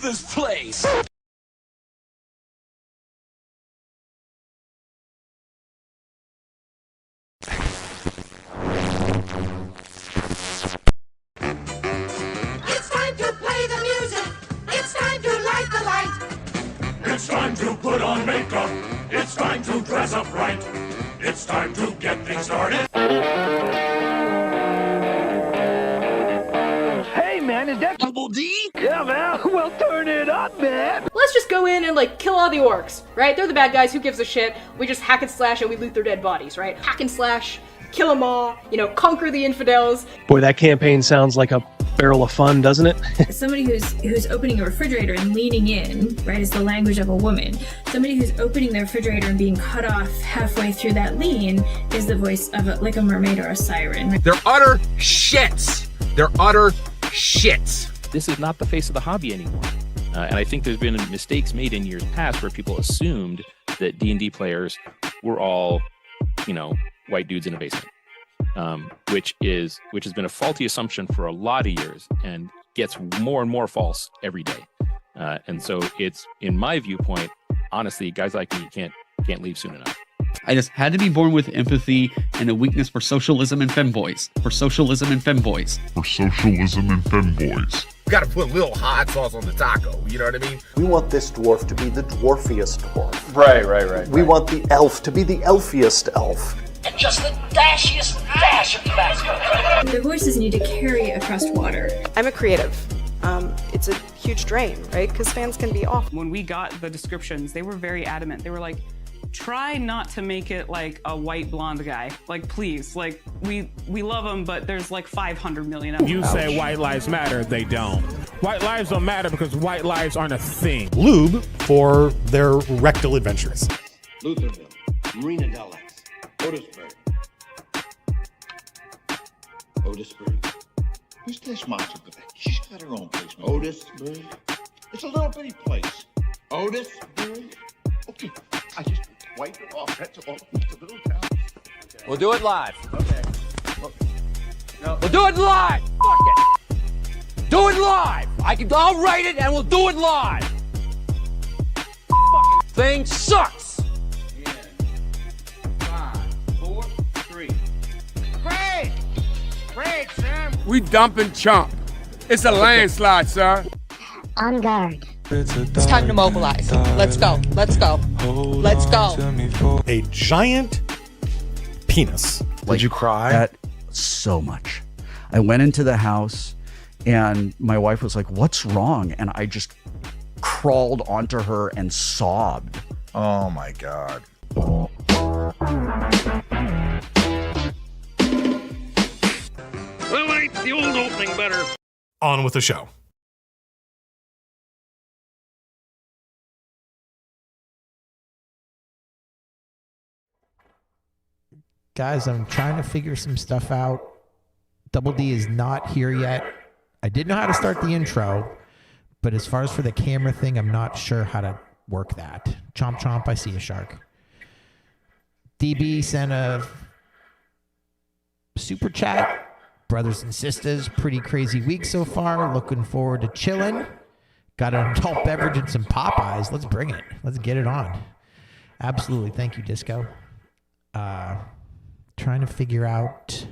this place! It's time to play the music. It's time to light the light. It's time to put on makeup. It's time to dress up right. It's time to get things started. Hey man, is that Double D? Yeah man, well turn it up man. Let's just go in and like kill all the orcs, right? They're the bad guys, who gives a shit? We just hack and slash and we loot their dead bodies, right? Hack and slash, kill them all, you know, conquer the infidels. Boy, that campaign sounds like a barrel of fun, doesn't it? Somebody who's opening a refrigerator and leaning in, right, is the language of a woman. Somebody who's opening the refrigerator and being cut off halfway through that lean is the voice of like a mermaid or a siren. They're utter shits. They're utter shits. This is not the face of the hobby anymore. And I think there's been mistakes made in years past where people assumed that D&D players were all, you know, white dudes in a basement. Which has been a faulty assumption for a lot of years and gets more and more false every day. And so it's, in my viewpoint, honestly, guys like me can't leave soon enough. I just had to be born with empathy and a weakness for socialism and femboys. For socialism and femboys. For socialism and femboys. You gotta put a little hot sauce on the taco, you know what I mean? We want this dwarf to be the dwarfiest dwarf. Right. We want the elf to be the elfiest elf. And just the dashiest dash of Tabasco. Their voices need to carry across water. I'm a creative. It's a huge drain, right? Because fans can be off. When we got the descriptions, they were very adamant. They were like, try not to make it like a white blonde guy. Like, please. Like, we love him, but there's like 500 million of them. You say white lives matter, they don't. White lives don't matter because white lives aren't a thing. Lube for their rectal adventures. Lutherville, Marina Del X, Otisburg. Otisburg. Who's this monster? She's got her own place. Otisburg. It's a little bitty place. Otisburg. Okay, I just wipe it off. That's all. It's a little town. Okay. We'll do it live. Okay. We'll do it live. Fuck it. Do it live. I'll write it and we'll do it live. Fucking thing sucks. Yeah. 5, 4, 3. Great, Sam. We dumping chump. It's a landslide, sir. On guard. It's time to mobilize. Let's go. Let's go. Let's go. A giant penis. Did you cry? That so much. I went into the house and my wife was like, "What's wrong?" And I just crawled onto her and sobbed. Oh my God. Well, ain't the old opening better? On with the show. Guys, I'm trying to figure some stuff out. Double D is not here yet. I did know how to start the intro, but as far as for the camera thing, I'm not sure how to work that. Chomp chomp, I see a shark. DB sent a super chat. Brothers and sisters, pretty crazy week so far. Looking forward to chilling. Got an adult beverage and some Popeyes. Let's bring it. Let's get it on. Absolutely. Thank you, Disco. Trying to figure out.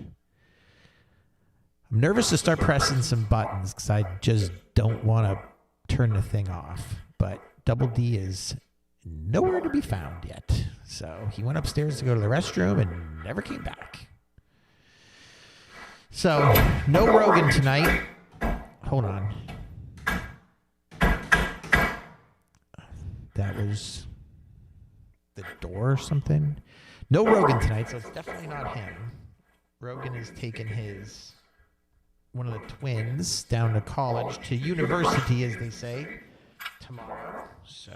I'm nervous to start pressing some buttons because I just don't want to turn the thing off. But Double D is nowhere to be found yet. So he went upstairs to go to the restroom and never came back. So, no Rogan tonight. Hold on. That was the door or something. No Rogan tonight, so it's definitely not him. Rogan has taken one of the twins down to college, to university, as they say, tomorrow. So,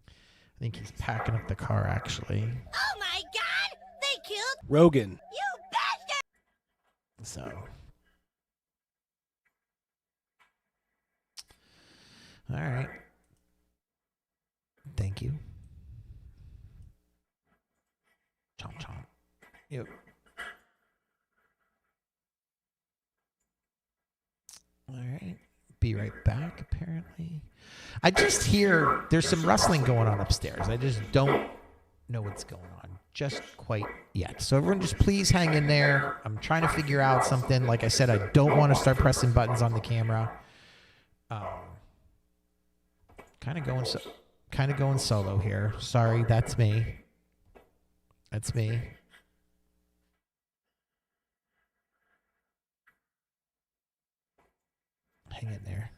I think he's packing up the car, actually. Oh my God! They killed Rogan. You bastard! So, all right. Thank you. Chomp chomp. Yep. All right. be right back, apparently. I just hear there's some rustling going on upstairs. I just don't know what's going on just quite yet. So everyone just please hang in there. I'm trying to figure out something. Like I said, I don't want to start pressing buttons on the camera. Kind of going solo here. Sorry, that's me. That's me. Hang in there.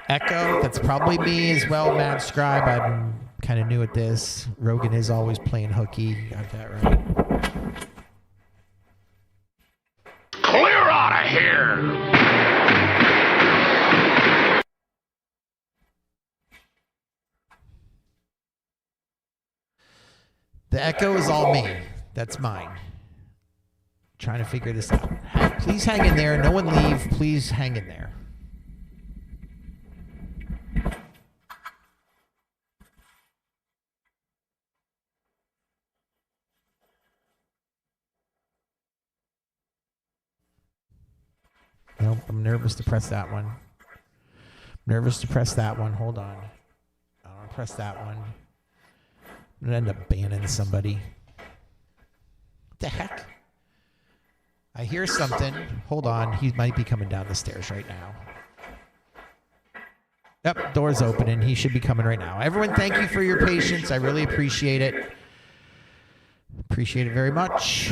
Echo, that's probably me as well, Mad Scribe. I'm kind of new at this. Rogan is always playing hooky. Got that right. Clear out of here! The echo is all me. That's mine. Trying to figure this out. Please hang in there. No one leave. Please hang in there. Nope, I'm nervous to press that one. Nervous to press that one. Hold on. I don't want to press that one. I'm going to end up banning somebody. What the heck? I hear something. Hold on. He might be coming down the stairs right now. Yep, door's opening. He should be coming right now. Everyone, thank you for your patience. I really appreciate it. Appreciate it very much.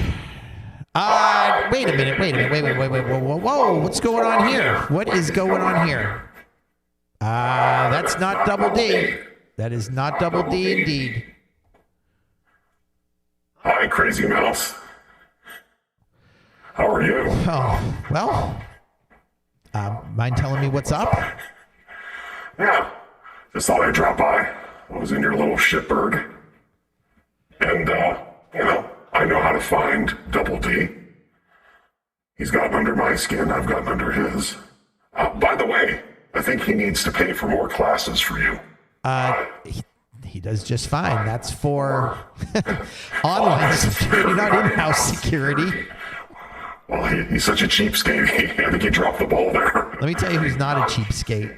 Wait a minute. Wait, whoa. What's going on here? What is going on here? That's not Double D. That is not Double D indeed. Hi, Crazy Mouse. How are you? Oh, well, mind telling me what's up? Yeah, just thought I'd drop by. I was in your little shitbird. And, I know how to find Double D. He's gotten under my skin, I've gotten under his. By the way, I think he needs to pay for more classes for you. He does just fine. That's for online security, not in-house security. Well, he's such a cheapskate. I think he dropped the ball there. Let me tell you who's not a cheapskate.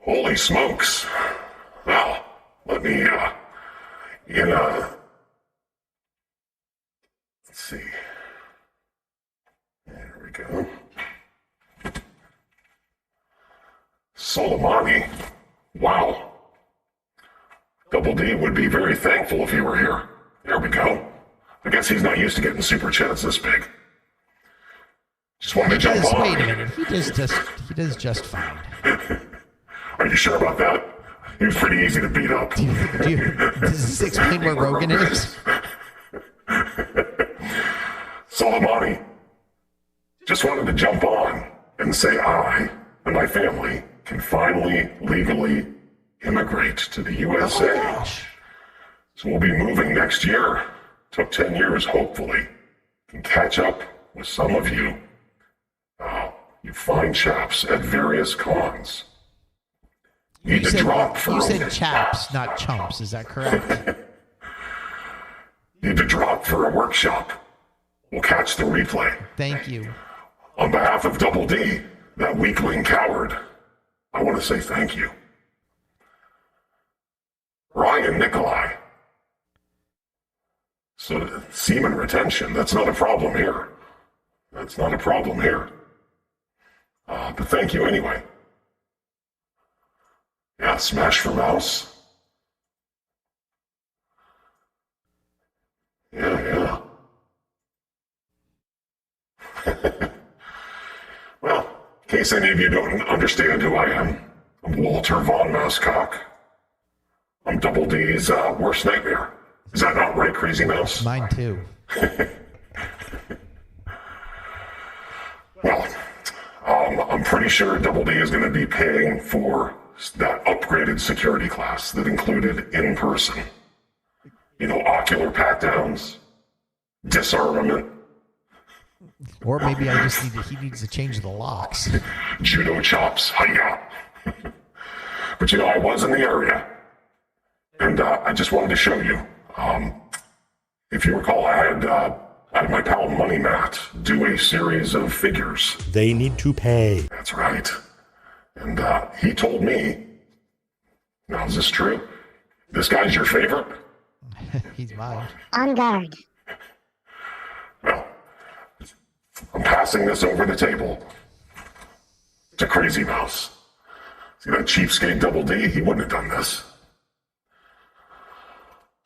Holy smokes. Well, let me, let's see. There we go. Soleimani. Wow. Double D would be very thankful if he were here. There we go. I guess he's not used to getting super chats this big. Just wanted to jump on. Wait a minute. He does just fine. Are you sure about that? He was pretty easy to beat up. Does this explain where Rogan is? Soleimani. Just wanted to jump on and say I and my family can finally legally immigrate to the USA. Oh, so we'll be moving next year. Took 10 years, hopefully. Can catch up with some of you. You fine chaps at various cons. You said chaps, not chumps. Is that correct? Need to drop for a workshop. We'll catch the replay. Thank you. On behalf of Double D, that weakling coward, I want to say thank you. Ryan Nikolai. So, semen retention, that's not a problem here. That's not a problem here. But thank you anyway. Yeah, smash for mouse. Yeah. Well, in case any of you don't understand who I am, I'm Walter Von Mousecock. I'm Double D's worst nightmare. Is that not right, Crazy Mouse? Mine too. Well, I'm pretty sure Double D is going to be paying for that upgraded security class that included in-person. Ocular pat-downs, disarmament. Or maybe he needs to change the locks. Judo chops, hiya. But I was in the area, and I just wanted to show you. If you recall, I had I had my pal Money Matt do a series of figures. They need to pay. That's right. And he told me, now is this true? This guy's your favorite? He's mine. On guard. Well, I'm passing this over the table to Crazy Mouse. See that cheapskate Double D? He wouldn't have done this.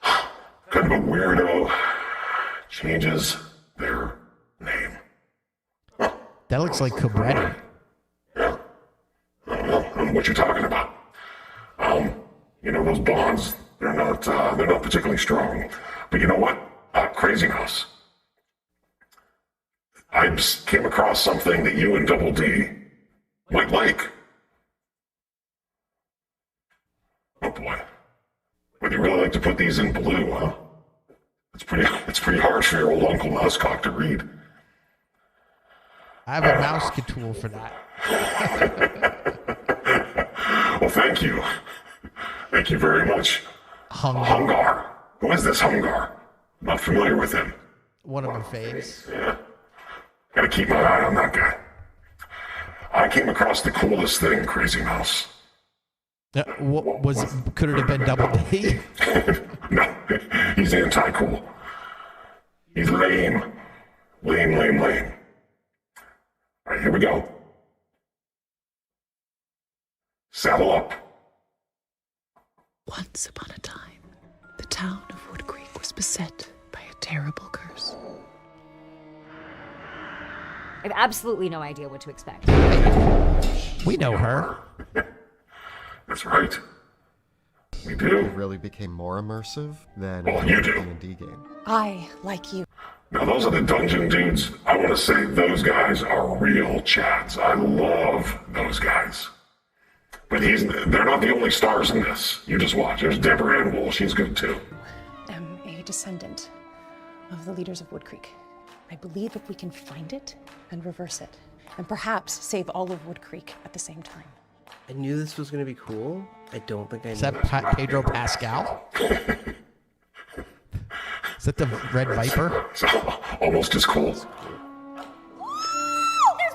Kind of a weirdo. Changes their name. That looks like Cabretti. Yeah. I don't know what you're talking about. You know, those bonds, they're not particularly strong. But you know what? Crazy Mouse. I just came across something that you and Double D might like. Oh boy. Would you really like to put these in blue, huh? It's pretty hard for your old Uncle Mousecock to read. I have a mouse tool for that. Well, thank you. Thank you very much. Hungar. Who is this Hungar? Not familiar with him. One of my faves. Yeah. Gotta keep my eye on that guy. I came across the coolest thing, Crazy Mouse. Could it have been Double D? No, he's anti-cool. He's lame. Lame. All right, here we go. Saddle up. Once upon a time, the town of Wood Creek was beset by a terrible curse. I have absolutely no idea what to expect. We know her. That's right. We do. It really became more immersive than Well, you do. a D&D game. I like you. Now, those are the dungeon dudes. I want to say those guys are real chads. I love those guys. But they're not the only stars in this. You just watch. There's Deborah Ann Wool. She's good too. I'm a descendant of the leaders of Wood Creek. I believe if we can find it and reverse it, and perhaps save all of Wood Creek at the same time. I knew this was going to be cool. I don't think I knew. Is that Pedro Pascal? Is that the Red Viper? Almost as cool. There's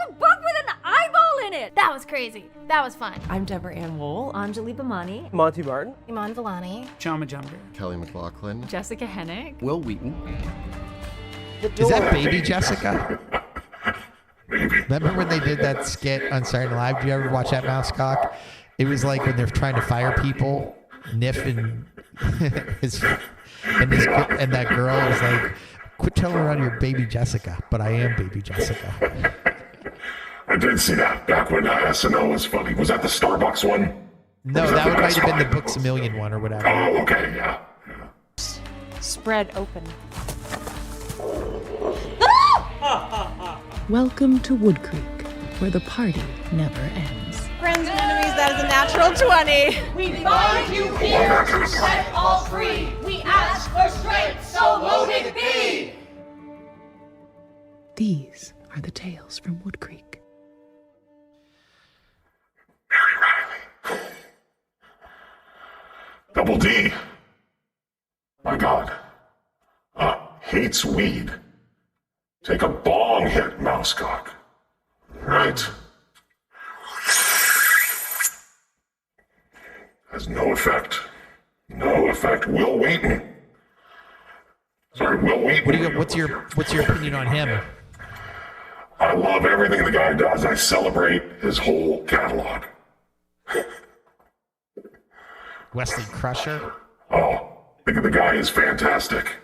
a bug with an eyeball in it! That was crazy. That was fun. I'm Deborah Ann Wool. Anjali Bhamani. Monty Martin. Iman Vellani. Chama Jumper. Kelly McLaughlin. Jessica Hennick. Will Wheaton. Is that baby Jessica? Remember when they did that skit on Saturday Night Live? Do you ever watch that, Mousecock? It was like when they're trying to fire people, Niff and and that girl was like, "Quit telling around your baby Jessica," but I am baby Jessica. I did see that back when SNL was funny. Was that the Starbucks one? No, that might have been the Books A Million one or whatever. Oh, okay, yeah. Spread open. Welcome to Wood Creek, where the party never ends. Friends and enemies, that is a natural 20. We bind you here to set all free. We ask for strength, so won't it be? These are the tales from Wood Creek. Mary Riley. Double D. My God. Hates weed. Take a bong hit, Mousecock. Right. Has no effect. No effect. Will Wheaton. Sorry, Will Wheaton. What's your opinion on him? I love everything the guy does. I celebrate his whole catalog. Wesley Crusher? Oh, the guy is fantastic.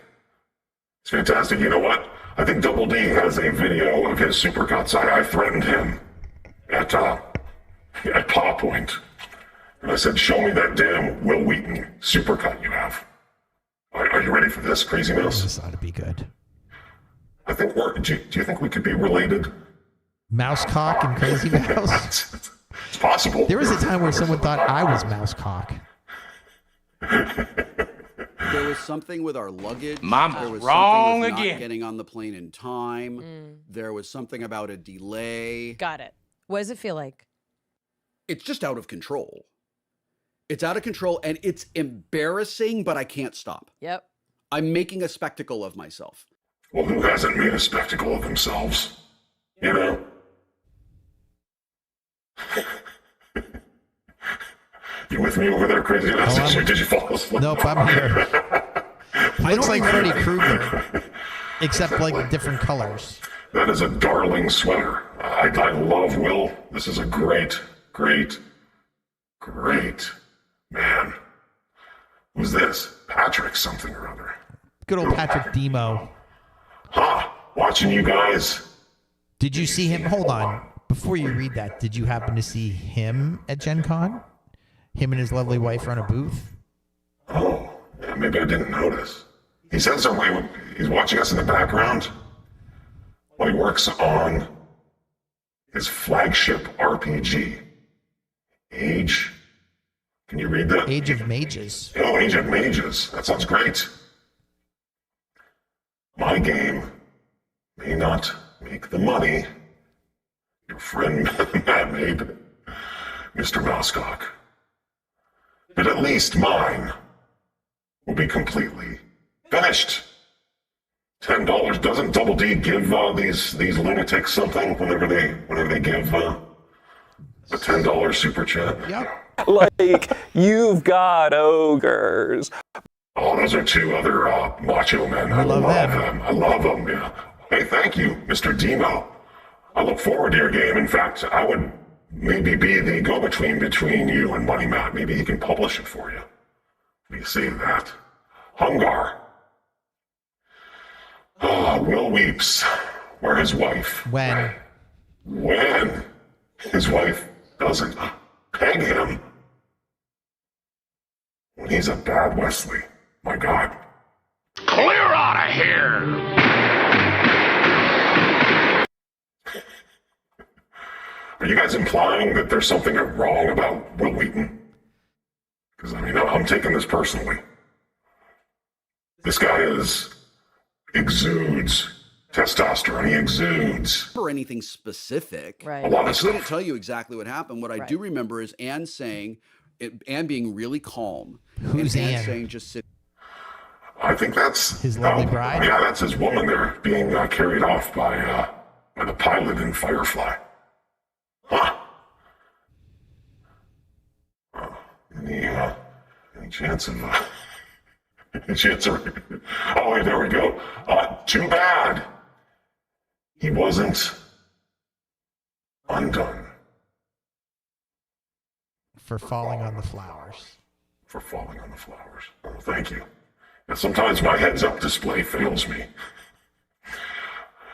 It's fantastic. You know what? I think Double D has a video of his supercuts. I threatened him at Paw Point. And I said, show me that damn Will Wheaton supercut you have. Are you ready for this, Crazy Mouse? This ought to be good. I think do you think we could be related? Mousecock and Crazy Mouse? It's possible. There was a time where someone thought I was Mousecock. There was something with our luggage. Mama, there was wrong something with again. Not getting on the plane in time. There was something about a delay. Got it. What does it feel like? It's just out of control. It's out of control and it's embarrassing, but I can't stop. Yep. I'm making a spectacle of myself. Well, who hasn't made a spectacle of themselves? You know? You with me over there, crazy? Did you fall asleep? Nope, I'm here. Looks like Freddy Krueger, except like different colors. That is a darling sweater. I love Will. This is a great man. Who's this? Patrick something or other. Good old Patrick Demo. Watching you guys. Did you see him? Hold on. Before you read that, did you happen to see him at Gen Con? Him and his lovely wife run a booth? Oh, yeah, maybe I didn't notice. He said something. He's watching us in the background. Well, he works on his flagship RPG. Age. Can you read that? Age of Mages. Oh, Age of Mages. That sounds great. My game may not make the money your friend Matt made, Mr. Mousecock. But at least mine will be completely finished. $10. Doesn't Double D give these lunatics something whenever they give a $10 super chat? Yep. Like, you've got ogres. Oh, those are two other macho men. I love them. I love them, yeah. Hey, thank you, Mr. Demo. I look forward to your game. In fact, I would maybe be the go-between between you and Money Matt. Maybe he can publish it for you. What do you see that? Hungar. Will weeps. Where his wife? When his wife doesn't peg him. When he's a bad Wesley. My God. Clear out of here! Are you guys implying that there's something wrong about Will Wheaton? Because, I mean, I'm taking this personally. This guy exudes testosterone. He exudes. Or anything specific. Right. A lot I of couldn't stuff. tell you exactly what happened. What I do remember is Anne saying, Anne being really calm. Who's and Anne? saying just sit. I think that's his lovely bride. Yeah, that's his woman there being carried off by the pilot in Firefly. Huh. Any chance of oh, wait, there we go. Too bad he wasn't undone. For falling on the flowers. For falling on the flowers. Oh, thank you. Now, sometimes my heads-up display fails me.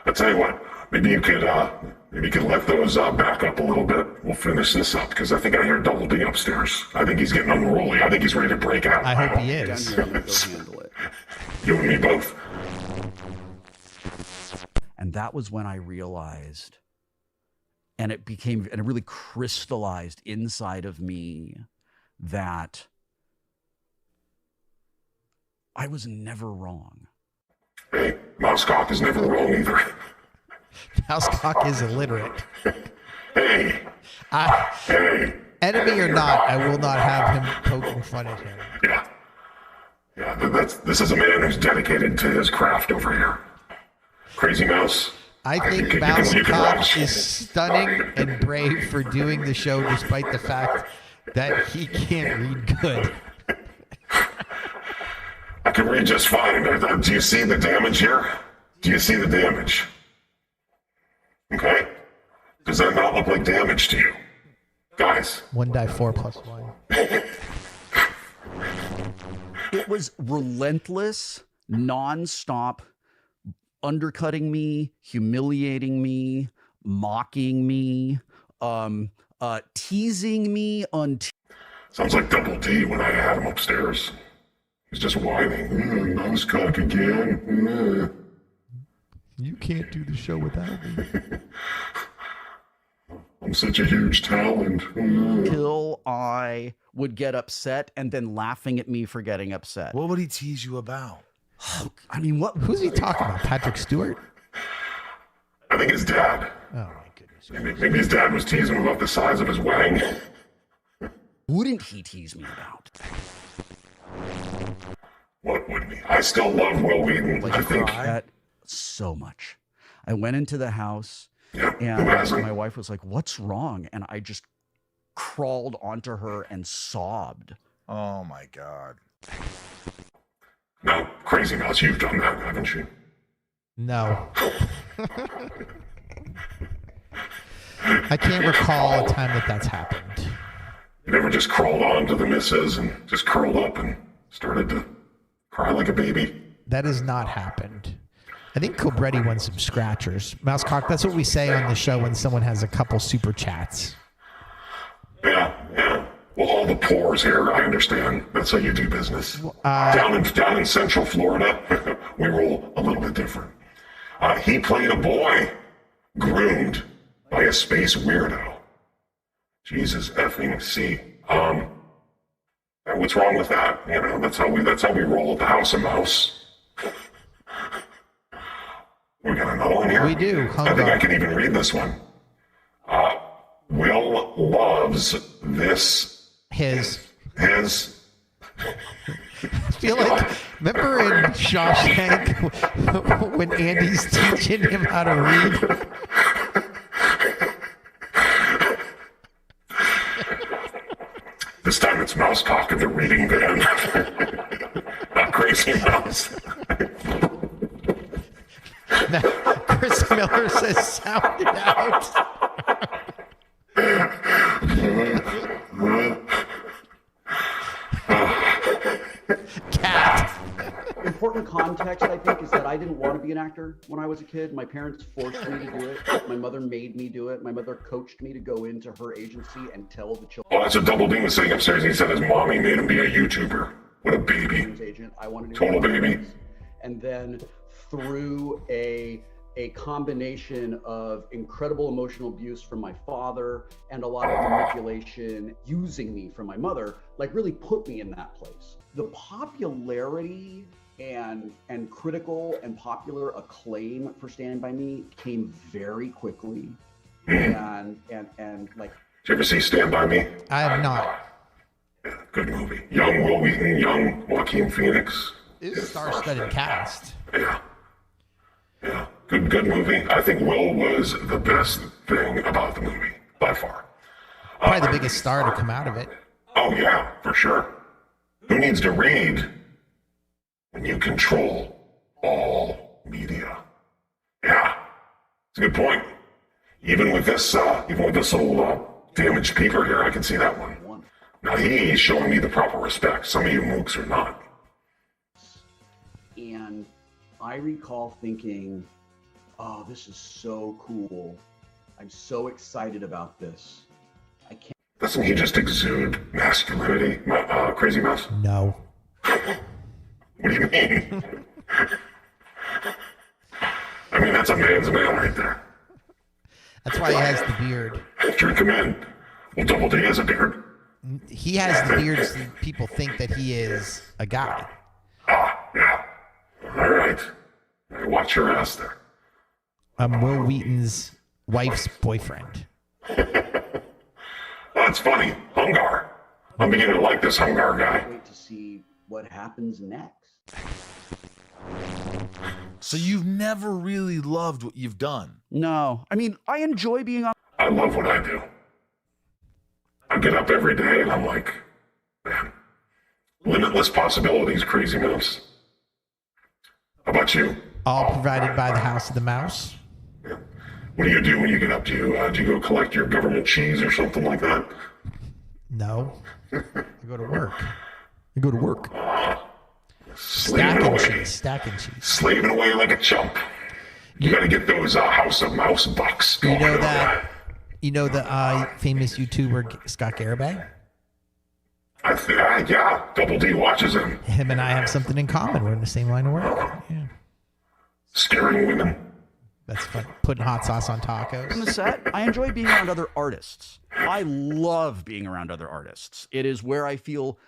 I tell you what, maybe you could let those back up a little bit. We'll finish this up because I think I hear Double D upstairs. I think he's getting unruly. I think he's ready to break out. I hope he is. Down here, I'm gonna go handle it. You and me both. And that was when I realized, and it really crystallized inside of me that I was never wrong. Hey, Mousecock is never wrong either. Mousecock is illiterate. Hey. Hey. Enemy or not, I will not have him poking fun at him. Yeah. Yeah, this is a man who's dedicated to his craft over here. Crazy Mouse. I think you can Mousecock watch. is stunning and brave for doing the show despite the fact that he can't read good. I can read just fine. Do you see the damage here? Do you see the damage? Okay. Does that not look like damage to you? Guys. 1 die 4 plus 1. It was relentless, nonstop, undercutting me, humiliating me, mocking me, teasing me. Sounds like Double D when I had him upstairs. He's just whining. Mousecock again. You can't do the show without me. I'm such a huge talent. Until I would get upset and then laughing at me for getting upset. What would he tease you about? I mean, who's he talking about? Patrick Stewart? I think his dad. Oh my goodness. Maybe his dad was teasing him about the size of his wang. Wouldn't he tease me about? What wouldn't he? I still love Will Wheaton. Like I think that so much. I went into the house and my wife was like, "What's wrong?" And I just crawled onto her and sobbed. Oh my God. Now, Crazy Mouse, you've done that, haven't you? No. I can't recall a time that that's happened. You never just crawled onto the missus and just curled up and started to cry like a baby? That has not happened. I think Cobretti won some scratchers. Mousecock, that's what we say on the show when someone has a couple super chats. Yeah. Well, all the pores here, I understand. That's how you do business. Down in Central Florida, we roll a little bit different. He played a boy groomed by a space weirdo. Jesus effing C. And what's wrong with that? You know, that's how we roll at the House of Mouse. We got another one here. We do. I think I can even read this one. Will loves this. His. I feel like, remember in Shawshank when Andy's teaching him how to read? This time it's Mousecock in the reading van. Not Crazy Mouse. Now, Chris Miller says, sound it out. Cat. Important context, I think, is that I didn't want to be an actor when I was a kid. My parents forced me to do it. My mother made me do it. My mother coached me to go into her agency and tell the children. Oh, that's a Double D was sitting upstairs. He said his mommy made him be a YouTuber. What a baby. I wanted to Total baby. And then through a combination of incredible emotional abuse from my father and a lot of manipulation using me from my mother, like really put me in that place. The popularity and critical and popular acclaim for Stand By Me came very quickly. and like. Did you ever see Stand By Me? I have not. Yeah, good movie. Young Will Wheaton, young Joaquin Phoenix. It's a star-studded cast. Yeah. Good movie. I think Will was the best thing about the movie, by far. Probably the biggest star to come out of it. Oh, yeah, for sure. Who needs to read when you control all media? Yeah, it's a good point. Even with this little damaged peeper here, I can see that one. Now he's showing me the proper respect. Some of you mooks are not. And I recall thinking, oh, this is so cool. I'm so excited about this. I can't. Doesn't he just exude masculinity, Crazy Mouse? No. What do you mean? I mean, that's a man's man right there. That's why he has the beard. Drink him in. Well, Double D has a beard. He has the beard so people think that he is a guy. Yeah. All right. Watch your ass there. I'm Will Wheaton's wife's boyfriend. That's funny. Hungar. I'm beginning to like this Hungar guy. Wait to see what happens next. So you've never really loved what you've done? No. I mean, I enjoy being on. I love what I do. I get up every day and I'm like, man, limitless possibilities, Crazy Mouse. How about you? All provided by the House of the Mouse. Yeah. What do you do when you get up? Do you go collect your government cheese or something like that? No. I go to work. Stacking cheese. Slaving away like a chump. You got to get those House of Mouse bucks going. You know the famous YouTuber Scott Garibay? Yeah, Double D watches him. Him and I have something in common. We're in the same line of work. Yeah. Scaring women. That's fun. Putting hot sauce on tacos. On the set, I enjoy being around other artists. I love being around other artists. It is where I feel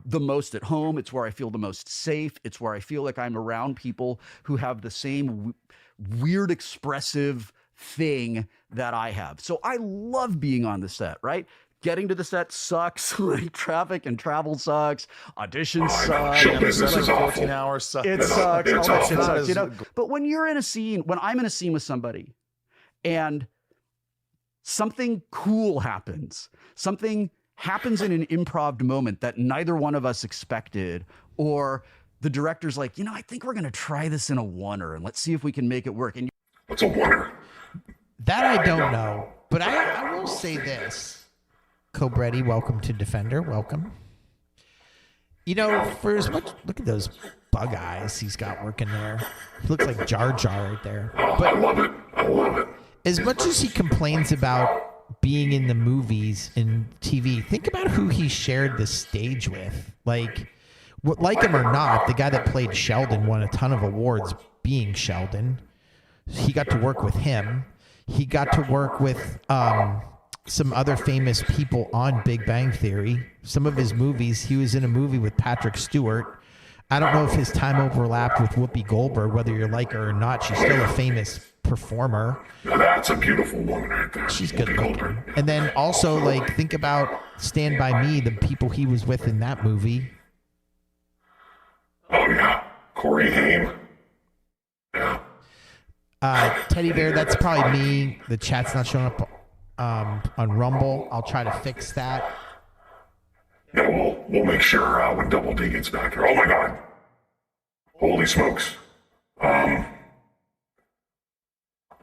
the most at home. It's where I feel the most safe. It's where I feel like I'm around people who have the same weird expressive thing that I have. So I love being on the set, right? getting to the set sucks. Like traffic and travel sucks. Auditions suck. Show business is awful. 14 hours sucks. It sucks. It's all that awful. sucks, you know. But when you're in a scene, when I'm in a scene with somebody, and something cool happens, something happens in an improv moment that neither one of us expected, or the director's like, I think we're gonna try this in a oneer and let's see if we can make it work. And what's a oneer? That I don't know, but I will say this. Cobretti, welcome to Defender. Welcome. For as much, look at those bug eyes he's got working there. He looks like Jar Jar right there. But I love it. I love it. As much as he complains about being in the movies and TV, think about who he shared the stage with. Like him or not, the guy that played Sheldon won a ton of awards being Sheldon. He got to work with him. He got to work with some other famous people on Big Bang Theory. Some of his movies, he was in a movie with Patrick Stewart. I don't know if his time overlapped with Whoopi Goldberg, whether you like her or not. She's still a famous performer. Now that's a beautiful woman right there. She's good looking. And then also, think about Stand By Me, the people he was with in that movie. Oh, yeah. Corey Haim. Yeah. Teddy Bear, that's probably me. The chat's not showing up on Rumble. I'll try to fix that. Yeah, we'll make sure when Double D gets back here. Oh my God! Holy smokes! Don't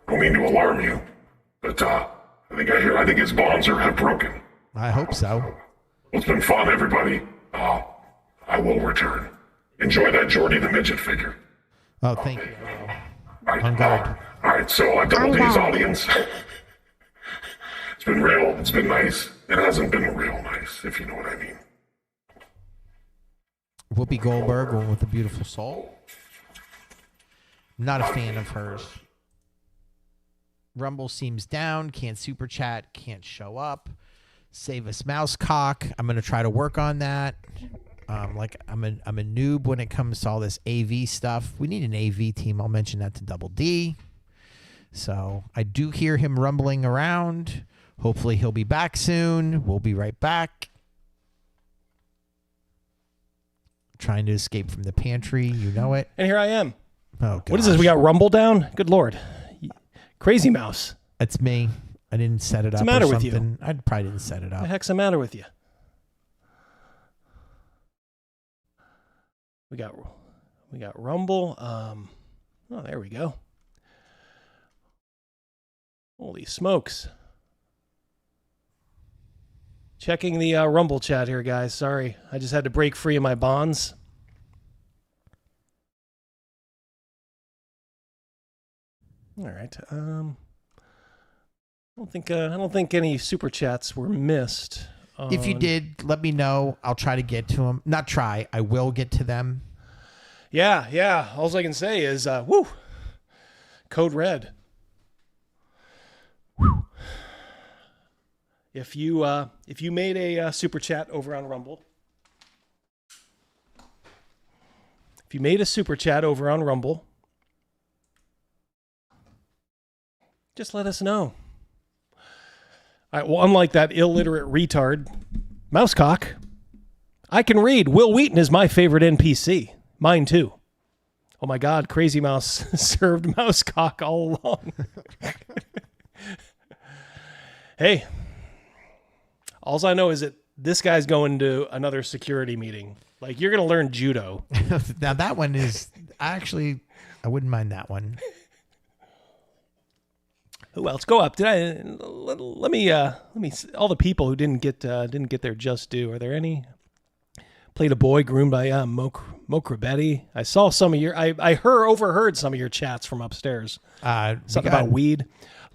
mean to alarm you, but I think his bonds have broken. I hope so. It's been fun, everybody. I will return. Enjoy that Jordy the Midget figure. Oh, thank you. All right, On guard. All right, so Double D's audience. It's been real. It's been nice. It hasn't been real nice, if you know what I mean. Whoopi Goldberg, one with a beautiful soul. Not a fan of hers. Rumble seems down. Can't super chat. Can't show up. Save us mouse cock. I'm gonna try to work on that. I'm a noob when it comes to all this AV stuff. We need an AV team. I'll mention that to Double D. So I do hear him rumbling around. Hopefully he'll be back soon. We'll be right back. Trying to escape from the pantry. You know it. And here I am. Oh, gosh. What is this? We got Rumble down? Good Lord. Crazy Mouse. That's me. I didn't set it up. What's the matter or with you? something. I probably didn't set it up. What the heck's the matter with you? We got Rumble. Oh, there we go. Holy smokes. Checking the Rumble chat here, guys. Sorry. I just had to break free of my bonds. All right. I don't think any super chats were missed. If you did, let me know. I'll try to get to them. Not try. I will get to them. Yeah. All I can say is, woo. Code red. Whew. If you made a super chat over on Rumble, just let us know. All right, well, unlike that illiterate retard, Mousecock, I can read. Will Wheaton is my favorite NPC. Mine too. Oh my God, Crazy Mouse served Mousecock all along. Hey, all I know is that this guy's going to another security meeting. Like, you're going to learn judo. Now that one is I wouldn't mind that one. Who else? Go up. Let me all the people who didn't get their just due. Are there any? Played a boy groomed by Mokrabetti. I saw some of your overheard some of your chats from upstairs. Something about weed.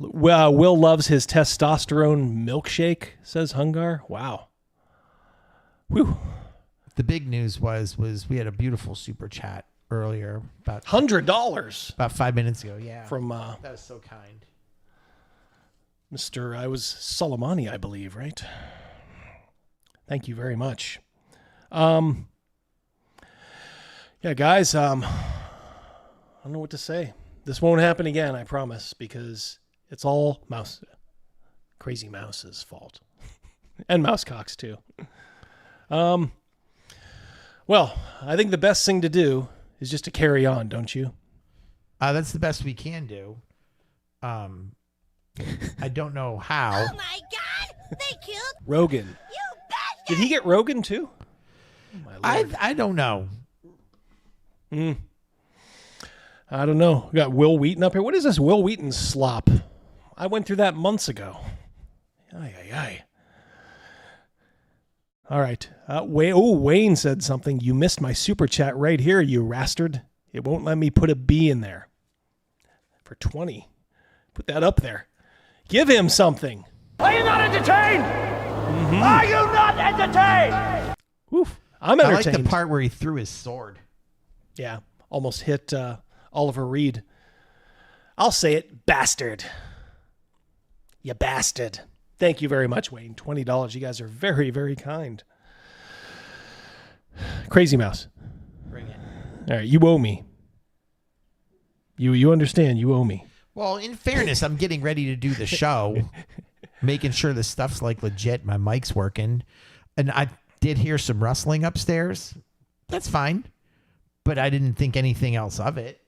Will loves his testosterone milkshake, says Hungar. Wow. Whew. The big news was we had a beautiful super chat earlier about $100 about 5 minutes ago. Yeah. From that was so kind. Mr. I was Soleimani, I believe, right? Thank you very much. Yeah, guys, I don't know what to say. This won't happen again, I promise, because it's all Crazy Mouse's fault. And mousecocks too. Well, I think the best thing to do is just to carry on, don't you? That's the best we can do. I don't know how. Oh my God! They killed Rogan. you bastard! Did he get Rogan too? I don't know. I don't know. We got Will Wheaton up here. What is this Will Wheaton slop? I went through that months ago. Ay. All right. Wayne said something. You missed my super chat right here, you rastard. It won't let me put a B in there. For 20. Put that up there. Give him something. Are you not entertained? Are you not entertained? Oof. I'm entertained. I like the part where he threw his sword. Yeah. Almost hit Oliver Reed. I'll say it. Bastard. You bastard. Thank you very much, Wayne. $20. You guys are very, very kind. Crazy Mouse. Bring it. All right, you owe me. You understand, you owe me. Well, in fairness, I'm getting ready to do the show, making sure the stuff's like legit, my mic's working. And I did hear some rustling upstairs. That's fine. But I didn't think anything else of it.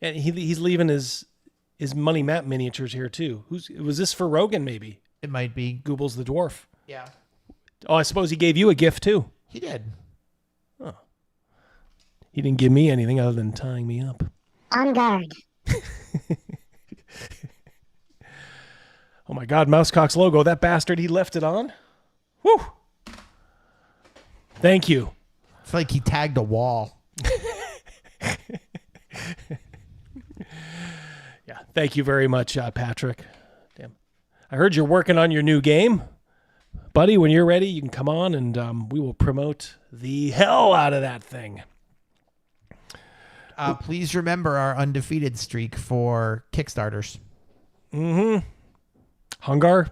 And he's leaving his money map miniatures here too. Was this for Rogan maybe? It might be. Google's the dwarf. Yeah. Oh, I suppose he gave you a gift too. He did. Oh. He didn't give me anything other than tying me up. On guard. Oh my God, Mousecock's logo. That bastard, he left it on? Woo! Thank you. It's like he tagged a wall. Yeah, thank you very much, Patrick. Damn. I heard you're working on your new game. Buddy, when you're ready, you can come on and we will promote the hell out of that thing. Please remember our undefeated streak for Kickstarters. Hungar,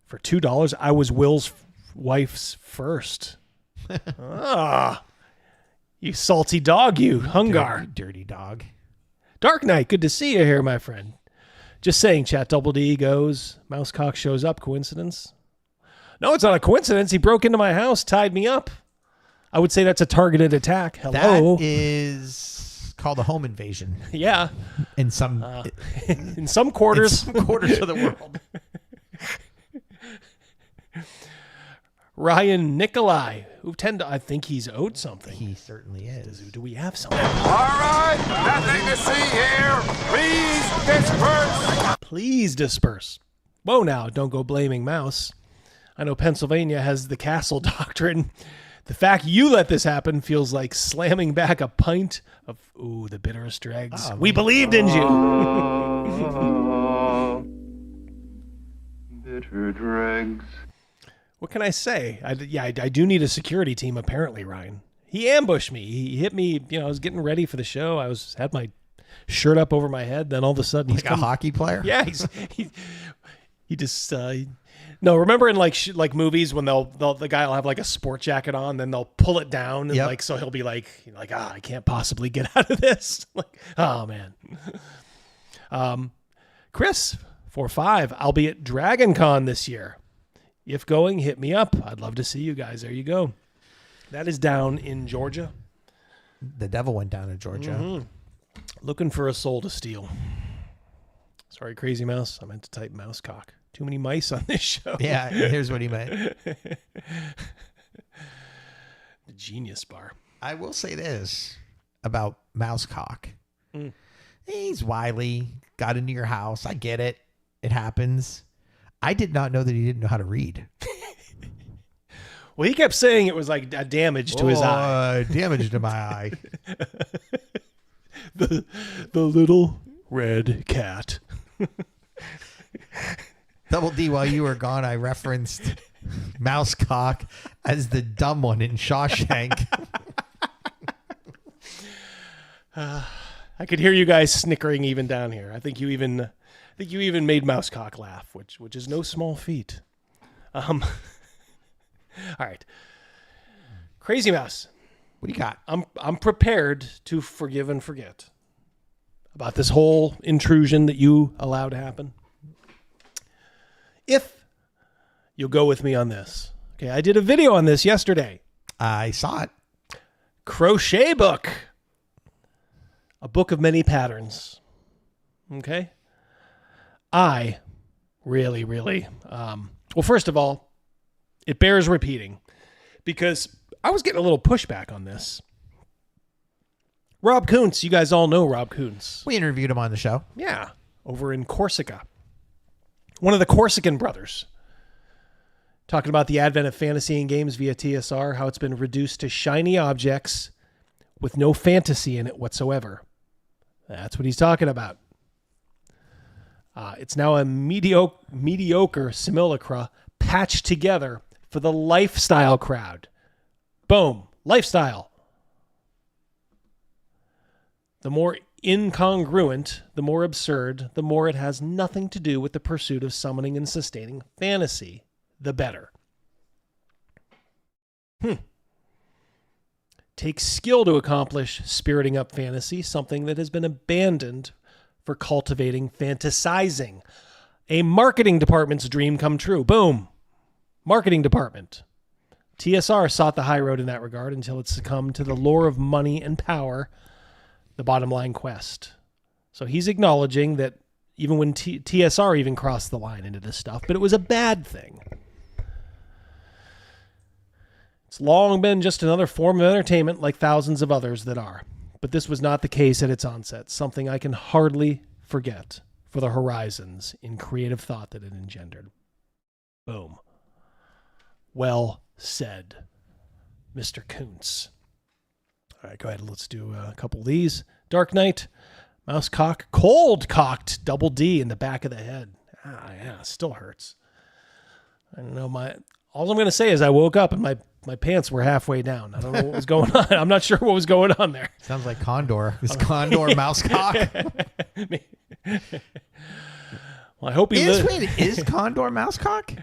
for $2. I was Will's wife's first. You salty dog, you. Hungar. Dirty dog. Dark Knight, good to see you here, my friend. Just saying, chat. Double D goes. Mousecock shows up. Coincidence? No, it's not a coincidence. He broke into my house, tied me up. I would say that's a targeted attack. Hello. That is called a home invasion. Yeah. In some in some quarters. In some quarters of the world. Ryan Nikolai, I think he's owed something. He certainly is. Do we have something? All right, nothing to see here. Please disperse. Please disperse. Whoa now, don't go blaming Mouse. I know Pennsylvania has the castle doctrine. The fact you let this happen feels like slamming back a pint of, the bitterest dregs. We believed in you. Bitter dregs. What can I say? I do need a security team, apparently, Ryan. He ambushed me. He hit me. I was getting ready for the show. had my shirt up over my head. Then all of a sudden, he's like a hockey player. Yeah, he just. No, remember in like movies when the guy will have like a sport jacket on, then they'll pull it down, and so he'll be like I can't possibly get out of this. Oh man. Chris 4-5. I'll be at Dragon Con this year. If going, hit me up. I'd love to see you guys. There you go. That is down in Georgia. The devil went down in Georgia. Mm-hmm. Looking for a soul to steal. Sorry, Crazy Mouse. I meant to type Mousecock. Too many mice on this show. Yeah, here's what he meant. The Genius Bar. I will say this about Mousecock. He's wily. Got into your house. I get it. It happens. I did not know that he didn't know how to read. Well, he kept saying it was like a damage to his eye. Damage to my eye. The little red cat. Double D, while you were gone, I referenced Mousecock as the dumb one in Shawshank. I could hear you guys snickering even down here. I think you even made Mousecock laugh, which is no small feat. All right, Crazy Mouse, what do you got? I'm prepared to forgive and forget about this whole intrusion that you allowed to happen. If you'll go with me on this. Okay, I did a video on this yesterday. I saw it. Crochet book. A book of many patterns. Okay? I really, well, first of all, it bears repeating because I was getting a little pushback on this. Rob Kuntz, you guys all know Rob Kuntz. We interviewed him on the show. Yeah, over in Corsica. One of the Corsican brothers. Talking about the advent of fantasy and games via TSR, how it's been reduced to shiny objects with no fantasy in it whatsoever. That's what he's talking about. It's now a mediocre simulacra patched together for the lifestyle crowd. Boom. Lifestyle. The more incongruent, the more absurd, the more it has nothing to do with the pursuit of summoning and sustaining fantasy, the better. Takes skill to accomplish spiriting up fantasy, something that has been abandoned for cultivating fantasizing. A marketing department's dream come true. Boom. Marketing department. TSR sought the high road in that regard until it succumbed to the lure of money and power, the bottom line quest. So he's acknowledging that even when TSR even crossed the line into this stuff, but it was a bad thing. It's long been just another form of entertainment like thousands of others that are. But this was not the case at its onset, something I can hardly forget for the horizons in creative thought that it engendered. Boom. Well said, Mr. Kuntz. All right, go ahead. Let's do a couple of these. Dark Knight, mouse cock, cold cocked, double D in the back of the head. Yeah, still hurts. I don't know. All I'm going to say is I woke up and my pants were halfway down. I don't know what was going on. I'm not sure what was going on there. Sounds like Condor. Is Condor mouse cock? Well, I hope he is Condor mouse cock?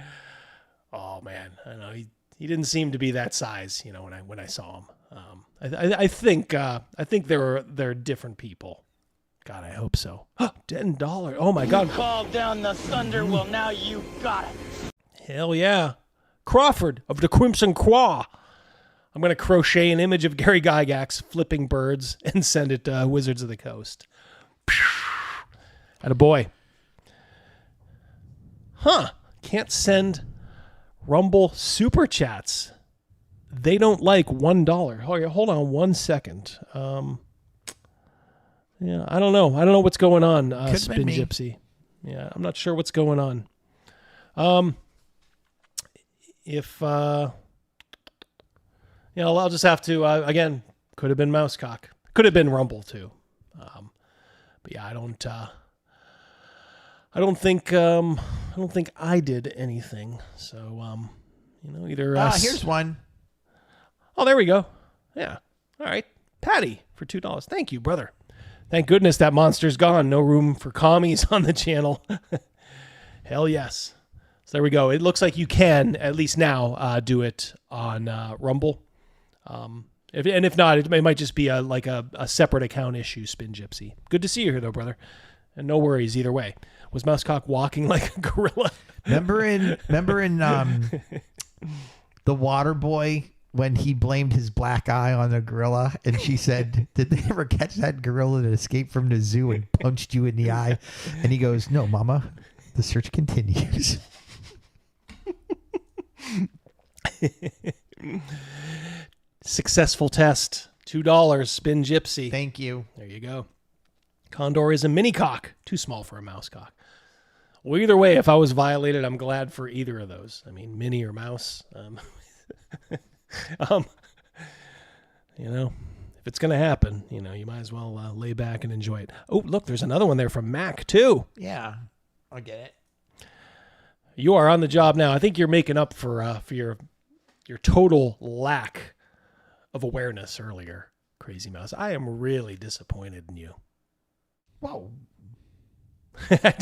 Oh man, I know he didn't seem to be that size. You know, when I saw him, I think they're different people. God, I hope so. $10. Oh my God! Call down the thunder. Well, now you got it. Hell yeah. Crawford of the Crimson Claw. I'm going to crochet an image of Gary Gygax flipping birds and send it to Wizards of the Coast. Attaboy. Can't send Rumble super chats. They don't like $1. Hold on 1 second. Yeah, I don't know. I don't know what's going on, Spin Gypsy. Yeah, I'm not sure what's going on. If I'll just have to again. Could have been Mousecock. Could have been Rumble too. But yeah, I don't think I did anything. So either here's one. Oh, there we go. Yeah. All right, Patty for $2. Thank you, brother. Thank goodness that monster's gone. No room for commies on the channel. Hell yes. So there we go. It looks like you can, at least now, do it on Rumble. If not, it might just be a separate account issue, Spin Gypsy. Good to see you here, though, brother. And no worries either way. Was Mousecock walking like a gorilla? Remember in The Water Boy when he blamed his black eye on the gorilla and she said, did they ever catch that gorilla that escaped from the zoo and punched you in the eye? And he goes, no, mama, the search continues. Successful test. $2. Spin Gypsy. Thank you. There you go. Condor is a mini cock. Too small for a mouse cock. Well, either way, if I was violated, I'm glad for either of those. I mean, mini or mouse. If it's going to happen, you might as well lay back and enjoy it. Oh, look, there's another one there from Mac, too. Yeah, I'll get it. You are on the job now. I think you're making up for your total lack of awareness earlier, Crazy Mouse. I am really disappointed in you. Whoa. I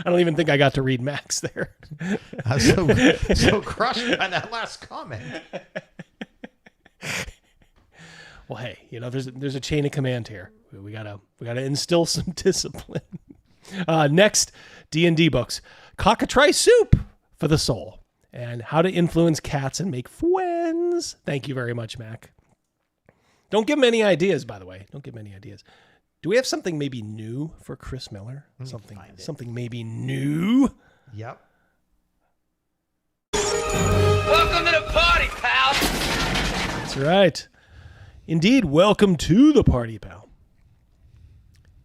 don't even think I got to read Max there. I was so crushed by that last comment. Well, hey, there's a chain of command here. We gotta instill some discipline. Next, D&D books. Cockatrice Soup for the soul. and how to influence cats and make friends. Thank you very much, Mac. Don't give him any ideas, by the way. Don't give him any ideas. Do we have something maybe new for Chris Miller? Something maybe new? Yep. Welcome to the party, pal. That's right. Indeed, welcome to the party, pal.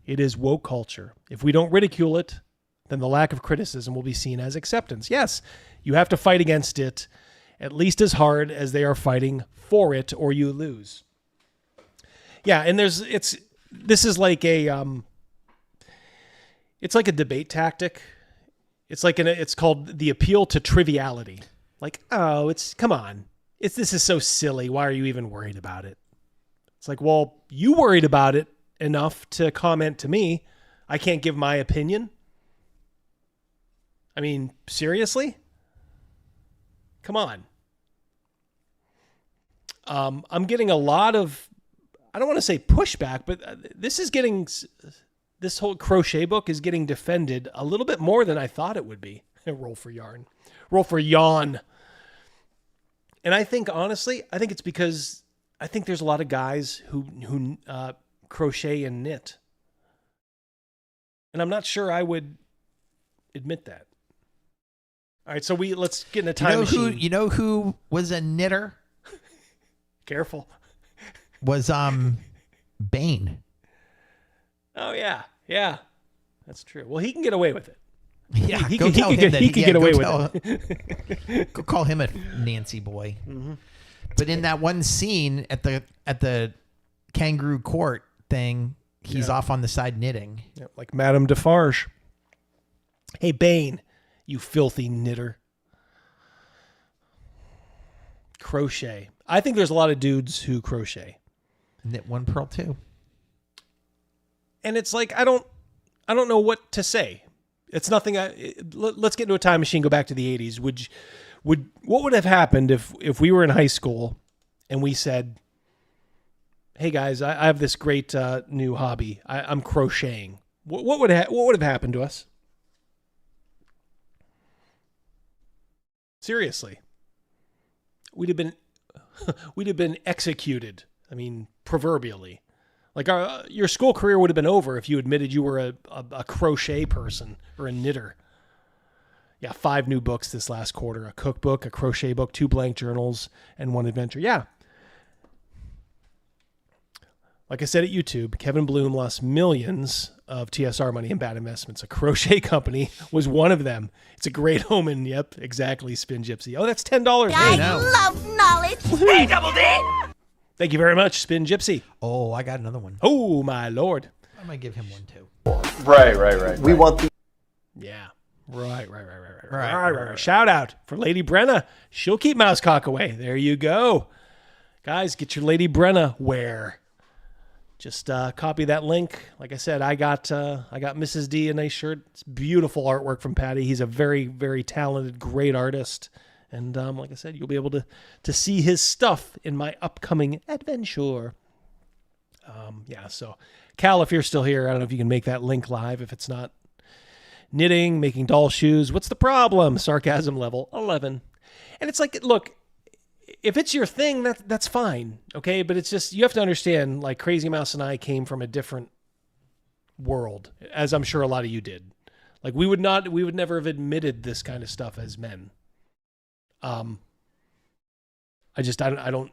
It is woke culture. If we don't ridicule it, then the lack of criticism will be seen as acceptance. Yes, you have to fight against it at least as hard as they are fighting for it, or you lose. Yeah, and this is like it's like a debate tactic. It's called the appeal to triviality. Like, oh, come on. This is so silly. Why are you even worried about it? It's like, well, you worried about it enough to comment to me. I can't give my opinion. I mean, seriously? Come on. I'm getting a lot of, I don't want to say pushback, but this whole crochet book is getting defended a little bit more than I thought it would be. Roll for yawn. And I think, honestly, it's because I think there's a lot of guys who crochet and knit. And I'm not sure I would admit that. All right, so let's get in a time machine. You know who was a knitter? Careful. Was Bane. Oh yeah. That's true. Well, he can get away with it. Yeah, he can get away with it. Go call him a Nancy boy. Mm-hmm. But in that one scene at the kangaroo court thing, he's off on the side knitting. Yeah, like Madame Defarge. Hey, Bane, you filthy knitter. Crochet. I think there's a lot of dudes who crochet. Knit one, purl two. And it's like, I don't know what to say. It's nothing. Let's get into a time machine. Go back to the 80s. What would have happened if we were in high school and we said, "Hey guys, I have this great new hobby. I'm crocheting." What would have happened to us? Seriously, we'd have been executed. I mean, proverbially. Like your school career would have been over if you admitted you were a crochet person or a knitter. Yeah, 5 new books this last quarter. A cookbook, a crochet book, 2 blank journals, and 1 adventure. Yeah. Like I said at YouTube, Kevin Bloom lost millions of TSR money in bad investments. A crochet company was one of them. It's a great omen. Yep, exactly, Spin Gypsy. Oh, that's $10. I love knowledge. Hey, Double D! Thank you very much, Spin Gypsy. Oh, I got another one. Oh, my Lord. I might give him one too. Right. We want the... Yeah. Right. Shout out for Lady Brenna. She'll keep Mousecock away. There you go. Guys, get your Lady Brenna wear. Just copy that link. Like I said, I got Mrs. D a nice shirt. It's beautiful artwork from Patty. He's a very, very talented, great artist. And like I said, you'll be able to see his stuff in my upcoming adventure. Yeah, so Cal, if you're still here, I don't know if you can make that link live. If it's not knitting, making doll shoes, what's the problem? Sarcasm level 11. And it's like, look, if it's your thing, that's fine, okay? But it's just, you have to understand, like Crazy Mouse and I came from a different world, as I'm sure a lot of you did. Like we would never have admitted this kind of stuff as men. I don't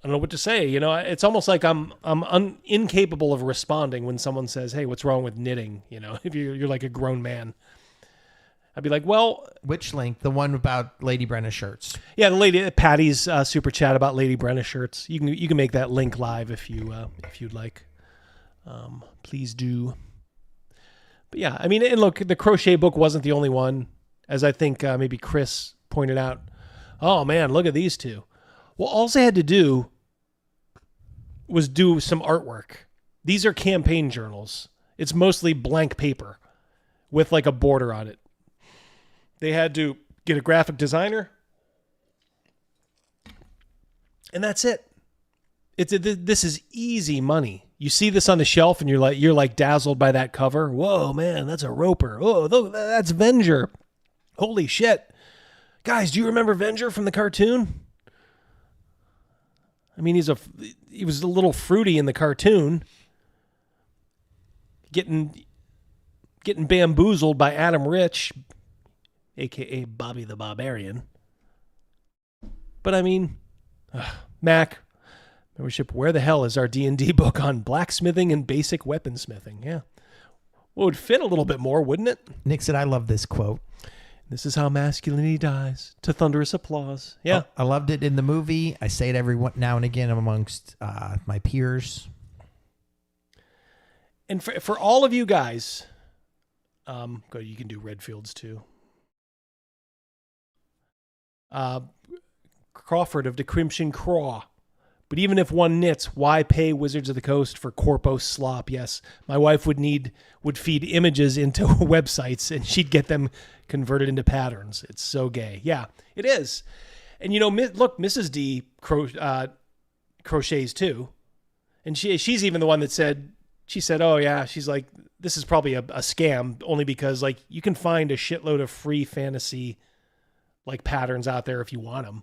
know what to say. You know, it's almost like I'm incapable of responding when someone says, "Hey, what's wrong with knitting?" You know, if you're like a grown man, I'd be like, "Well, which link? The one about Lady Brenna shirts?" Yeah, the lady Patty's super chat about Lady Brenna shirts. You can make that link live if you'd like. Please do. But yeah, I mean, and look, the crochet book wasn't the only one, as I think maybe Chris pointed out. Oh man, look at these two. Well, all they had to do was do some artwork. These are campaign journals. It's mostly blank paper with like a border on it. They had to get a graphic designer, and that's it. This is easy money. You see this on the shelf, and you're like dazzled by that cover. Whoa, man, that's a Roper. Oh, that's Venger. Holy shit. Guys, do you remember Venger from the cartoon? I mean, he was a little fruity in the cartoon. Getting bamboozled by Adam Rich, a.k.a. Bobby the Barbarian. But I mean, Mac, membership, where the hell is our D&D book on blacksmithing and basic weaponsmithing? Yeah. Well, it would fit a little bit more, wouldn't it? Nick said, I love this quote. This is how masculinity dies, to thunderous applause. Yeah. I loved it in the movie. I say it every now and again amongst my peers. And for all of you guys, you can do Redfields too. Crawford of Decryption Craw. But even if one knits, why pay Wizards of the Coast for corpo slop? Yes, my wife would feed images into websites and she'd get them converted into patterns. It's so gay. Yeah, it is. And look, Mrs. D crochets too. And she's even the one that said, oh yeah, she's like, this is probably a scam only because like you can find a shitload of free fantasy like patterns out there if you want them.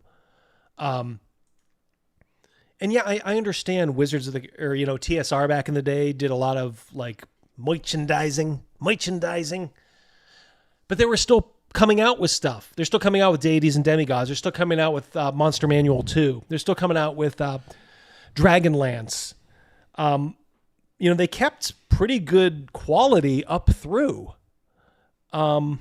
And yeah, I understand Wizards of the, or, TSR back in the day did a lot of like merchandising, but they were still coming out with stuff. They're still coming out with Deities and Demigods. They're still coming out with Monster Manual 2. They're still coming out with Dragonlance. They kept pretty good quality up through. How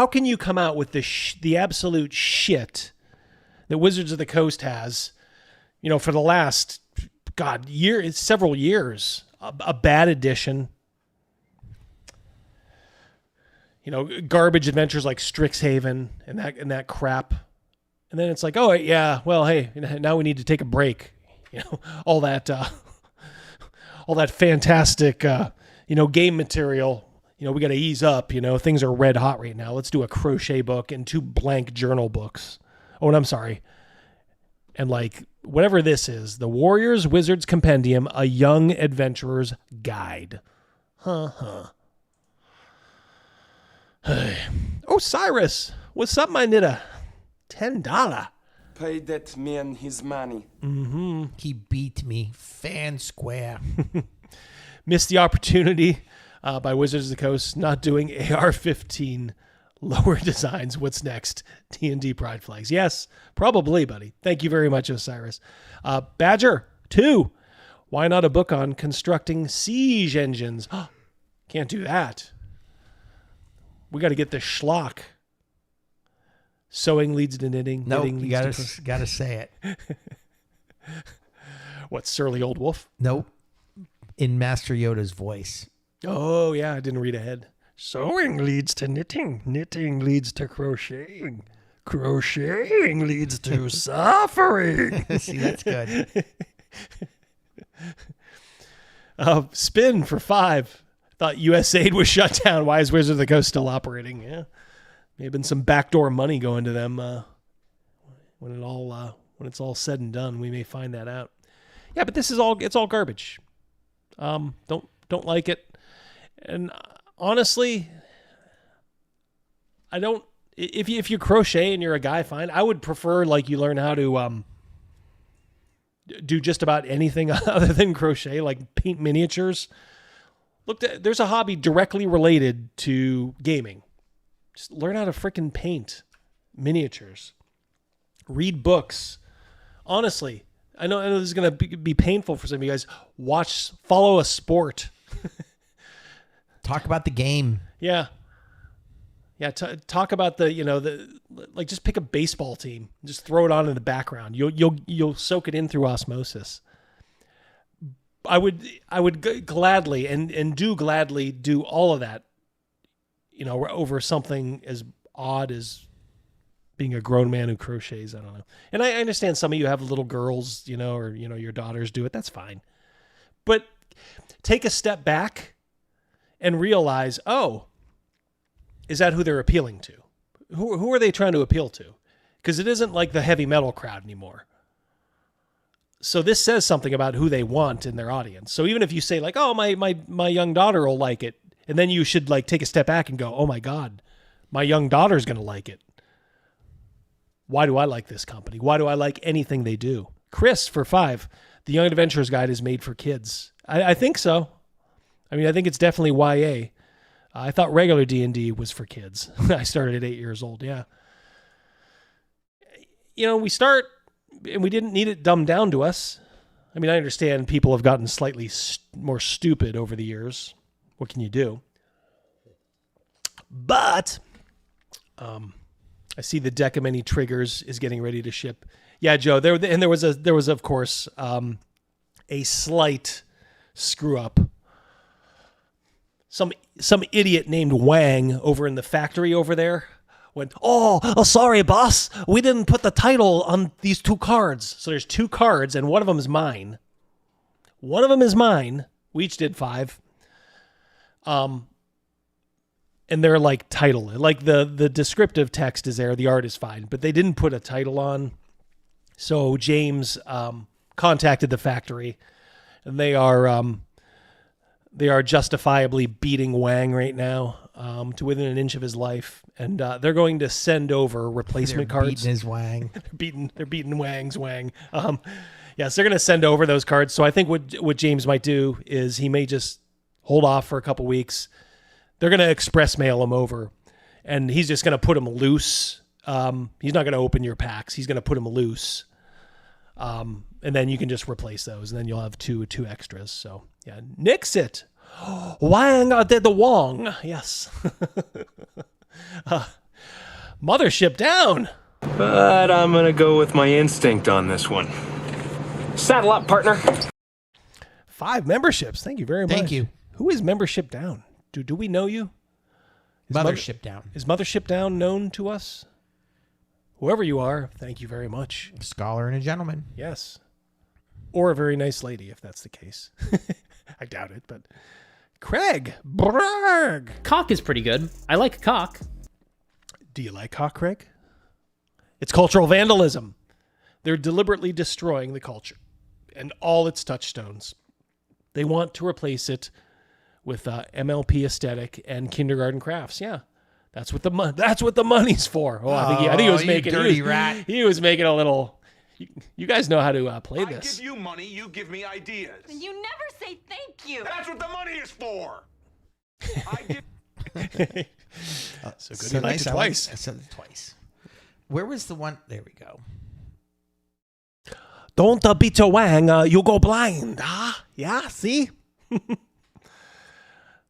can you come out with the absolute shit that Wizards of the Coast has, for the last, several years, a bad edition, garbage adventures like Strixhaven and that crap. And then it's like, oh yeah, well, hey, now we need to take a break. All that fantastic, game material, we got to ease up, things are red hot right now. Let's do a crochet book and 2 blank journal books. Oh, and I'm sorry. And like, whatever this is, the Warriors Wizards Compendium, a young adventurer's guide. Oh, Cyrus, what's up, my knitter? $10. Pay that man his money. Mm-hmm. He beat me fan square. Missed the opportunity by Wizards of the Coast not doing AR-15 lower designs. What's next? D&D Pride Flags. Yes, probably, buddy. Thank you very much, Osiris. Badger 2. Why not a book on constructing siege engines? Can't do that. We got to get the schlock. Sewing leads to knitting. No, knitting you gotta say it. What, Surly Old Wolf? Nope. In Master Yoda's voice. Oh, yeah, I didn't read ahead. Sewing leads to knitting. Knitting leads to crocheting. Crocheting leads to suffering. See, that's good. Spin for 5. Thought USAID was shut down. Why is Wizards of the Coast still operating? Yeah. May have been some backdoor money going to them when it's all said and done. We may find that out. Yeah, but it's all garbage. Don't like it. And honestly, I don't. If you crochet and you're a guy, fine. I would prefer like you learn how to do just about anything other than crochet, like paint miniatures. Look, there's a hobby directly related to gaming. Just learn how to freaking paint miniatures. Read books. Honestly, I know this is going to be painful for some of you guys. Follow a sport. Talk about the game. Yeah. Yeah, talk about just pick a baseball team. Just throw it on in the background. You'll soak it in through osmosis. I would gladly and do gladly do all of that, over something as odd as being a grown man who crochets. I don't know. And I understand some of you have little girls, or your daughters do it. That's fine. But take a step back and realize, oh, is that who they're appealing to? Who are they trying to appeal to? Because it isn't like the heavy metal crowd anymore. So this says something about who they want in their audience. So even if you say like, oh, my young daughter will like it, and then you should like take a step back and go, oh my God, My young daughter's going to like it. Why do I like this company? Why do I like anything they do? Chris for 5. The Young Adventurers Guide is made for kids. I think so. I mean, I think it's definitely YA. I thought regular D&D was for kids. I started at 8 years old. Yeah. You know, we start and we didn't need it dumbed down to us. I mean, I understand people have gotten slightly more stupid over the years. What can you do? But I see the deck of many triggers is getting ready to ship. Yeah, Joe. There was of course a slight screw up. Some idiot named Wang over in the factory over there went, oh, sorry, boss. We didn't put the title on these 2 cards. So there's 2 cards, and one of them is mine. One of them is mine. We each did 5. And they're like title. Like the descriptive text is there. The art is fine. But they didn't put a title on. So James contacted the factory. And they are justifiably beating Wang right now to within an inch of his life, and they're going to send over replacement cards. Beating his Wang. they're beating Wang's Wang. Yes, they're going to send over those cards. So I think what James might do is he may just hold off for a couple weeks. They're going to express mail them over, and he's just going to put them loose. He's not going to open your packs. He's going to put them loose. And then you can just replace those, and then you'll have two extras. So yeah, nix it. Wang did the Wong. Yes. Mothership down. But I'm going to go with my instinct on this one. Saddle up, partner. 5 memberships. Thank you very much. Thank you. Who is Membership Down? Do we know you? Mothership Down. Is Mothership Down known to us? Whoever you are, thank you very much. A scholar and a gentleman. Yes. Or a very nice lady, if that's the case. I doubt it, but... Craig! Bragg! Cock is pretty good. I like cock. Do you like cock, Craig? It's cultural vandalism. They're deliberately destroying the culture and all its touchstones. They want to replace it with MLP aesthetic and kindergarten crafts. Yeah. That's what the money's for. Oh, I think he was making dirty rat. He was making a little. You guys know how to play this. I give you money, you give me ideas. And you never say thank you. That's what the money is for. So good. You liked it twice. I said it twice. Where was the one? There we go. Don't beat your wang. You go blind. Yeah. See.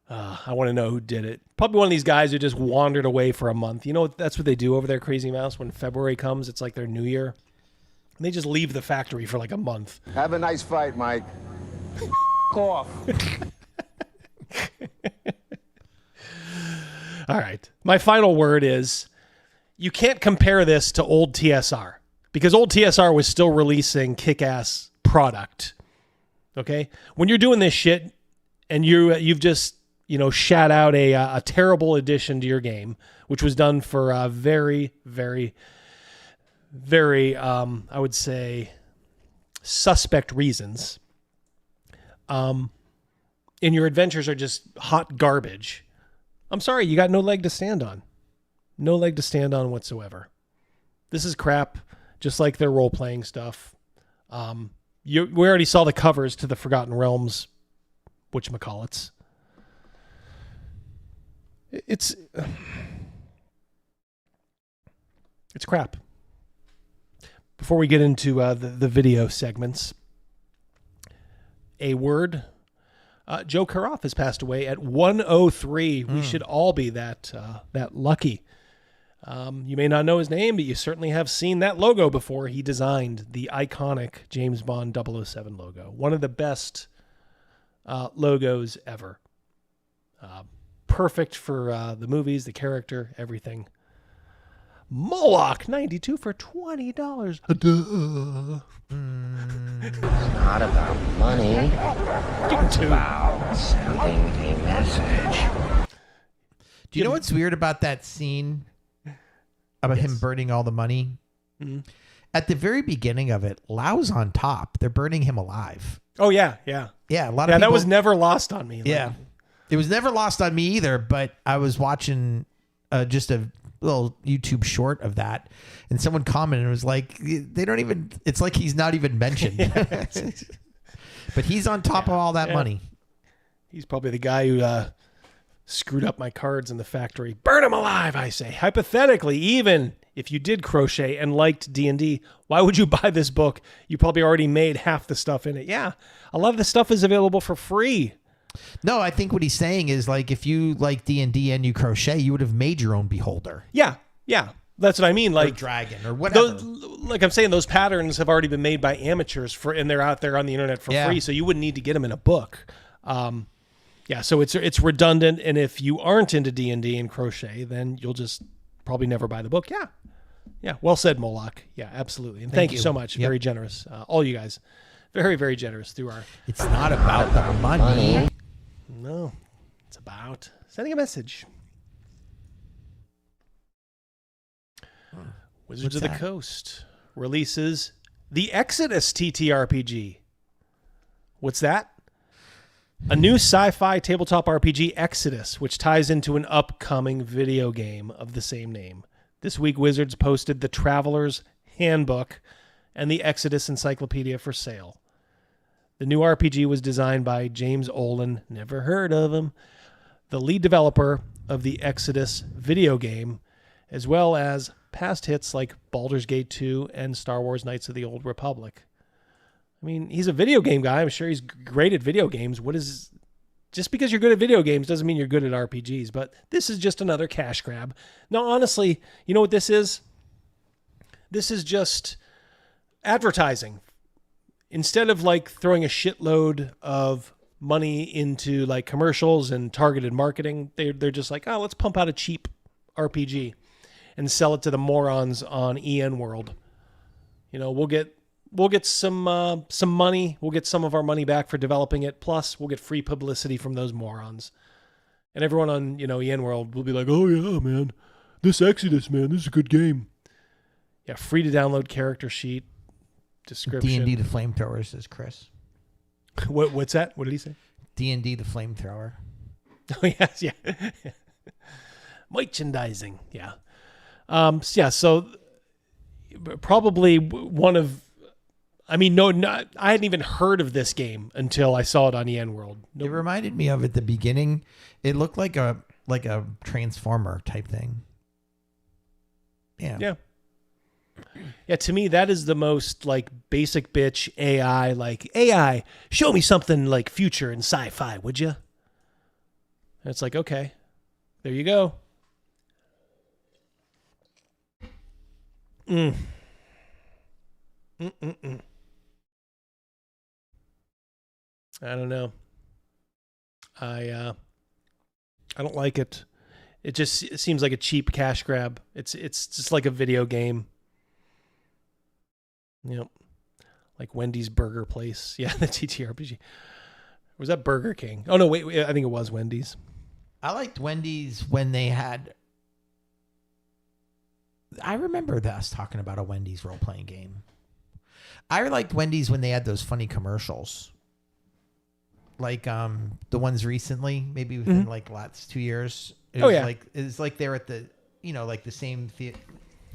I want to know who did it. Probably one of these guys who just wandered away for a month. You know, that's what they do over there, Crazy Mouse. When February comes, it's like their New Year. And they just leave the factory for like a month. Have a nice fight, Mike. Off. All right. My final word is you can't compare this to old TSR because old TSR was still releasing kick-ass product. Okay? When you're doing this shit and you've just, shat out a terrible addition to your game, which was done for very, very, very, I would say, suspect reasons. And your adventures are just hot garbage. I'm sorry, you got no leg to stand on. No leg to stand on whatsoever. This is crap, just like their role-playing stuff. We already saw the covers to the Forgotten Realms, whatchamacallits. It's crap. Before we get into the video segments, a word. Joe Karoff has passed away at 103. We should all be that lucky. You may not know his name, but you certainly have seen that logo before. He designed the iconic James Bond 007 logo. One of the best logos ever. Perfect for the movies, the character, everything. Moloch 92 for $20. Duh. It's not about money. It's about sending a message. Do you know what's weird about that scene about him burning all the money? Mm-hmm. At the very beginning of it, Lau's on top. They're burning him alive. Oh, yeah. Yeah, a lot of people... that was never lost on me. Yeah. It was never lost on me either, but I was watching just a little YouTube short of that, and someone commented and was like, they don't even, it's like he's not even mentioned. But he's on top of all that money. He's probably the guy who screwed up my cards in the factory. Burn him alive, I say. Hypothetically, even if you did crochet and liked D&D, why would you buy this book? You probably already made half the stuff in it. Yeah, a lot of the stuff is available for free. No, I think what he's saying is like if you like D&D and you crochet, you would have made your own beholder. Yeah. That's what I mean. Like or dragon or whatever. Like I'm saying, those patterns have already been made by amateurs and they're out there on the internet for free. So you wouldn't need to get them in a book. So it's redundant. And if you aren't into D&D and crochet, then you'll just probably never buy the book. Yeah. Well said, Moloch. Yeah, absolutely. And thank you so much. Very generous. All you guys. Very, very generous through our... It's not about the money. No, it's about sending a message. Wizards of the Coast releases the Exodus TTRPG. What's that? A new sci-fi tabletop RPG, Exodus, which ties into an upcoming video game of the same name. This week, Wizards posted the Traveler's Handbook and the Exodus Encyclopedia for sale. The new RPG was designed by James Olin, never heard of him, the lead developer of the Exodus video game, as well as past hits like Baldur's Gate 2 and Star Wars Knights of the Old Republic. I mean, he's a video game guy. I'm sure he's great at video games. Just because you're good at video games doesn't mean you're good at RPGs, but this is just another cash grab. Now, honestly, you know what this is? This is just advertising. Instead of like throwing a shitload of money into like commercials and targeted marketing, they're just like, oh, let's pump out a cheap RPG and sell it to the morons on EN World. You know, we'll get some money. We'll get some of our money back for developing it. Plus, we'll get free publicity from those morons. And everyone on, EN World will be like, oh yeah, man, this Exodus, man, this is a good game. Yeah, free to download character sheet. Description. D&D the flamethrower, says Chris. What's that? What did he say? D&D the flamethrower. Oh yes, yeah. Merchandising, yeah. So probably one of, I hadn't even heard of this game until I saw it on EN World. It reminded me of at the beginning. It looked like a Transformer type thing. Yeah. Yeah, to me, that is the most like basic bitch AI, like AI, show me something like future and sci-fi, would you? And it's like, okay, there you go. I don't know. I don't like it. It seems like a cheap cash grab. It's just like a video game. Yep. Like Wendy's Burger Place. Yeah, the TTRPG. Or was that Burger King? Oh, no, wait. I think it was Wendy's. I liked Wendy's when they had... I remember us talking about a Wendy's role-playing game. I liked Wendy's when they had those funny commercials. Like the ones recently, maybe within like last 2 years. It's like they're at the, like the same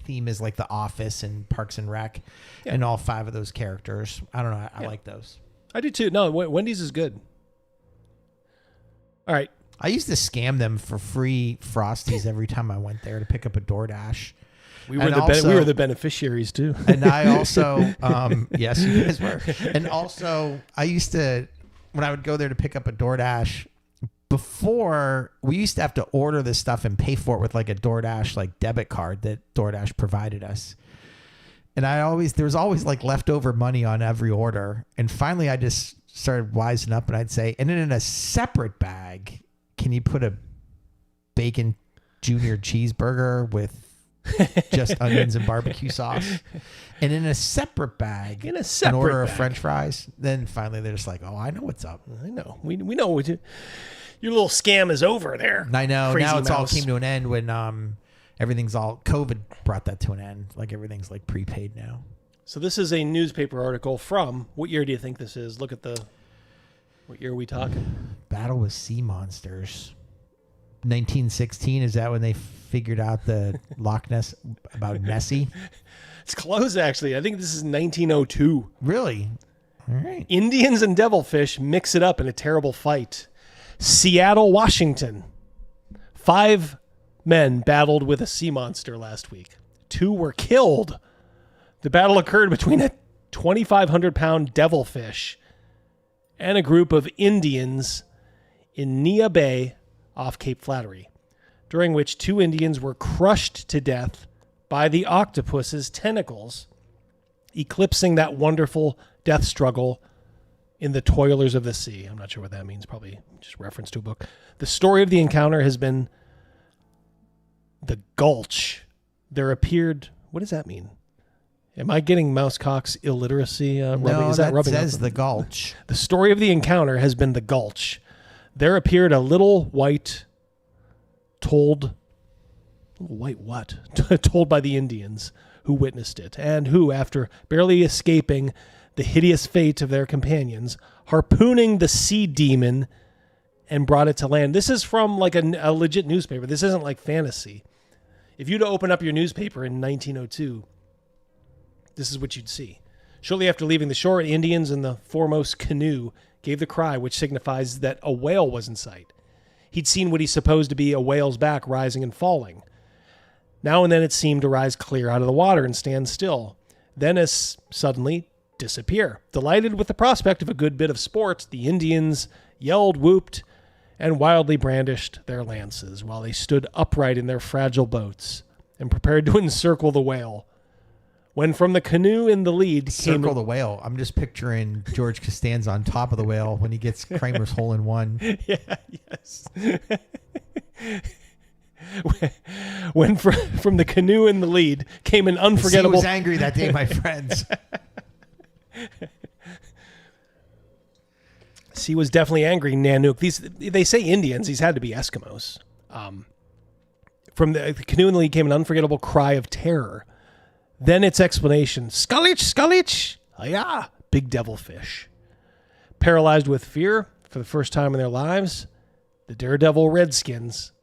theme as like The Office and Parks and Rec, and all 5 of those characters. I don't know. I like those. I do too. No, Wendy's is good. All right. I used to scam them for free Frosties every time I went there to pick up a DoorDash. We were the beneficiaries too. And I also, yes, you guys were. And also, I used to, when I would go there to pick up a DoorDash, before we used to have to order this stuff and pay for it with like a DoorDash like debit card that DoorDash provided us. And there was always like leftover money on every order. And finally I just started wising up and I'd say, and then in a separate bag, can you put a bacon junior cheeseburger with just onions and barbecue sauce? And in a separate bag, an order of French fries. Then finally they're just like, oh, I know what's up. I know. We know what your little scam is over there. I know. Now it's all came to an end when everything's all COVID brought that to an end. Like everything's like prepaid now. So this is a newspaper article from, what year do you think this is? Look at what year are we talking? Battle with Sea Monsters. 1916? Is that when they figured out the Loch Ness about Nessie? It's close, actually. I think this is 1902. Really? All right. Indians and devilfish mix it up in a terrible fight. Seattle, Washington. 5 men battled with a sea monster last week. 2 were killed. The battle occurred between a 2,500-pound devilfish and a group of Indians in Nia Bay off Cape Flattery, during which 2 Indians were crushed to death by the octopus's tentacles, eclipsing that wonderful death struggle in the Toilers of the Sea. I'm not sure what that means, probably just reference to a book. The story of the encounter has been the Gulch. There appeared... What does that mean? Am I getting Mousecock's illiteracy? No, is that rubbing says the Gulch. The story of the encounter has been the Gulch. There appeared a little white told by the Indians who witnessed it, and who, after barely escaping the hideous fate of their companions, harpooning the sea demon and brought it to land. This is from like a legit newspaper. This isn't like fantasy. If you'd open up your newspaper in 1902, this is what you'd see. Shortly after leaving the shore, Indians in the foremost canoe gave the cry, which signifies that a whale was in sight. He'd seen what he supposed to be a whale's back rising and falling. Now and then it seemed to rise clear out of the water and stand still. Then as suddenly disappear. Delighted with the prospect of a good bit of sport, the Indians yelled, whooped, and wildly brandished their lances while they stood upright in their fragile boats and prepared to encircle the whale. When from the canoe in the lead Circle the whale. I'm just picturing George Costanza on top of the whale when he gets Kramer's hole in one. Yeah, yes. When from the canoe in the lead came an unforgettable... He was angry that day, my friends. Sea was definitely angry, Nanook. They say Indians. These had to be Eskimos. From the canoe in the lead came an unforgettable cry of terror. Then its explanation, Skullich, Skullich, yeah, big devilfish. Paralyzed with fear for the first time in their lives, the daredevil Redskins,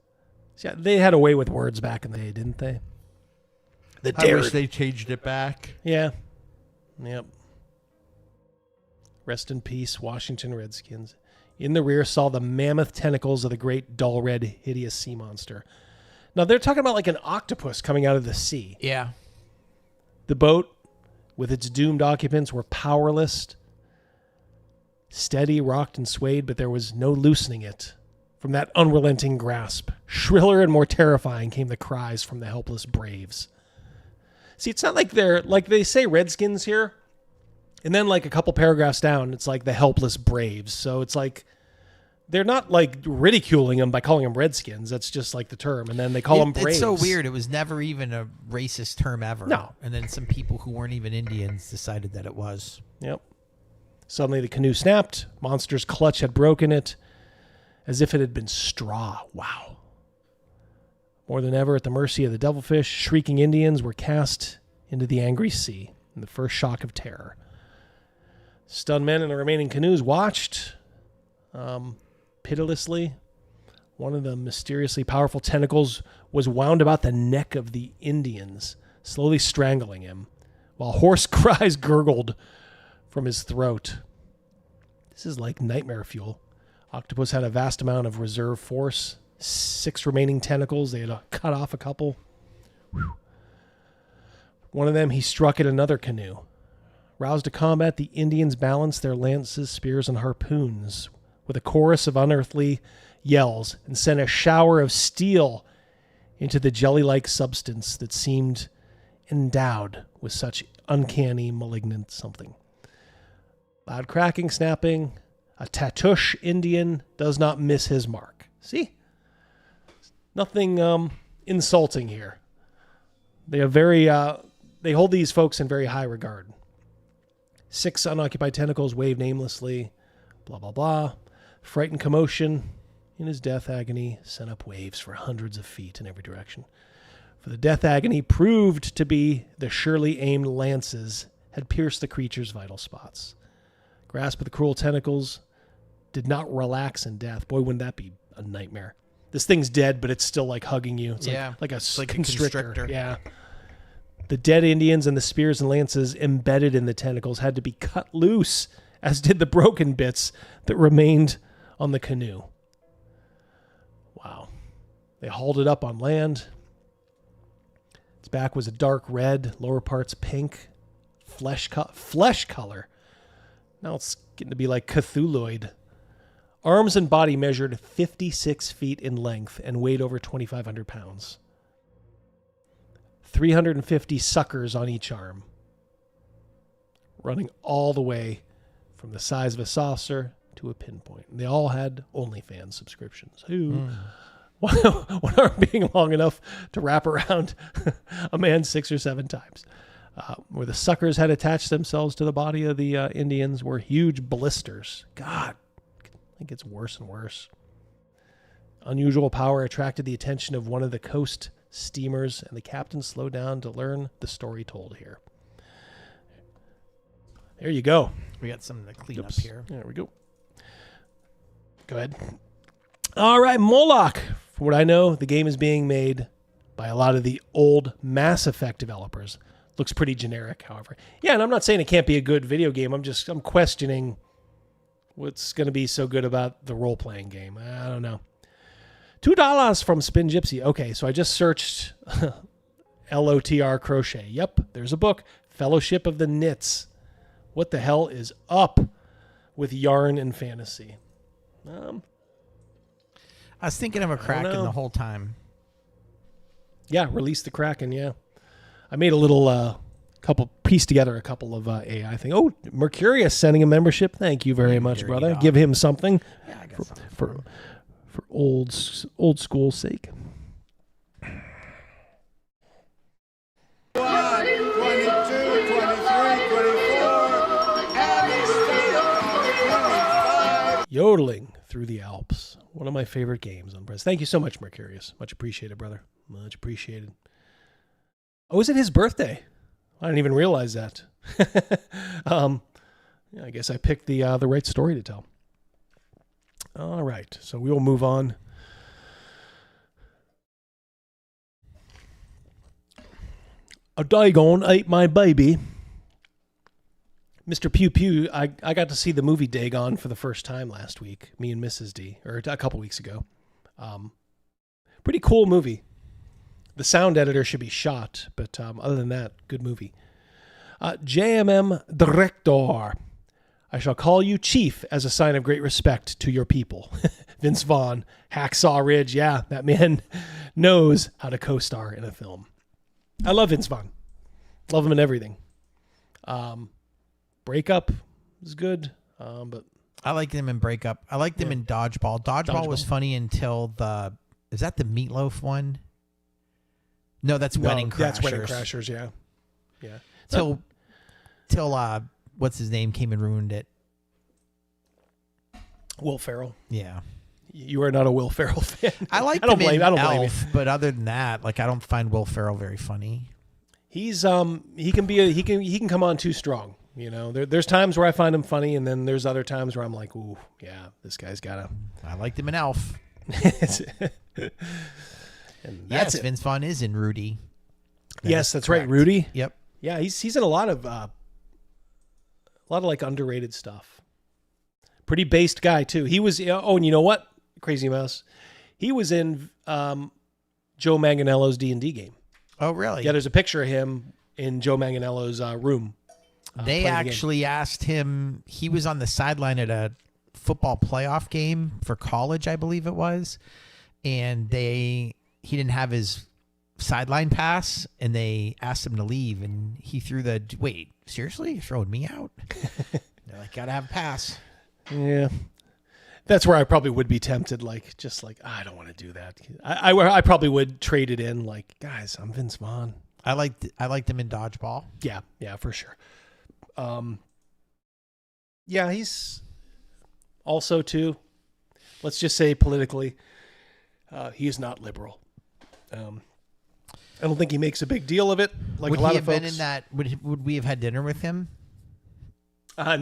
yeah, they had a way with words back in the day, didn't they? I wish they changed it back. Yeah. Yep. Rest in peace, Washington Redskins. In the rear saw the mammoth tentacles of the great dull red hideous sea monster. Now they're talking about like an octopus coming out of the sea. Yeah. The boat, with its doomed occupants, were powerless. Steady, rocked and swayed, but there was no loosening it from that unrelenting grasp. Shriller and more terrifying came the cries from the helpless braves. See, it's not like they're, like they say Redskins here, and then like a couple paragraphs down, it's like the helpless braves. So it's like, they're not like ridiculing them by calling them Redskins. That's just like the term. And then they call them Braves. It's so weird. It was never even a racist term ever. No. And then some people who weren't even Indians decided that it was. Yep. Suddenly the canoe snapped. Monster's clutch had broken it as if it had been straw. Wow. More than ever at the mercy of the devilfish, shrieking Indians were cast into the angry sea in the first shock of terror. Stunned men in the remaining canoes watched. Pitilessly, one of the mysteriously powerful tentacles was wound about the neck of the Indians, slowly strangling him, while hoarse cries gurgled from his throat. This is like nightmare fuel. Octopus had a vast amount of reserve force. 6 remaining tentacles. They had cut off a couple. Whew. One of them he struck at another canoe. Roused to combat, the Indians balanced their lances, spears, and harpoons with a chorus of unearthly yells and sent a shower of steel into the jelly-like substance that seemed endowed with such uncanny, malignant something. Loud cracking, snapping. A Tatoosh Indian does not miss his mark. See? Nothing insulting here. They are very. They hold these folks in very high regard. 6 unoccupied tentacles waved aimlessly. Blah, blah, blah. Frightened commotion in his death agony sent up waves for hundreds of feet in every direction. For the death agony proved to be the surely aimed lances had pierced the creature's vital spots. Grasp of the cruel tentacles did not relax in death. Boy, wouldn't that be a nightmare. This thing's dead, but it's still like hugging you. It's like a constrictor. Yeah. The dead Indians and the spears and lances embedded in the tentacles had to be cut loose, as did the broken bits that remained on the canoe. Wow. They hauled it up on land. Its back was a dark red, lower parts pink, flesh color. Now it's getting to be like Cthulhuid. Arms and body measured 56 feet in length and weighed over 2,500 pounds. 350 suckers on each arm, running all the way from the size of a saucer to a pinpoint. And they all had OnlyFans subscriptions. One arm being long enough to wrap around a man 6 or 7 times. Where the suckers had attached themselves to the body of the Indians were huge blisters. God, it gets worse and worse. Unusual power attracted the attention of one of the coast steamers, and the captain slowed down to learn the story told here. There you go. We got something to clean up here. There we go. Go ahead. All right, Moloch. From what I know, the game is being made by a lot of the old Mass Effect developers. Looks pretty generic, however. Yeah, and I'm not saying it can't be a good video game. I'm questioning what's going to be so good about the role-playing game. I don't know. $2 from Spin Gypsy. Okay, so I just searched LOTR crochet. Yep, there's a book, Fellowship of the Knits. What the hell is up with yarn and fantasy? I was thinking of a Kraken the whole time. Yeah, release the Kraken, yeah. I made a little pieced together a couple of AI things. Oh, Mercurius sending a membership. Thank you very much, brother. Give him something. Yeah, I got something for old school's sake. 1, 22, 23, 24, Yodeling Through the Alps. One of my favorite games on Press. Thank you so much, Mercurius. Much appreciated, brother. Much appreciated. Oh, is it his birthday? I didn't even realize that. Yeah, I guess I picked the right story to tell. All right, so we will move on. A Dagon ate my baby. Mr. Pew Pew, I got to see the movie Dagon for the first time last week, me and Mrs. D, or a couple weeks ago. Pretty cool movie. The sound editor should be shot, but other than that, good movie. JMM Director. I shall call you Chief as a sign of great respect to your people. Vince Vaughn, Hacksaw Ridge. Yeah, that man knows how to co-star in a film. I love Vince Vaughn. Love him in everything. Breakup is good, but I liked him in Breakup. I liked him in Dodgeball. Dodgeball was funny until is that the Meatloaf one? No, that's Wedding Crashers. That's Wedding Crashers, yeah. Yeah. Till what's his name came and ruined it. Will Ferrell. Yeah. You are not a Will Ferrell fan. I like him in Elf, but other than that, like I don't find Will Ferrell very funny. He's he can come on too strong. You know, there's times where I find him funny, and then there's other times where I'm like, ooh, yeah, this guy's gotta. I liked him in Elf. And that's Vince Vaughn is in Rudy. That's right, Rudy. Yep. Yeah, he's in a lot of like underrated stuff. Pretty based guy too. He was and you know what? Crazy Mouse. He was in Joe Manganiello's D&D game. Oh, really? Yeah, there's a picture of him in Joe Manganiello's room. They actually asked him. He was on the sideline at a football playoff game for college, I believe it was, and he didn't have his sideline pass, and they asked him to leave, and he threw wait, seriously? You're throwing me out? They're like, gotta have a pass. Yeah. That's where I probably would be tempted, I don't want to do that. I probably would trade it in, like, guys, I'm Vince Vaughn. I liked him in Dodgeball. Yeah, for sure. Yeah, he's also too, let's just say politically, he is not liberal. I don't think he makes a big deal of it. Like would a lot he of have folks. been in that? Would we have had dinner with him? No. I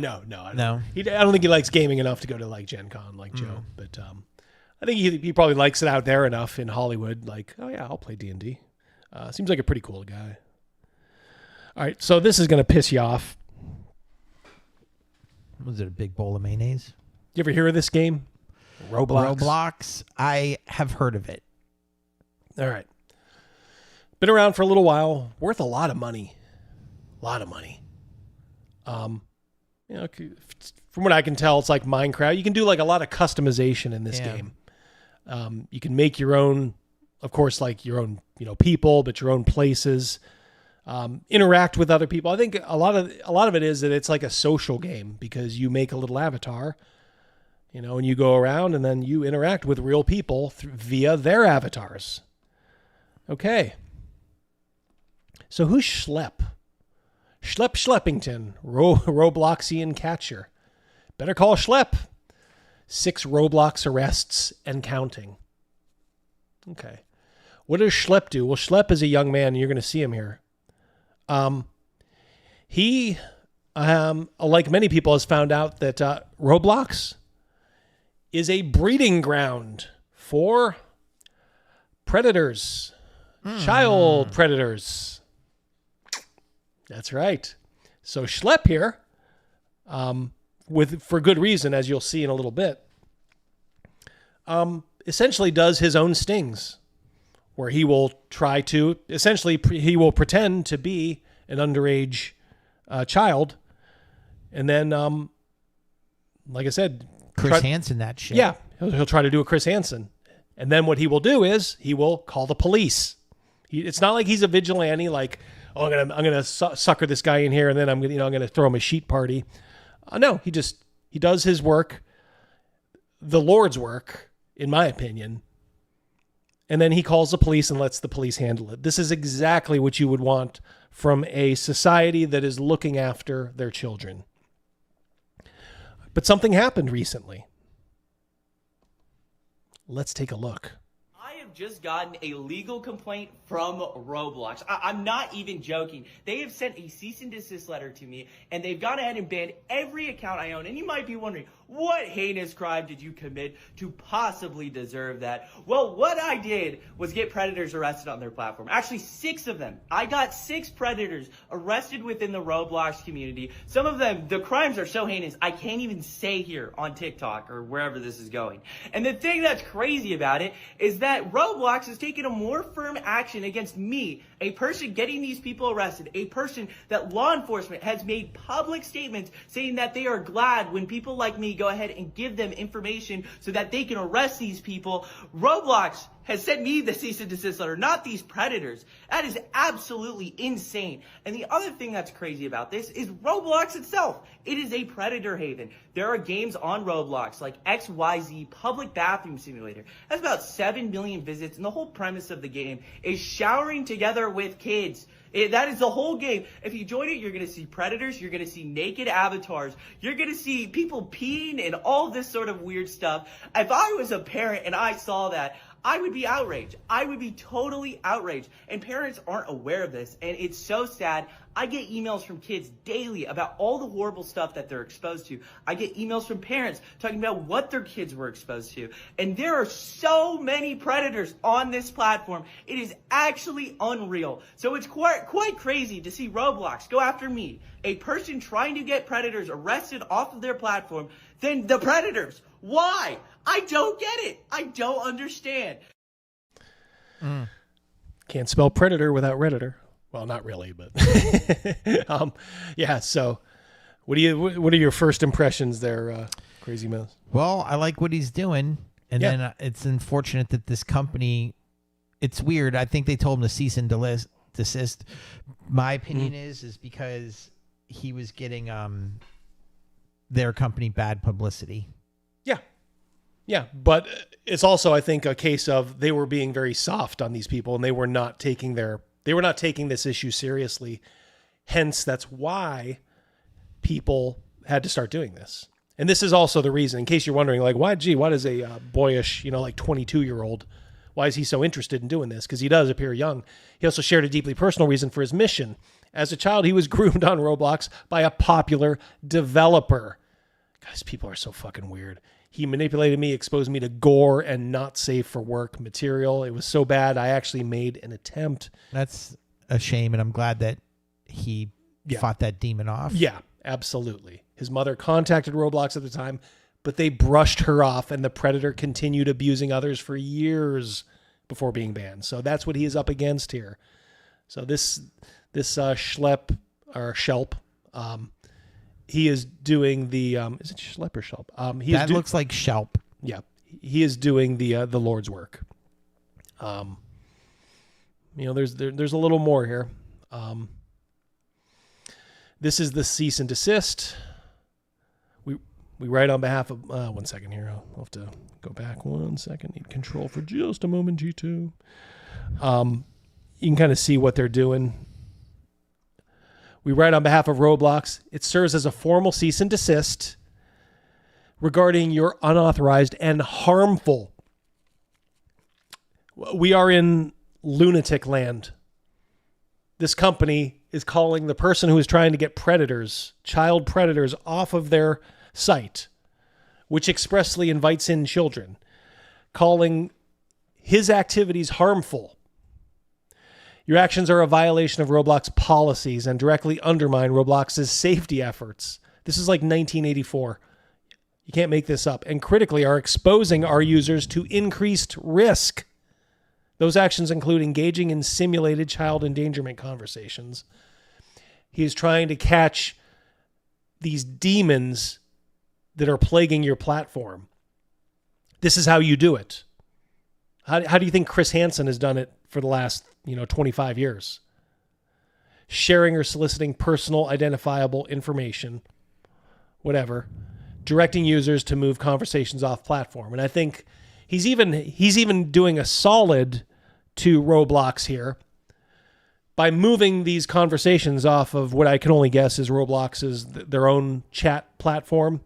don't think he likes gaming enough to go to like Gen Con like Joe. But I think he probably likes it out there enough in Hollywood. Like, oh yeah, I'll play D&D. Seems like a pretty cool guy. All right, so this is going to piss you off. Was it a big bowl of mayonnaise? You ever hear of this game? Roblox? I have heard of it. All right. Been around for a little while. Worth a lot of money. A lot of money. You know, from what I can tell, it's like Minecraft. You can do like a lot of customization in this game. You can make your own, of course, like your own, people, but your own places. Interact with other people. I think a lot of it is that it's like a social game because you make a little avatar, and you go around and then you interact with real people via their avatars. Okay. So who's Schlepp? Schleppington, Robloxian catcher. Better call Schlepp. 6 Roblox arrests and counting. Okay. What does Schlepp do? Well, Schlepp is a young man, and you're going to see him here. He, like many people, has found out that Roblox is a breeding ground for predators, child predators. That's right. So Schlepp here, for good reason, as you'll see in a little bit, essentially does his own stings, where he will try to, he will pretend to be an underage child, and then, like I said, Chris Hansen, that shit. Yeah, he'll try to do a Chris Hansen, and then what he will do is he will call the police. It's not like he's a vigilante, like, oh, I'm gonna sucker this guy in here, and then I'm gonna throw him a sheet party. No, he does his work, the Lord's work, in my opinion. And then he calls the police and lets the police handle it. This is exactly what you would want from a society that is looking after their children. But something happened recently. Let's take a look. I have just gotten a legal complaint from Roblox. I'm not even joking. They have sent a cease and desist letter to me, and they've gone ahead and banned every account I own. And you might be wondering, what heinous crime did you commit to possibly deserve that? Well, what I did was get predators arrested on their platform. Actually, 6 of them. I got 6 predators arrested within the Roblox community. Some of them, the crimes are so heinous, I can't even say here on TikTok or wherever this is going. And the thing that's crazy about it is that Roblox has taken a more firm action against me, a person getting these people arrested, a person that law enforcement has made public statements saying that they are glad when people like me go ahead and give them information so that they can arrest these people. Roblox has sent me the cease and desist letter, not these predators. That is absolutely insane. And the other thing that's crazy about this is Roblox itself. It is a predator haven. There are games on Roblox like XYZ Public Bathroom Simulator. It has about 7 million visits, and the whole premise of the game is showering together with kids. That is the whole game. If you join it, you're going to see predators, you're going to see naked avatars, you're going to see people peeing and all this sort of weird stuff. If I was a parent and I saw that, I would be outraged. I would be totally outraged. And parents aren't aware of this, and it's so sad. I get emails from kids daily about all the horrible stuff that they're exposed to. I get emails from parents talking about what their kids were exposed to. And there are so many predators on this platform. It is actually unreal. So it's quite crazy to see Roblox go after me, a person trying to get predators arrested off of their platform, than the predators. Why? I don't get it. I don't understand. Can't spell predator without Redditor. Well, not really, but yeah. So, what are your first impressions there, Crazy Mouse? Well, I like what he's doing, and then it's unfortunate that this company. It's weird. I think they told him to cease and desist. My opinion is because he was getting their company bad publicity. Yeah, but it's also, I think, a case of they were being very soft on these people, and they were not taking this issue seriously. Hence, that's why people had to start doing this. And this is also the reason, in case you're wondering, like, why does a boyish, like 22-year-old, why is he so interested in doing this? Because he does appear young. He also shared a deeply personal reason for his mission. As a child, he was groomed on Roblox by a popular developer. Guys, people are so fucking weird. He manipulated me, exposed me to gore and not safe for work material. It was so bad, I actually made an attempt. That's a shame, and I'm glad that he fought that demon off. Yeah, absolutely. His mother contacted Roblox at the time, but they brushed her off, and the predator continued abusing others for years before being banned. So that's what he is up against here. So this Schlepp or Shelp, he is doing the is it Schlepp or Shelp? That looks like Shelp. Yeah, he is doing the Lord's work. There's a little more here. This is the cease and desist. We write on behalf of 1 second here. I'll have to go back 1 second. Need control for just a moment, G2. You can kind of see what they're doing. We write on behalf of Roblox. It serves as a formal cease and desist regarding your unauthorized and harmful. We are in lunatic land. This company is calling the person who is trying to get predators, child predators, off of their site, which expressly invites in children, calling his activities harmful. Your actions are a violation of Roblox policies and directly undermine Roblox's safety efforts. This is like 1984. You can't make this up. And critically, are exposing our users to increased risk. Those actions include engaging in simulated child endangerment conversations. He is trying to catch these demons that are plaguing your platform. This is how you do it. How do you think Chris Hansen has done it for the last 25 years? Sharing or soliciting personal identifiable information, whatever, directing users to move conversations off platform. And I think he's even doing a solid to Roblox here by moving these conversations off of what I can only guess is Roblox's their own chat platform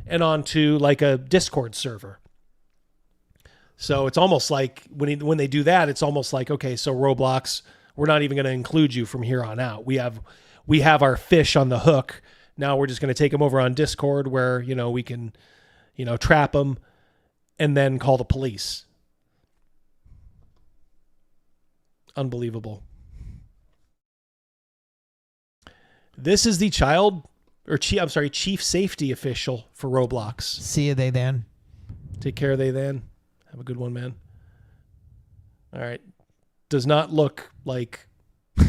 and onto like a Discord server. So it's almost like when they do that, it's almost like, okay, so Roblox, we're not even going to include you from here on out. We have our fish on the hook. Now we're just going to take them over on Discord where, we can, trap them and then call the police. Unbelievable. This is the chief safety official for Roblox. See you they then. Take care of they then. Have a good one, man. All right. Does not look like... He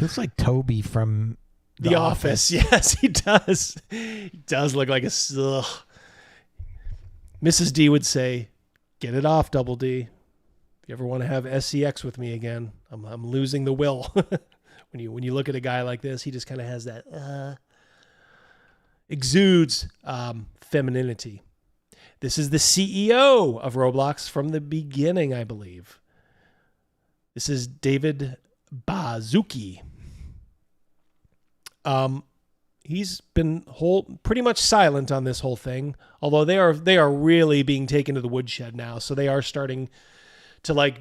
looks like Toby from The Office. Yes, he does. He does look like a... Ugh. Mrs. D would say, get it off, Double D. If you ever want to have SCX with me again, I'm losing the will. When you look at a guy like this, he just kind of has that... exudes femininity. This is the CEO of Roblox from the beginning, I believe. This is David Baszucki. He's been pretty much silent on this whole thing, although they are really being taken to the woodshed now. So they are starting to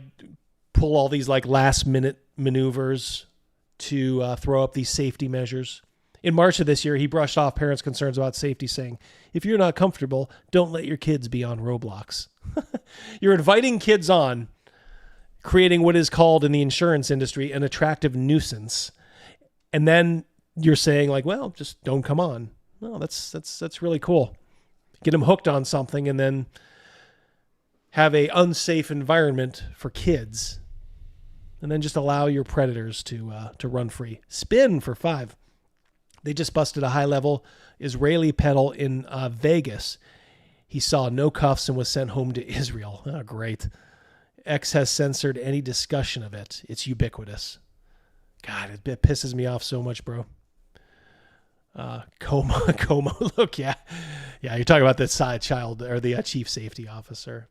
pull all these last minute maneuvers to throw up these safety measures. In March of this year, he brushed off parents' concerns about safety, saying, if you're not comfortable, don't let your kids be on Roblox. You're inviting kids on, creating what is called in the insurance industry an attractive nuisance. And then you're saying well, just don't come on. No, that's really cool. Get them hooked on something and then have a unsafe environment for kids. And then just allow your predators to run free. Spin for 5. They just busted a high-level Israeli pedal in Vegas. He saw no cuffs and was sent home to Israel. Oh, great. X has censored any discussion of it. It's ubiquitous. God, it pisses me off so much, bro. Como, look, yeah. Yeah, you're talking about the side child or the chief safety officer.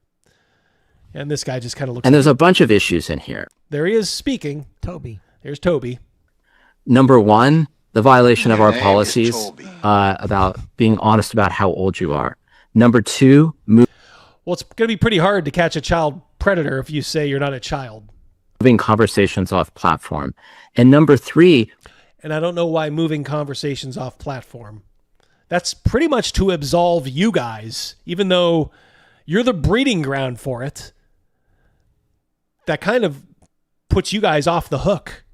And this guy just kind of looks... And there's a bunch of issues in here. There he is speaking. Toby. There's Toby. Number one, the violation of our policies about being honest about how old you are. Number two, well, it's going to be pretty hard to catch a child predator if you say you're not a child. Moving conversations off platform. And number three... And I don't know why moving conversations off platform. That's pretty much to absolve you guys, even though you're the breeding ground for it. That kind of puts you guys off the hook.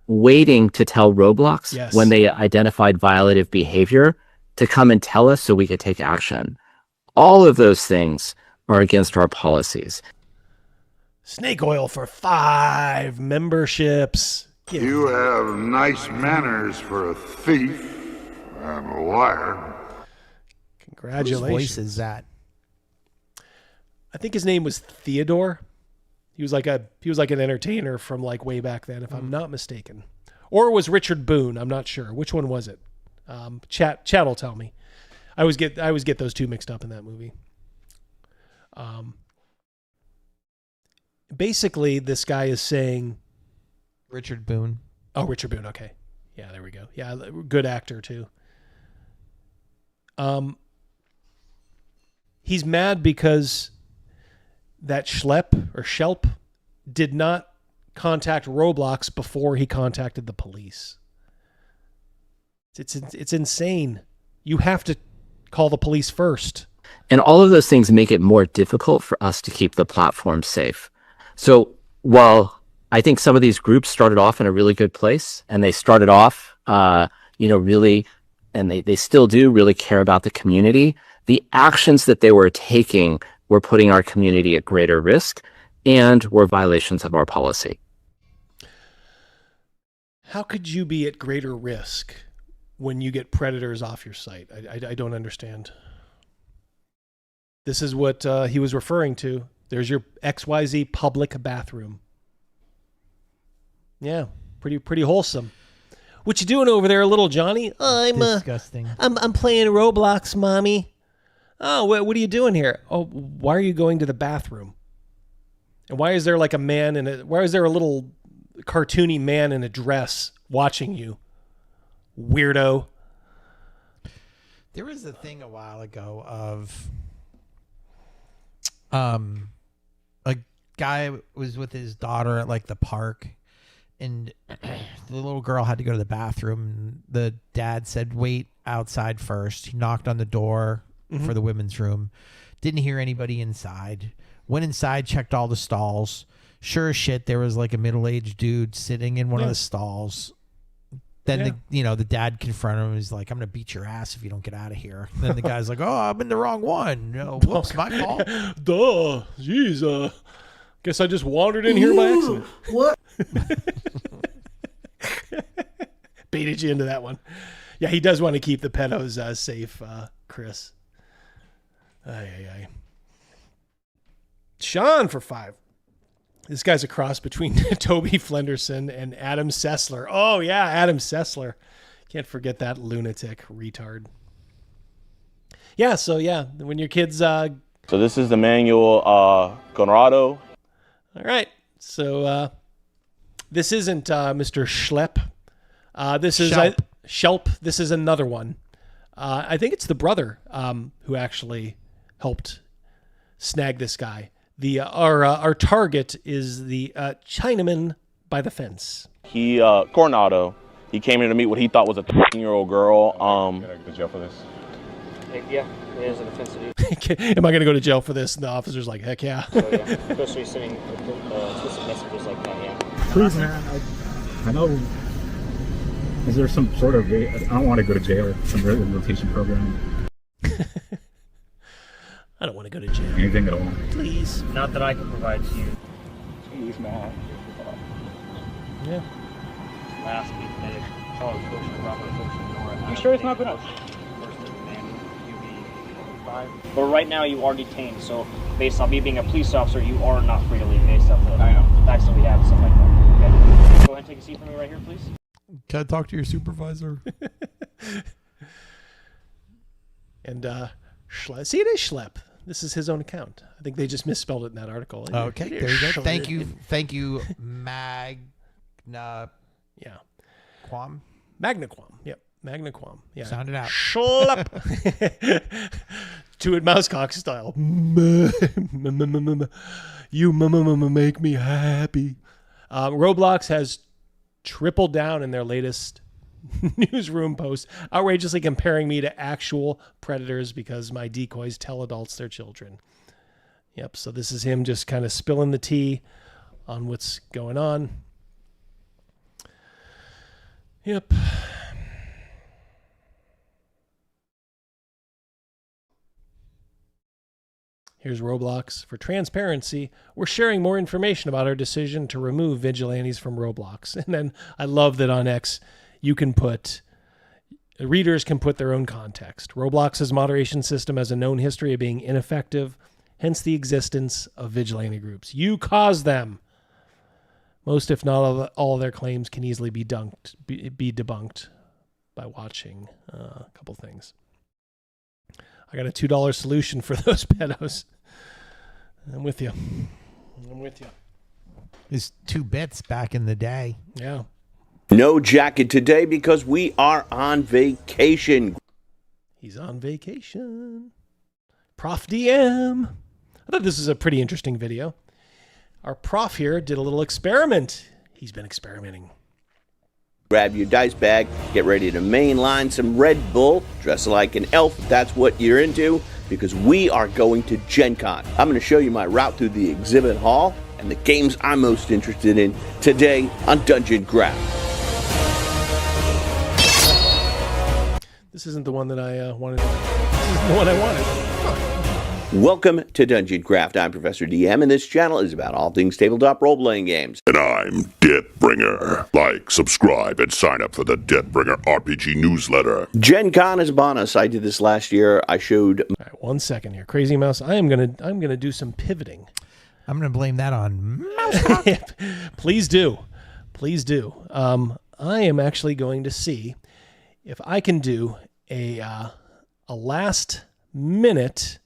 Waiting to tell Roblox Yes. when they identified violative behavior to come and tell us so we could take action. All of those things are against our policies. Snake oil for 5 memberships. You have nice manners for a thief and a liar. Congratulations. Whose voice is that? I think his name was Theodore. He was like an entertainer from like way back then, if I'm not mistaken. Or it was Richard Boone. I'm not sure. Which one was it? Chat will tell me. I always get those two mixed up in that movie. Basically, this guy is saying Richard Boone. Oh, Richard Boone. Okay. Yeah, there we go. Yeah, good actor too. He's mad because that Schelp did not contact Roblox before he contacted the police. It's insane. You have to call the police first. And all of those things make it more difficult for us to keep the platform safe. So while I think some of these groups started off in a really good place, and they started off, really, and they still do really care about the community, the actions that they were taking were putting our community at greater risk and were violations of our policy. How could you be at greater risk when you get predators off your site? I don't understand. This is what he was referring to. There's your XYZ public bathroom. Yeah, pretty wholesome. What you doing over there, little Johnny? I'm disgusting. I'm playing Roblox, mommy. Oh, what are you doing here? Oh, why are you going to the bathroom? And why is there like a man why is there a little cartoony man in a dress watching you? Weirdo. There was a thing a while ago of a guy was with his daughter at like the park, and the little girl had to go to the bathroom. The dad said, wait outside first. He knocked on the door for the women's room. Didn't hear anybody inside. Went inside, checked all the stalls. Sure as shit, there was like a middle-aged dude sitting in one of the stalls. Then the dad confronted him. He's like, I'm going to beat your ass if you don't get out of here. Then the guy's like, oh, I'm in the wrong one. No, whoops, my fault. Duh. Jeez. Guess I just wandered in here by accident. What? Baited you into that one. Yeah, he does want to keep the pedos safe, Chris. Aye. Sean for 5. This guy's a cross between Toby Flenderson and Adam Sessler. Oh, yeah, Adam Sessler. Can't forget that lunatic retard. Yeah, so yeah, when your kids... So this is the manual Conrado. All right, so this isn't Mr. Schlepp. This is Schelp. This is another one. I think it's the brother who actually helped snag this guy. Our target is the Chinaman by the fence. He Coronado. He came here to meet what he thought was a 13-year-old girl. Can I go to jail for this? Yeah, it is an offense to do. Am I going to go to jail for this? And the officer's like, heck yeah. So, yeah, especially sending explicit messages like that, yeah. Please, man. I know. Is there some sort of... I don't want to go to jail. Some rehabilitation program. I don't want to go to jail. Anything at all. Please. Not that I can provide to you. Jeez, man. Yeah. Last week, medic Charles Bush and Robert Bush. You sure it's not been up? But right now you are detained, so based on me being a police officer, you are not free to leave based on the facts that we have and stuff like that. Okay? Go ahead and take a seat for me right here, please. Can I talk to your supervisor? And see, it is Schlepp. This is his own account. I think they just misspelled it in that article. Okay, there you go. Thank you, Magna. Yeah. Quam? Magna Quam. Yep. Magna Quam. Yeah. Sound it out. Schlepp. Do it Mousecock style. You make me happy. Roblox has tripled down in their latest newsroom post outrageously comparing me to actual predators because my decoys tell adults they're children. Yep, so this is him just kind of spilling the tea on what's going on. Yep. Here's Roblox. For transparency, we're sharing more information about our decision to remove vigilantes from Roblox. And then I love that on X, you can put, readers can put their own context. Roblox's moderation system has a known history of being ineffective, hence the existence of vigilante groups. You caused them. Most, if not all of their claims can easily be debunked by watching a couple things. I got a $2 solution for those pedos. I'm with you. I'm with you. It's 2 bits back in the day. Yeah. No jacket today because we are on vacation. He's on vacation. Prof DM. I thought this was a pretty interesting video. Our prof here did a little experiment. He's been experimenting. Grab your dice bag, get ready to mainline some Red Bull, dress like an elf if that's what you're into, because we are going to Gen Con. I'm going to show you my route through the exhibit hall and the games I'm most interested in today on Dungeon Craft. This isn't the one that I wanted. This isn't the one I wanted. Welcome to Dungeon Craft. I'm Professor DM, and this channel is about all things tabletop role-playing games. And I'm Deathbringer. Like, subscribe, and sign up for the Deathbringer RPG newsletter. Gen Con is upon us. I did this last year. I showed... All right, 1 second here. Crazy Mouse, I'm gonna do some pivoting. I'm gonna blame that on Mouse. Please do. Please do. I am actually going to see if I can do a last-minute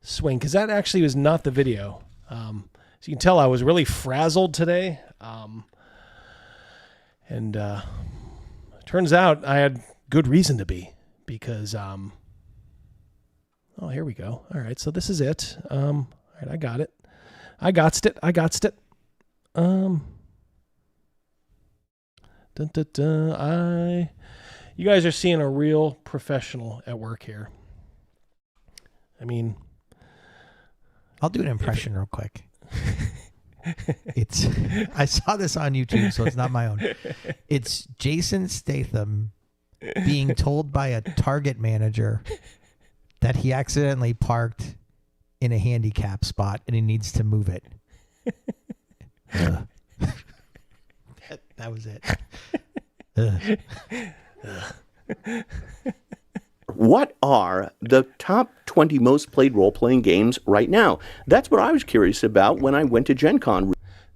swing, because that actually was not the video. So you can tell I was really frazzled today. And turns out I had good reason to be, because oh, here we go. All right, so this is it. All right, I got it. I got it. You guys are seeing a real professional at work here. I mean, I'll do an impression real quick. I saw this on YouTube, so it's not my own. It's Jason Statham being told by a Target manager that he accidentally parked in a handicap spot and he needs to move it. That was it. What are the top 20 most played role-playing games right now? That's what I was curious about when I went to Gen Con.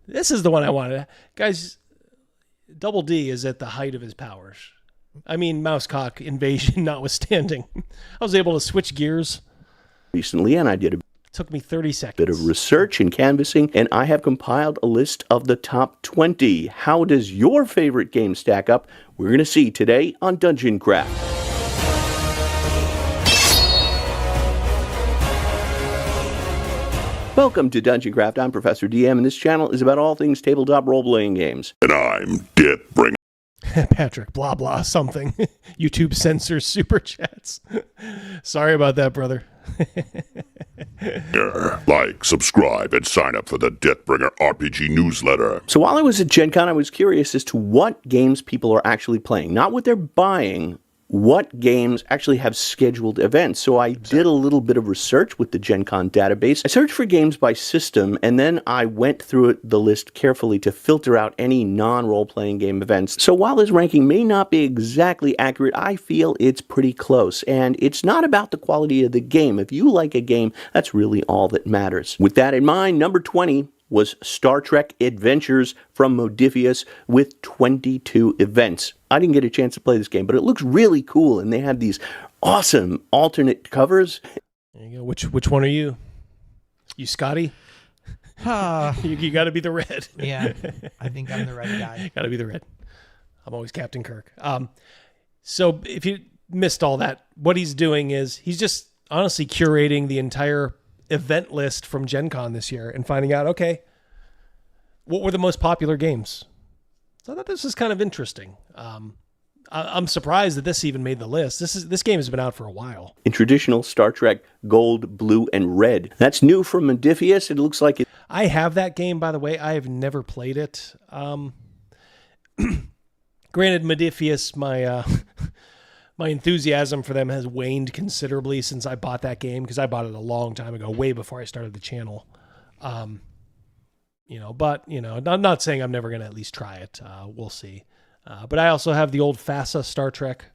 This is the one I wanted. Guys, Double D is at the height of his powers. I mean, Mousecock invasion notwithstanding. I was able to switch gears Recently, and I did a took me 30 seconds. bit of research and canvassing, and I have compiled a list of the top 20. How does your favorite game stack up? We're going to see today on Dungeon Craft. Welcome to Dungeon Craft. I'm Professor DM, and this channel is about all things tabletop role-playing games. And I'm Deathbringer. Patrick, blah, blah, something. YouTube censors super chats. Sorry about that, brother. Like, subscribe, and sign up for the Deathbringer RPG newsletter. So while I was at Gen Con, I was curious as to what games people are actually playing. Not what they're buying, what games actually have scheduled events. So I did a little bit of research with the Gen Con database. I searched for games by system, and then I went through the list carefully to filter out any non-role-playing game events. So while this ranking may not be exactly accurate, I feel it's pretty close. And it's not about the quality of the game. If you like a game, that's really all that matters. With that in mind, number 20 was Star Trek Adventures from Modiphius with 22 events. I didn't get a chance to play this game, but it looks really cool, and they had these awesome alternate covers. There you go. Which one are you? You Scotty? You got to be the red. Yeah, I think I'm the red guy. Got to be the red. I'm always Captain Kirk. So if you missed all that, what he's doing is he's just honestly curating the entire event list from Gen Con this year and finding out, okay, what were the most popular games? So I thought this was kind of interesting. I'm surprised that this even made the list. This game has been out for a while. In traditional Star Trek gold, blue, and red. That's new from Modifius. It looks like it. I have that game, by the way. I have never played it. Granted, Modifius, my my enthusiasm for them has waned considerably since I bought that game, because I bought it a long time ago, way before I started the channel. I'm not saying I'm never going to at least try it. We'll see. But I also have the old FASA Star Trek.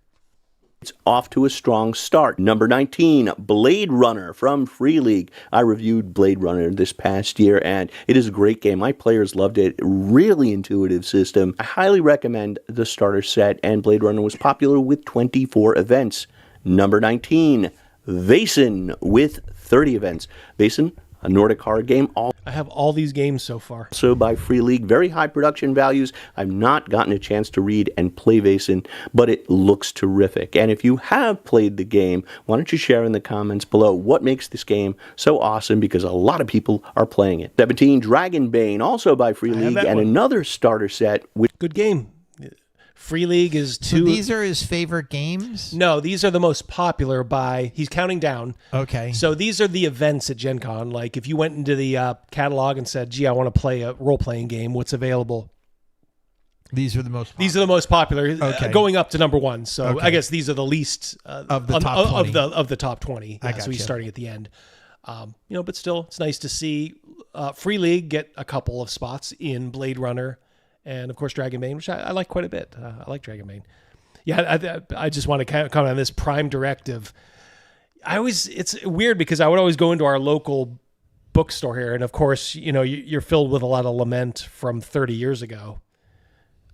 It's off to a strong start. Number 19, Blade Runner from Free League. I reviewed Blade Runner this past year, and it is a great game. My players loved it. Really intuitive system. I highly recommend the starter set, and Blade Runner was popular with 24 events. Number 19, Vaesen with 30 events. Vaesen, a Nordic horror game. I have all these games so far. So by Free League, very high production values. I've not gotten a chance to read and play Vaesen, but it looks terrific. And if you have played the game, why don't you share in the comments below what makes this game so awesome, because a lot of people are playing it. 17, Dragonbane, also by Free League, and another starter set. Good game. Free League is two. So these are his favorite games? No, these are the most popular by... He's counting down. Okay. So these are the events at Gen Con. Like if you went into the catalog and said, gee, I want to play a role-playing game, what's available? These are the most popular. These are the most popular, Okay. going up to number one. So Okay. I guess these are the least... Of the top 20. Of the top 20. I Yeah, so gotcha. he's starting at the end. But still, it's nice to see Free League get a couple of spots in Blade Runner. And, of course, Dragonbane, which I like quite a bit. I like Dragonbane. Yeah, I just want to comment on this Prime Directive. It's weird because I would always go into our local bookstore here, and, of course, you're filled with a lot of lament from 30 years ago.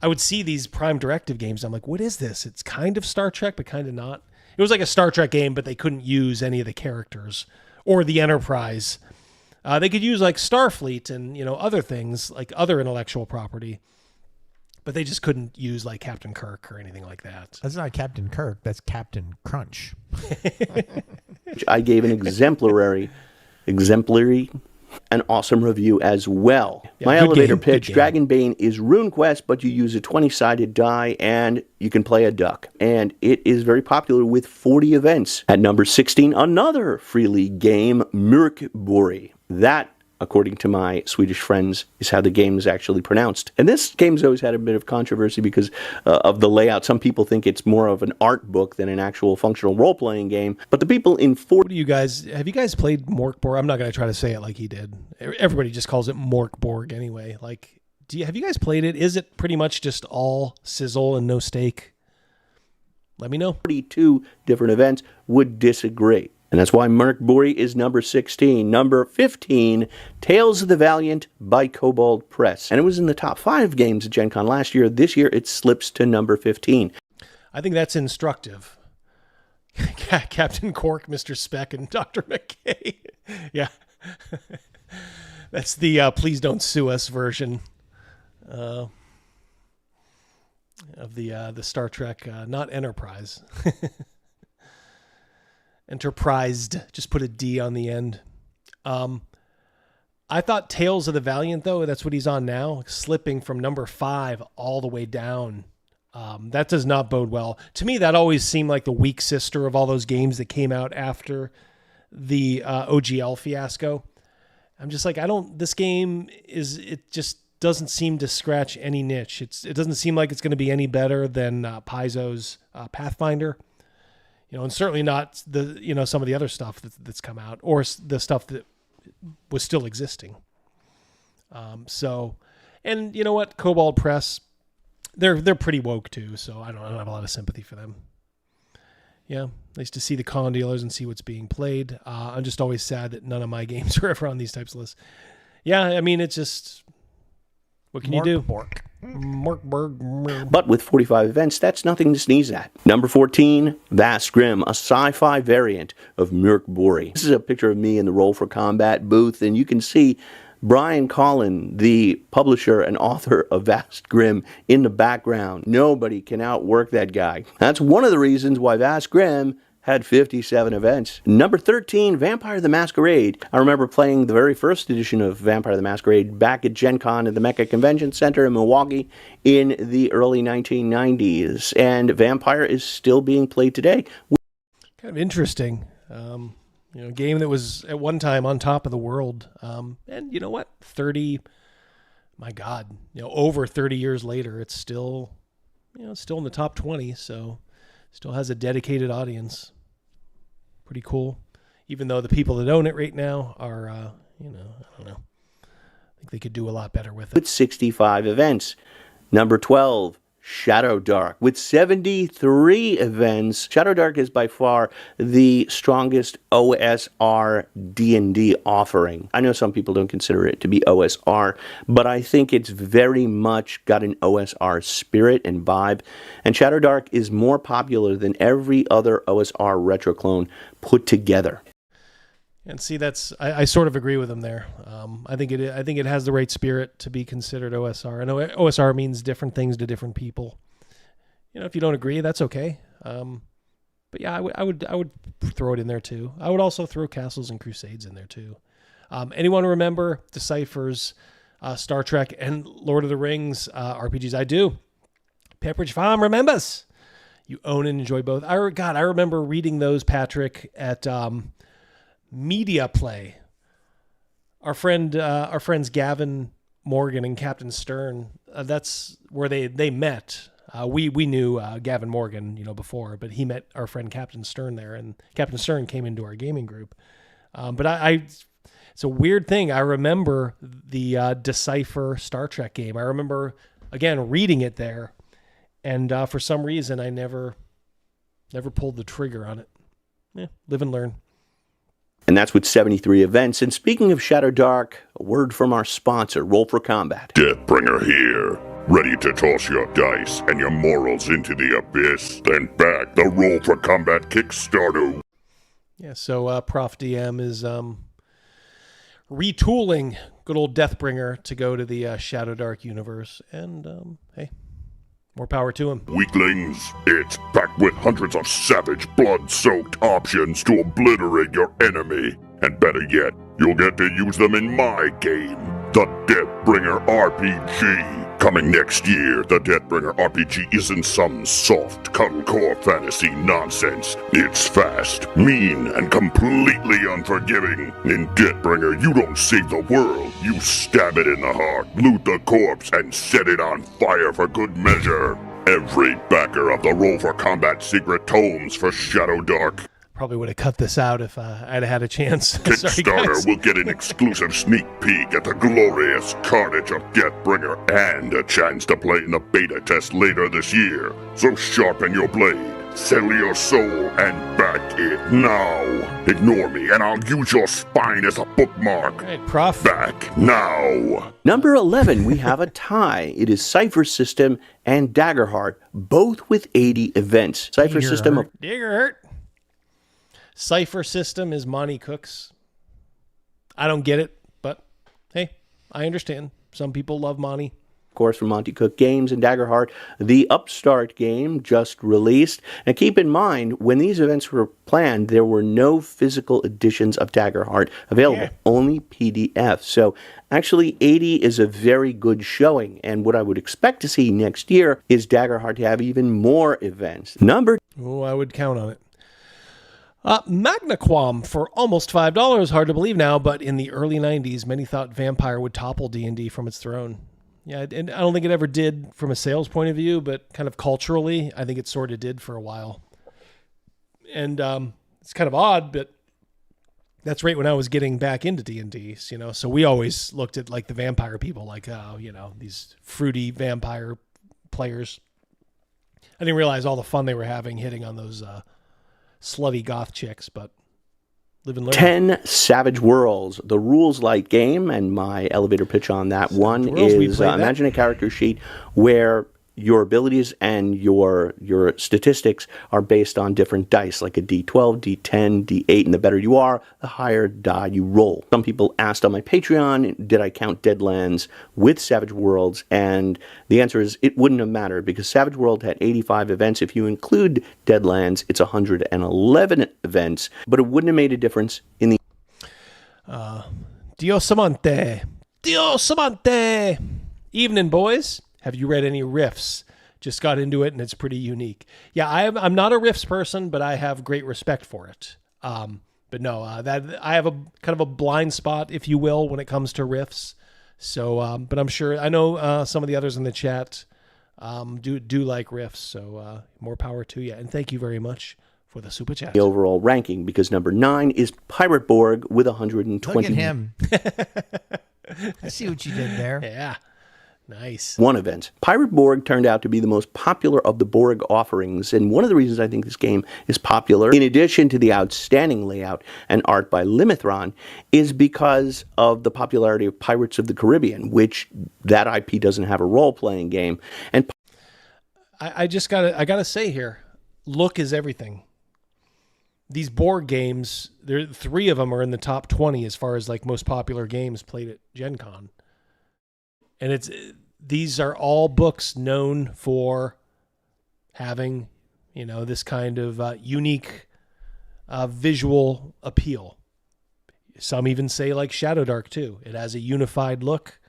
I would see these Prime Directive games. I'm like, what is this? It's kind of Star Trek, but kind of not. It was like a Star Trek game, but they couldn't use any of the characters or the Enterprise. They could use, like, Starfleet and, other things, like other intellectual property. But they just couldn't use like Captain Kirk or anything like that. That's not Captain Kirk. That's Captain Crunch. I gave an exemplary, an awesome review as well. Yeah, My good elevator game, pitch, good game. Dragonbane is RuneQuest, but you use a 20-sided die and you can play a duck. And it is very popular with 40 events. At number 16, another Free League game, Mörkborg. That, according to my Swedish friends, is how the game is actually pronounced. And this game's always had a bit of controversy because of the layout. Some people think it's more of an art book than an actual functional role-playing game. But the people in What do you guys, have you guys played Morkborg? I'm not going to try to say it like he did. Everybody just calls it Morkborg anyway. Like, have you guys played it? Is it pretty much just all sizzle and no steak? Let me know. 42 different events would disagree. And that's why Mörkborg is number 16. Number 15, Tales of the Valiant by Kobold Press. And it was in the top 5 games at Gen Con last year. This year, it slips to number 15. I think that's instructive. Captain Cork, Mr. Speck, and Dr. McKay. Yeah. That's the Please Don't Sue Us version of the Star Trek, not Enterprise. Enterprised. Just put a D on the end. I thought Tales of the Valiant, though, that's what he's on now, slipping from number 5 all the way down. That does not bode well. To me, that always seemed like the weak sister of all those games that came out after the OGL fiasco. I'm just like, this game it just doesn't seem to scratch any niche. It doesn't seem like it's going to be any better than Paizo's Pathfinder. And certainly not some of the other stuff that's come out or the stuff that was still existing. And you know what? Kobold Press, they're pretty woke too, so I don't have a lot of sympathy for them. Yeah, nice to see the con dealers and see what's being played. I'm just always sad that none of my games are ever on these types of lists. Yeah, I mean, it's just, what can you do? But with 45 events, that's nothing to sneeze at. Number 14, Vast Grim, a sci-fi variant of Mörkborg. This is a picture of me in the Roll for Combat booth, and you can see Brian Collin, the publisher and author of Vast Grim, in the background. Nobody can outwork that guy. That's one of the reasons why Vast Grim had 57 events. Number 13, Vampire the Masquerade. I remember playing the very first edition of Vampire the Masquerade back at Gen Con at the Mecca Convention Center in Milwaukee in the early 1990s. And Vampire is still being played today. Kind of interesting. A game that was at one time on top of the world. And you know what? Over 30 years later, it's still, still in the top 20. So still has a dedicated audience. Pretty cool. Even though the people that own it right now are, I don't know. I think they could do a lot better with it. With 65 events. Number 12, Shadow Dark. With 73 events, Shadow Dark is by far the strongest OSR D&D offering. I know some people don't consider it to be OSR, but I think it's very much got an OSR spirit and vibe. And Shadow Dark is more popular than every other OSR retro clone put together. And see, I sort of agree with him there. I think it has the right spirit to be considered OSR. I know OSR means different things to different people. If you don't agree, that's okay. But yeah, I would throw it in there too. I would also throw Castles and Crusades in there too. Anyone remember Decipher's Star Trek and Lord of the Rings RPGs? I do. Pepperidge Farm remembers. You own and enjoy both. I remember reading those, Patrick, at Media Play. Our friends Gavin Morgan and Captain Stern, that's where they met. We knew Gavin Morgan, before, but he met our friend Captain Stern there, and Captain Stern came into our gaming group. But it's a weird thing. I remember the Decipher Star Trek game. I remember, again, reading it there, and for some reason I never pulled the trigger on it. Yeah, live and learn. And that's with 73 events. And speaking of Shadow Dark, a word from our sponsor, Roll for Combat. Deathbringer here, ready to toss your dice and your morals into the abyss. Then back the Roll for Combat Kickstarter. Yeah, so Prof DM is retooling good old Deathbringer to go to the Shadow Dark universe. And hey, more power to him. Weaklings, it's packed with hundreds of savage, blood-soaked options to obliterate your enemy. And better yet, you'll get to use them in my game, the Deathbringer RPG. Coming next year, the Deathbringer RPG isn't some soft, cuddlecore fantasy nonsense. It's fast, mean, and completely unforgiving. In Deathbringer, you don't save the world. You stab it in the heart, loot the corpse, and set it on fire for good measure. Every backer of the Roll for Combat secret tomes for Shadow Dark. Probably would have cut this out if I'd have had a chance. Kickstarter will get an exclusive sneak peek at the glorious carnage of Deathbringer and a chance to play in the beta test later this year. So sharpen your blade, settle your soul, and back it now. Ignore me and I'll use your spine as a bookmark. Right, Prof. Back now. Number 11, we have a tie. It is Cypher System and Daggerheart, both with 80 events. Cypher System... Daggerheart. Cypher System is Monty Cook's. I don't get it, but hey, I understand. Some people love Monty. Of course, from Monty Cook Games, and Daggerheart, the Upstart game just released. Now keep in mind, when these events were planned, there were no physical editions of Daggerheart available, only PDF. So actually 80 is a very good showing, and what I would expect to see next year is Daggerheart to have even more events. Oh, I would count on it. Magnaquam for almost $5. Hard to believe now, but in the early 90s, many thought Vampire would topple D&D from its throne. Yeah, and I don't think it ever did from a sales point of view, but kind of culturally, I think it sort of did for a while. And it's kind of odd, but that's right when I was getting back into D&D, so we always looked at like the vampire people, like, these fruity vampire players. I didn't realize all the fun they were having hitting on those slutty goth chicks, but live and learn. 10 Savage Worlds, the rules light game, and my elevator pitch on that one is imagine a character sheet where your abilities and your statistics are based on different dice, like a D12, D10, D8, and the better you are, the higher die you roll. Some people asked on my Patreon, did I count Deadlands with Savage Worlds? And the answer is it wouldn't have mattered, because Savage World had 85 events. If you include Deadlands, it's 111 events, but it wouldn't have made a difference in the... Dios amante. Dios amante. Evening, boys. Have you read any riffs? Just got into it, and it's pretty unique. Yeah, I'm not a riffs person, but I have great respect for it. But no, that I have a kind of a blind spot, if you will, when it comes to riffs. So, but I'm sure I know some of the others in the chat do like riffs. So more power to you, and thank you very much for the super chat. The overall ranking, because number 9 is Pirate Borg with 120. Look at him. I see what you did there. Yeah. Nice. One event. Pirate Borg turned out to be the most popular of the Borg offerings, and one of the reasons I think this game is popular, in addition to the outstanding layout and art by Limithron, is because of the popularity of Pirates of the Caribbean, which that IP doesn't have a role-playing game. And I gotta say here, look is everything. These Borg games, 3 of them are in the top 20 as far as like most popular games played at Gen Con. And these are all books known for having, this kind of unique visual appeal. Some even say like Shadow Dark too. It has a unified look.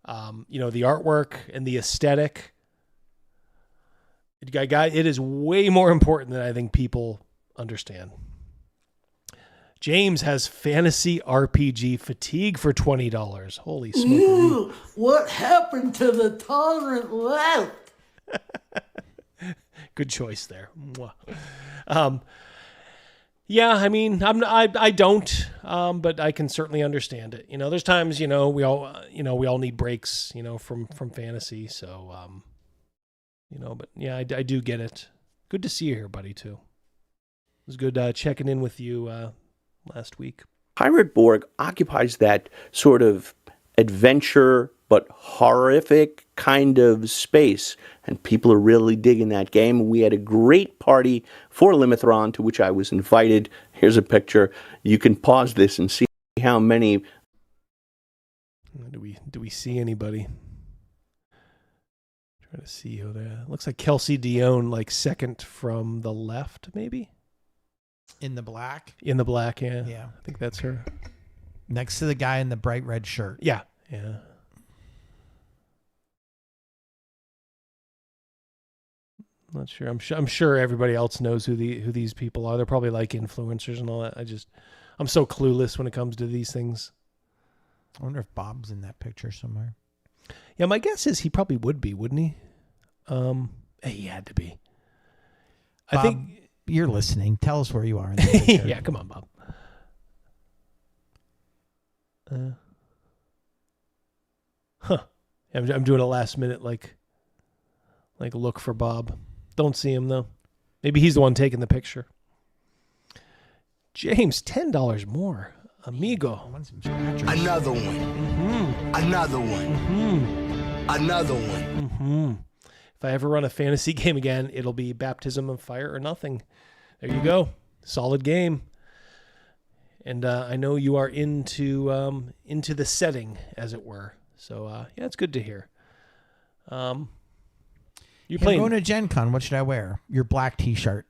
The artwork and the aesthetic. It is way more important than I think people understand. James has fantasy RPG fatigue for $20. Holy smoke. What happened to the tolerant left? Good choice there. Yeah, I mean, I don't, but I can certainly understand it. There's times, we all need breaks, from fantasy. So, but yeah, I do get it. Good to see you here, buddy, too. It was good checking in with you last week. Pirate Borg occupies that sort of adventure but horrific kind of space, and people are really digging that game. We had a great party for Limithron, to which I was invited. Here's a picture. You can pause this and see how many. Do we see anybody? Trying to see who there. Looks like Kelsey Dion, like second from the left, maybe. In the black? In the black, yeah. Yeah. I think that's her. Next to the guy in the bright red shirt. Yeah. Yeah. Not sure. I'm sure everybody else knows who these people are. They're probably like influencers and all that. I'm so clueless when it comes to these things. I wonder if Bob's in that picture somewhere. Yeah, my guess is he probably would be, wouldn't he? He had to be. Bob, I think you're listening. Tell us where you are in that picture. Yeah, come on, Bob. I'm doing a last minute like look for Bob. Don't see him though. Maybe he's the one taking the picture. James, $10 more, amigo. Another one. Mm-hmm. Another one. Mm-hmm. Another one. Mm-hmm. If I ever run a fantasy game again, it'll be Baptism of Fire or Nothing. There you go. Solid game. And I know you are into the setting, as it were. So yeah, it's good to hear. You're playing. I'm going to Gen Con. What should I wear? Your black T-shirt.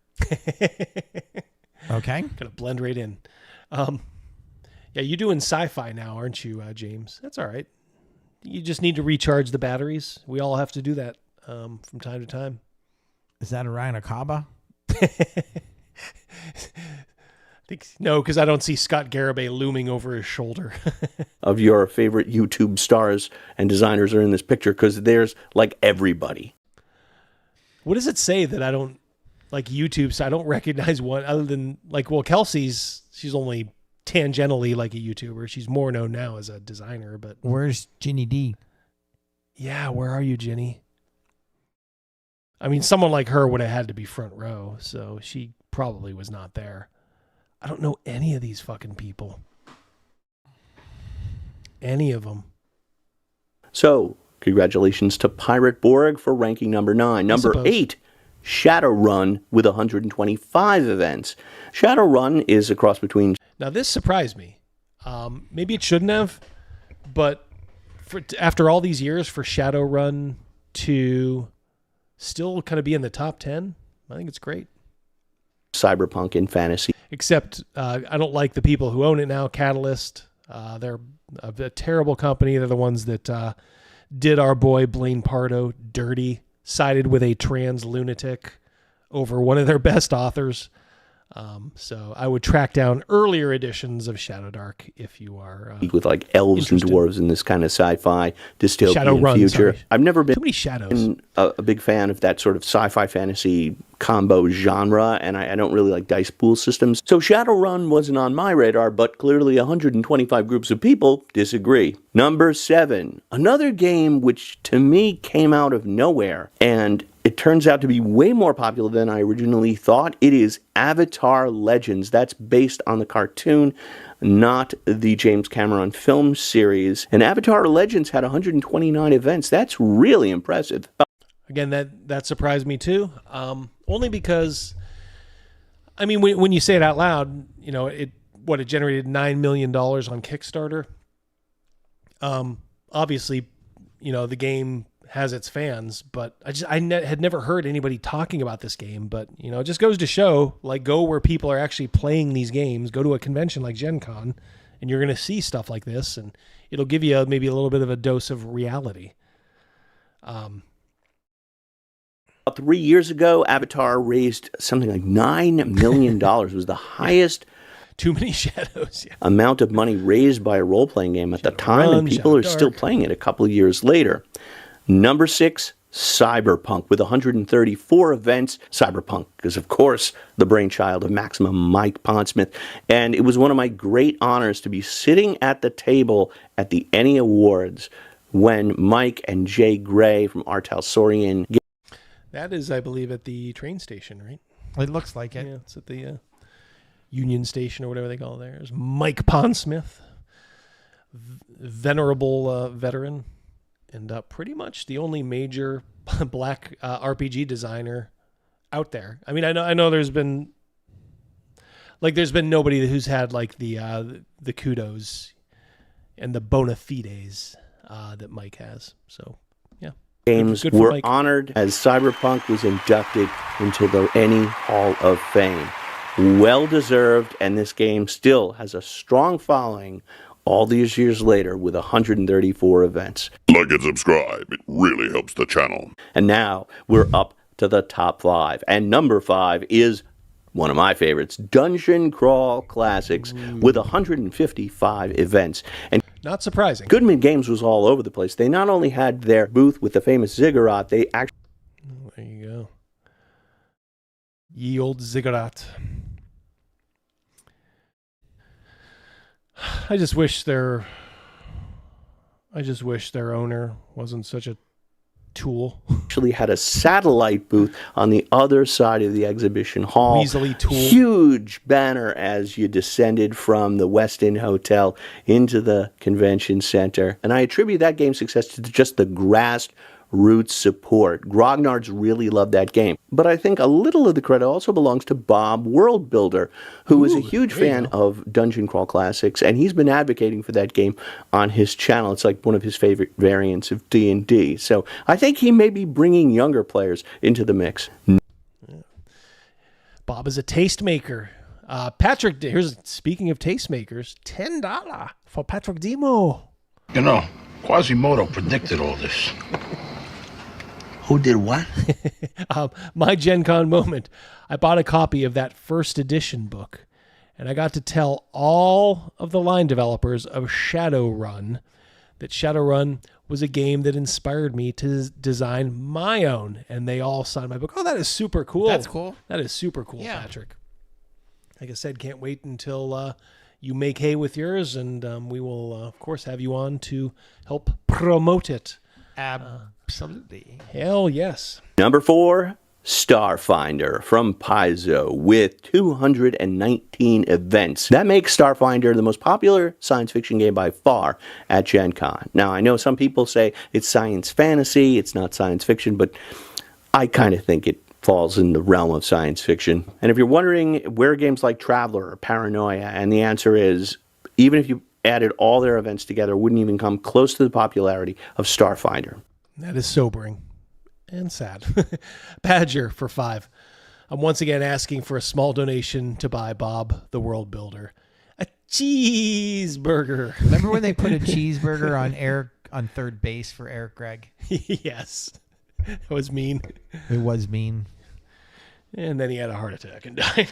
Okay. Gonna blend right in. Yeah, you're doing sci-fi now, aren't you, James? That's all right. You just need to recharge the batteries. We all have to do that from time to time. Is that Orion Akaba? No, because I don't see Scott Garibay looming over his shoulder. Of your favorite YouTube stars and designers are in this picture, because there's like everybody. What does it say that I don't like YouTube? So I don't recognize one other than Kelsey's. She's only tangentially like a YouTuber. She's more known now as a designer. But where's Ginny D? Yeah, where are you, Ginny? I mean, someone like her would have had to be front row, so she probably was not there. I don't know any of these fucking people. Any of them. So, Congratulations to Pirate Borg for ranking number 9. Number 8, Shadowrun with 125 events. Shadowrun is a cross between... Now, this surprised me. Maybe it shouldn't have, but after all these years, for Shadowrun to still kind of be in the top 10, I think it's great. Cyberpunk and fantasy. Except I don't like the people who own it now, Catalyst. They're a terrible company. They're the ones that did our boy Blaine Pardo dirty, sided with a trans lunatic over one of their best authors. So I would track down earlier editions of Shadow Dark if you are with like elves and dwarves in this kind of sci-fi dystopian Shadowrun, future. sorry. I've never been Too many shadows. a big fan of that sort of sci-fi fantasy combo genre, and I don't really like dice pool systems. So Shadowrun wasn't on my radar, but clearly 125 groups of people disagree. Number 7, another game which to me came out of nowhere, and it turns out to be way more popular than I originally thought. It is Avatar Legends. That's based on the cartoon, not the James Cameron film series. And Avatar Legends had 129 events. That's really impressive. Again, that surprised me too. Only because, I mean, when you say it out loud, you know, it generated $9 million on Kickstarter. Obviously, you know, the game has its fans, but I had never heard anybody talking about this game. But, you know, it just goes to show, like, go where people are actually playing these games. Go to a convention like Gen Con, and you're going to see stuff like this, and it'll give you maybe a little bit of a dose of reality. 3 years ago, Avatar raised something like $9 million. It was the highest Too many shadows. Yeah. amount of money raised by a role-playing game at the time, and people are still playing it a couple of years later. Number 6, Cyberpunk with 134 events. Cyberpunk is, of course, the brainchild of Maximum Mike Pondsmith, and it was one of my great honors to be sitting at the table at the ENnie Awards when Mike and Jay Gray from Artel Saurian... That is, I believe, at the train station, right? It looks like it. Yeah, it's at the Union Station or whatever they call it there. There's Mike Pondsmith, venerable veteran, and pretty much the only major black RPG designer out there. I mean, I know there's been nobody who's had like the kudos and the bona fides that Mike has. So, yeah. Games Good for were Mike. honored as Cyberpunk was inducted into the ENnie Hall of Fame. Well deserved, and this game still has a strong following all these years later with 134 events. Like and subscribe. It really helps the channel. And now we're up to the top 5. And number 5 is one of my favorites, Dungeon Crawl Classics, with 155 events. And not surprising. Goodman Games was all over the place. They not only had their booth with the famous ziggurat, they actually... There you go. Ye old ziggurat. I just wish their owner wasn't such a tool. Actually had a satellite booth on the other side of the exhibition hall. Weaselly tool. Huge banner as you descended from the West Inn Hotel into the convention center. And I attribute that game's success to just the grassroots support. Grognards really loved that game. But I think a little of the credit also belongs to Bob Worldbuilder, who is a huge fan of Dungeon Crawl Classics, and he's been advocating for that game on his channel. It's like one of his favorite variants of D&D. So I think he may be bringing younger players into the mix. Bob is a tastemaker. Patrick, speaking of tastemakers, $10 for Patrick Demo. You know, Quasimodo predicted all this. Who did what? My Gen Con moment. I bought a copy of that first edition book, and I got to tell all of the line developers of Shadowrun that Shadowrun was a game that inspired me to design my own, and they all signed my book. Oh, that is super cool. That's cool. That is super cool, yeah. Patrick. Like I said, can't wait until you make hay with yours, and we will, of course, have you on to help promote it. Absolutely. Hell yes. Number 4, Starfinder from Paizo with 219 events. That makes Starfinder the most popular science fiction game by far at Gen Con. Now, I know some people say it's science fantasy, it's not science fiction, but I kind of think it falls in the realm of science fiction. And if you're wondering where games like Traveler or Paranoia, and the answer is, even if you added all their events together, it wouldn't even come close to the popularity of Starfinder. That is sobering and sad. Badger for 5. I'm once again asking for a small donation to buy Bob the World Builder a cheeseburger. Remember when they put a cheeseburger on Eric on third base for Eric Gregg? Yes. That was mean. It was mean. And then he had a heart attack and died.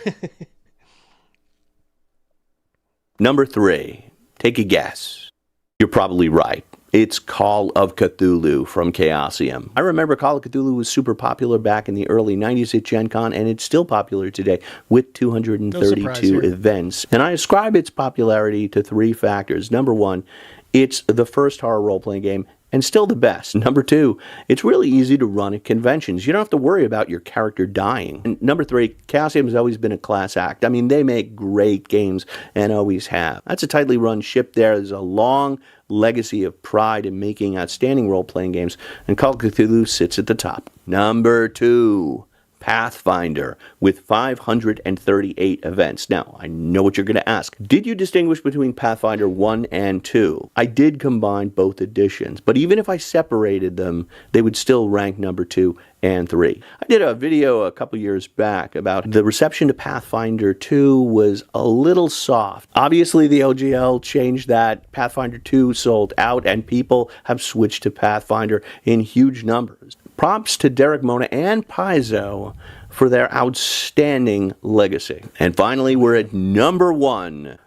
Number 3. Take a guess. You're probably right. It's Call of Cthulhu from Chaosium. I remember Call of Cthulhu was super popular back in the early 90s at Gen Con, and it's still popular today with 232 events. And I ascribe its popularity to 3 factors. Number 1, it's the first horror role-playing game and still the best. Number 2, it's really easy to run at conventions. You don't have to worry about your character dying. And number 3, Chaosium has always been a class act. I mean, they make great games and always have. That's a tightly run ship there. There's a long legacy of pride in making outstanding role-playing games, and Call of Cthulhu sits at the top. Number 2, Pathfinder with 538 events. Now, I know what you're going to ask. Did you distinguish between Pathfinder 1 and 2? I did combine both editions, but even if I separated them, they would still rank number 2 and 3. I did a video a couple years back about the reception to Pathfinder 2 was a little soft. Obviously, the OGL changed that. Pathfinder 2 sold out, and people have switched to Pathfinder in huge numbers. Props to Derek Mona and Paizo for their outstanding legacy. And finally, we're at number 1.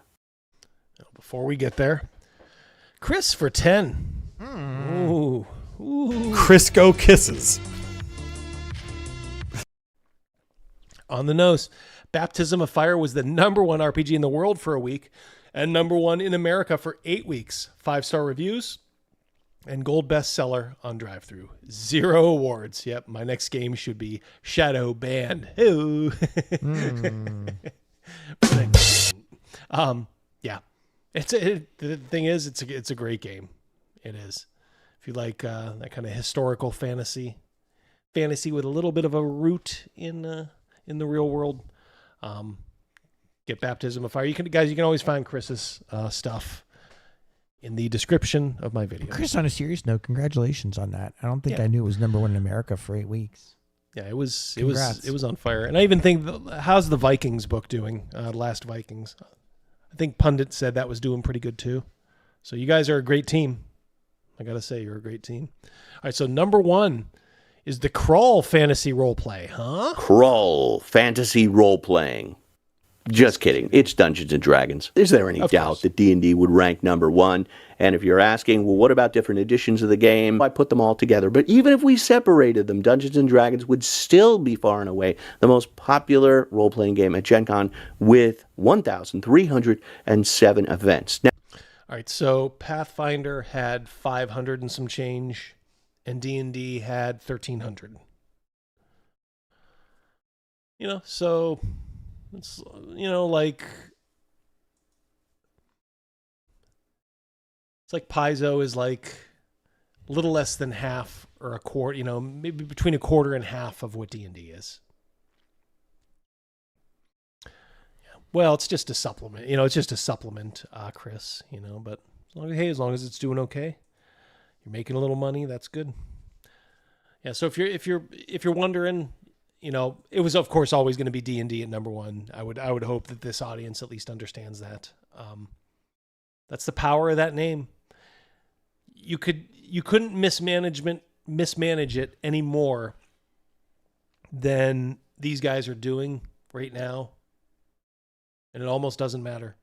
Before we get there, Chris for 10. Ooh. Crisco kisses. On the nose. Baptism of Fire was the number 1 RPG in the world for a week and number 1 in America for 8 weeks. 5-star reviews and gold bestseller on drive-thru. 0 awards. Yep, my next game should be Shadow Band. Ooh. Yeah. The thing is, it's a great game. It is. If you like that kind of historical fantasy with a little bit of a root in the real world, get Baptism of Fire. You can always find Chris's stuff in the description of my video. Chris, on a serious note, congratulations on that. I don't think I knew it was number 1 in America for 8 weeks. Yeah, it was Congrats. it was on fire. And I even think, how's the Vikings book doing? Last Vikings. I think Pundit said that was doing pretty good too. So you guys are a great team. I got to say, you're a great team. All right, so number 1 is the Crawl fantasy roleplay, huh? Crawl fantasy role-playing. Just kidding. It's Dungeons & Dragons. Is there any doubt that D&D would rank number 1? And if you're asking, well, what about different editions of the game? I put them all together. But even if we separated them, Dungeons & Dragons would still be far and away the most popular role-playing game at Gen Con with 1,307 events. Now, all right, so Pathfinder had 500 and some change, and D&D had 1,300. So it's, like, it's like Paizo is like a little less than half or a quarter, maybe between a quarter and half of what D&D is. Well, it's just a supplement. It's just a supplement, Chris. But as long as it's doing okay, you're making a little money. That's good. Yeah. So if you're wondering, it was of course always going to be D&D at number 1. I would hope that this audience at least understands that. That's the power of that name. You couldn't mismanage it any more than these guys are doing right now. And it almost doesn't matter.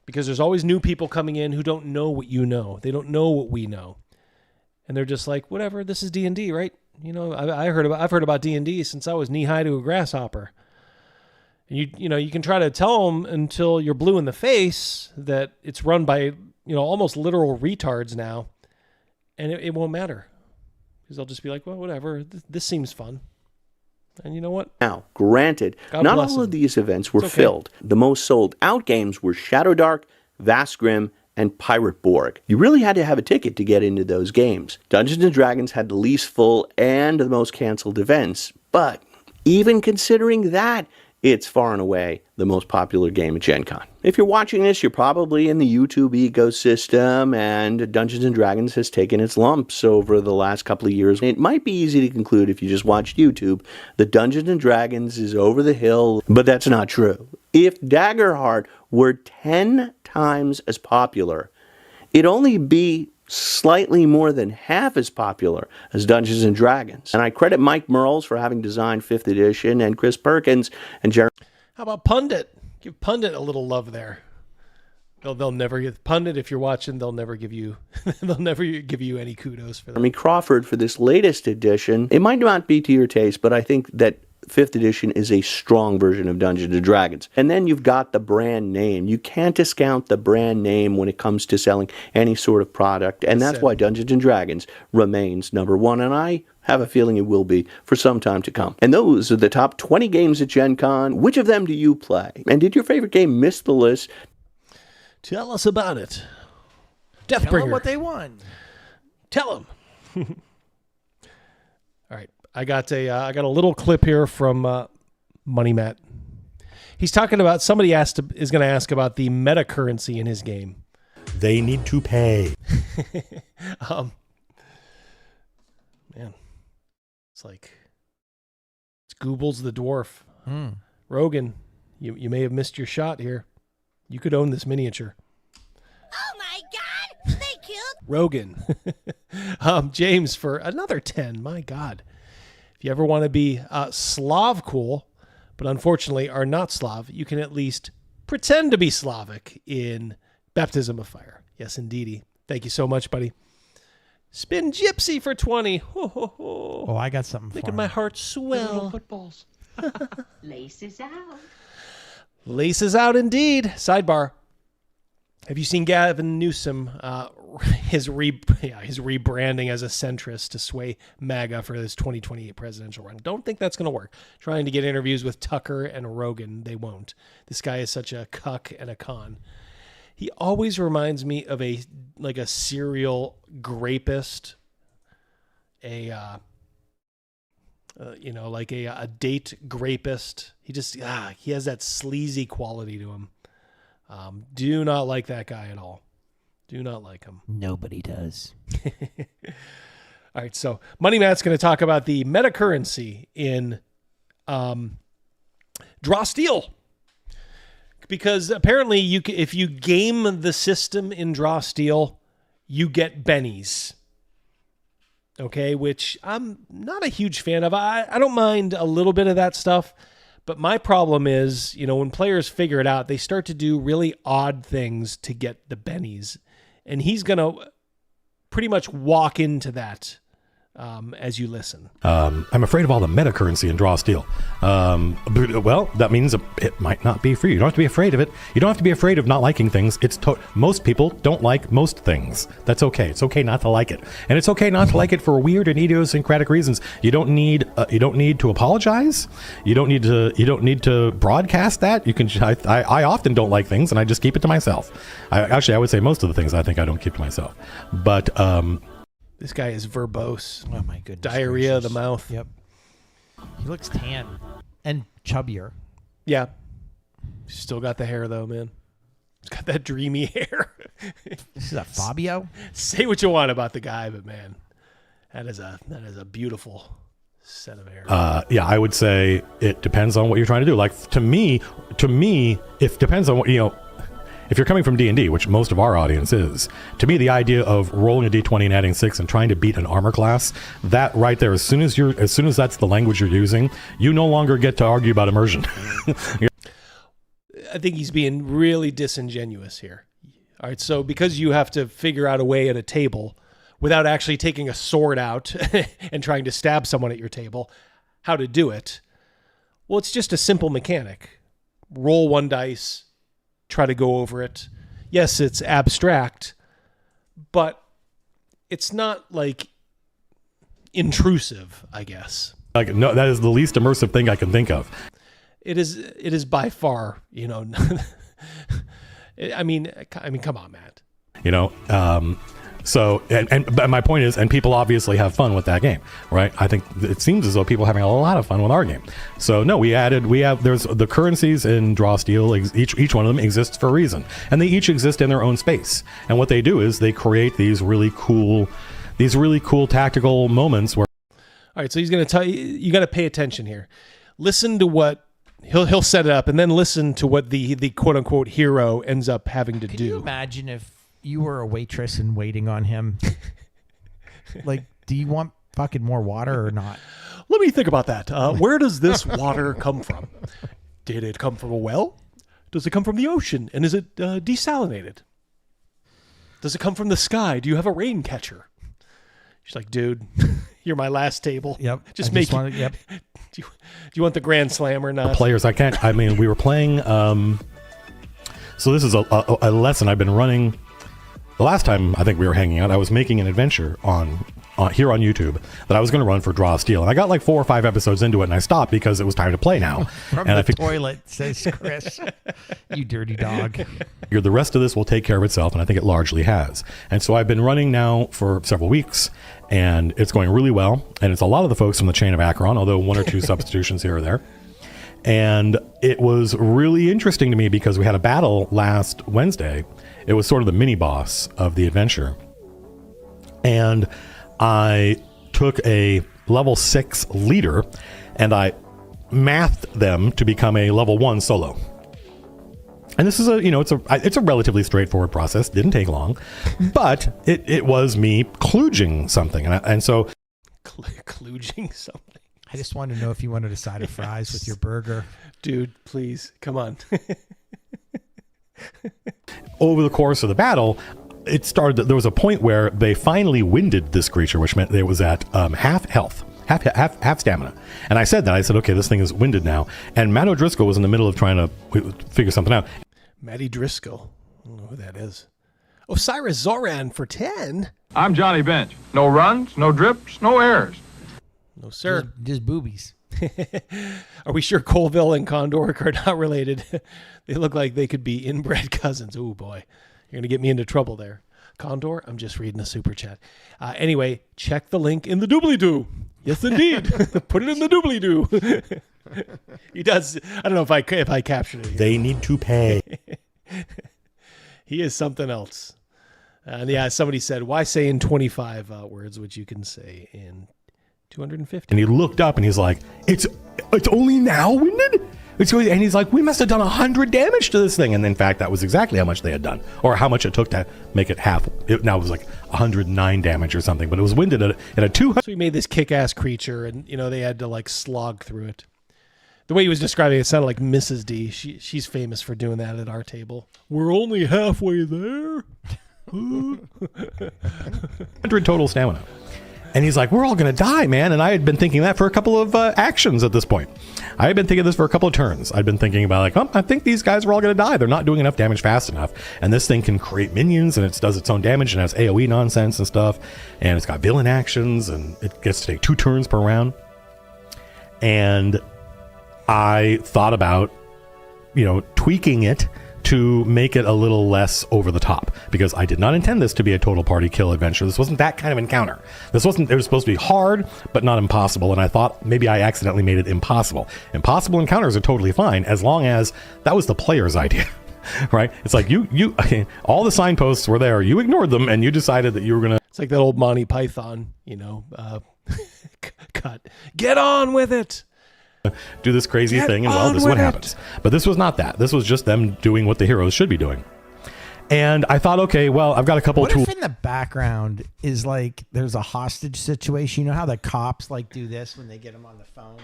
Because there's always new people coming in who don't know what you know. They don't know what we know. And they're just like, whatever, this is D&D, right? I've heard about D&D since I was knee-high to a grasshopper. And you can try to tell them until you're blue in the face that it's run by, almost literal retards now. And it won't matter. Because they'll just be like, well, whatever, this seems fun. And you know what? Now, granted, God not bless all him. of these events were It's okay. filled. The most sold out games were Shadow Dark, Vast Grim, and Pirate Borg. You really had to have a ticket to get into those games. Dungeons & Dragons had the least full and the most canceled events, but even considering that, it's far and away the most popular game at Gen Con. If you're watching this, you're probably in the YouTube ecosystem, and Dungeons & Dragons has taken its lumps over the last couple of years. It might be easy to conclude if you just watched YouTube that Dungeons & Dragons is over the hill, but that's not true. If Daggerheart were 10 times as popular, it'd only be slightly more than half as popular as Dungeons & Dragons. And I credit Mike Merles for having designed 5th edition, and Chris Perkins and Jeremy. How about Pundit? Give Pundit a little love there. They'll never give Pundit, if you're watching, they'll never give you any kudos for that. Jeremy Crawford for this latest edition. It might not be to your taste, but I think that 5th edition is a strong version of Dungeons & Dragons. And then you've got the brand name. You can't discount the brand name when it comes to selling any sort of product. And that's why Dungeons & Dragons remains number one. And I have a feeling it will be for some time to come. And those are the top 20 games at Gen Con. Which of them do you play? And did your favorite game miss the list? Tell us about it. Deathbringer. Tell them what they want. Tell them. All right. I got a little clip here from Money Matt. He's talking about somebody is going to ask about the meta currency in his game. They need to pay. Man, it's Google's the dwarf. Rogan, you may have missed your shot here. You could own this miniature. Oh my God! They killed Rogan. James for another 10. My God. If you ever want to be Slav cool, but unfortunately are not Slav, you can at least pretend to be Slavic in Baptism of Fire. Yes, indeedy. Thank you so much, buddy. Spin Gypsy for 20. Ho, ho, ho. Oh, I got something Making for my him. heart swell. Footballs. Laces out. Laces out indeed. Sidebar. Have you seen Gavin Newsom, his rebranding as a centrist to sway MAGA for his 2028 presidential run? Don't think that's going to work. Trying to get interviews with Tucker and Rogan, they won't. This guy is such a cuck and a con. He always reminds me of a serial grapist, a date grapist. He has that sleazy quality to him. Do not like that guy at all. Do not like him. Nobody does. All right, so Money Matt's going to talk about the meta currency in Draw Steal. Because apparently if you game the system in Draw Steal, you get bennies. Okay, which I'm not a huge fan of. I don't mind a little bit of that stuff. But my problem is, when players figure it out, they start to do really odd things to get the bennies. And he's going to pretty much walk into that as you listen. I'm afraid of all the meta currency in Draw Steal. Well, that means it might not be for you. You don't have to be afraid of it. You don't have to be afraid of not liking things. Most people don't like most things. That's okay. It's okay not to like it, and it's okay not to like it for weird and idiosyncratic reasons. You don't need to apologize. You don't need to broadcast that. You can. I often don't like things, and I just keep it to myself. I would say most of the things I think I don't keep to myself, but. This guy is verbose. Oh my goodness. Diarrhea of the gracious. mouth. Yep. He looks tan and chubbier. Yeah. Still got the hair though, man. He's got that dreamy hair. This is a Fabio? Say what you want about the guy, but man, that is a beautiful set of hair. Yeah, I would say it depends on what you're trying to do. Like to me, it depends on what if you're coming from D&D, which most of our audience is, to me, the idea of rolling a D20 and adding 6 and trying to beat an armor class, that right there, as soon as that's the language you're using, you no longer get to argue about immersion. I think he's being really disingenuous here. All right, so because you have to figure out a way at a table without actually taking a sword out and trying to stab someone at your table, how to do it, well, it's just a simple mechanic. Roll 1 dice, try to go over it. Yes, it's abstract, but it's not intrusive, I guess. Like, no, that is the least immersive thing I can think of. It is by far, I mean, come on, Matt. So, and my point is, and people obviously have fun with that game, right? I think it seems as though people are having a lot of fun with our game. So no, there's the currencies in Draw Steel, each one of them exists for a reason, and they each exist in their own space. And what they do is they create these really cool tactical moments where. All right, so he's going to tell you got to pay attention here. Listen to what he'll set it up, and then listen to what the quote unquote hero ends up having to do. Can you imagine if you were a waitress and waiting on him? Like, do you want fucking more water or not? Let me think about that. Where does this water come from? Did it come from a well? Does it come from the ocean? And is it desalinated? Does it come from the sky? Do you have a rain catcher? She's like, dude, you're my last table. Yep. Yep. Do you want the Grand Slam or not? The players, we were playing. So this is a lesson I've been running. The last time I think we were hanging out, I was making an adventure on here on YouTube that I was going to run for Draw Steel, and I got like 4 or 5 episodes into it, and I stopped because it was time to play now. From and the toilet, says Chris. You dirty dog. The rest of this will take care of itself, and I think it largely has. And so I've been running now for several weeks, and it's going really well. And it's a lot of the folks from the chain of Akron, although 1 or 2 substitutions here or there. And it was really interesting to me because we had a battle last Wednesday. It was sort of the mini boss of the adventure. And I took a level 6 leader and I mathed them to become a level 1 solo. And this is it's a relatively straightforward process. Didn't take long, but it was me kludging something. And so kludging something. I just wanted to know if you wanted a side of fries with your burger. Dude, please, come on. Over the course of the battle, it started that there was a point where they finally winded this creature, which meant it was at half health, half stamina. And I said, okay, this thing is winded now. And Matt O'Driscoll was in the middle of trying to figure something out. Matty Driscoll. I don't know who that is. Osiris Zoran for 10. I'm Johnny Bench. No runs, no drips, no errors. No, sir. Just boobies. Are we sure Colville and Condor are not related? They look like they could be inbred cousins. Oh, boy. You're going to get me into trouble there. Condor, I'm just reading a super chat. Anyway, check the link in the doobly-doo. Yes, indeed. Put it in the doobly-doo. He does. I don't know if I captured it. They need to pay. He is something else. And yeah, somebody said, why say in 25 words, which you can say in 250. And he looked up and he's like, it's only now winded? And he's like, we must have done 100 damage to this thing. And in fact, that was exactly how much they had done, or how much it took to make it half. Now it was like 109 damage or something, but it was winded at a 200. So we made this kick-ass creature, and they had to like slog through it. The way he was describing it sounded like Mrs. D. She's famous for doing that at our table. We're only halfway there. 100 total stamina. And he's like, we're all going to die, man. And I had been thinking that for a couple of actions at this point. I had been thinking this for a couple of turns. I'd been thinking about I think these guys are all going to die. They're not doing enough damage fast enough. And this thing can create minions, and it does its own damage, and has AoE nonsense and stuff. And it's got villain actions, and it gets to take 2 turns per round. And I thought about, tweaking it to make it a little less over the top, because I did not intend this to be a total party kill adventure. This wasn't that kind of encounter. It was supposed to be hard, but not impossible. And I thought maybe I accidentally made it impossible. Impossible encounters are totally fine, as long as that was the player's idea, right? It's like you all the signposts were there. You ignored them, and you decided that you were going to. It's like that old Monty Python, cut. Get on with it. Do this crazy thing, and well, this is what happens. But this was not that. This was just them doing what the heroes should be doing. And I thought, okay, well, I've got a couple of tools. What if in the background is like there's a hostage situation? You know how the cops like do this when they get them on the phone?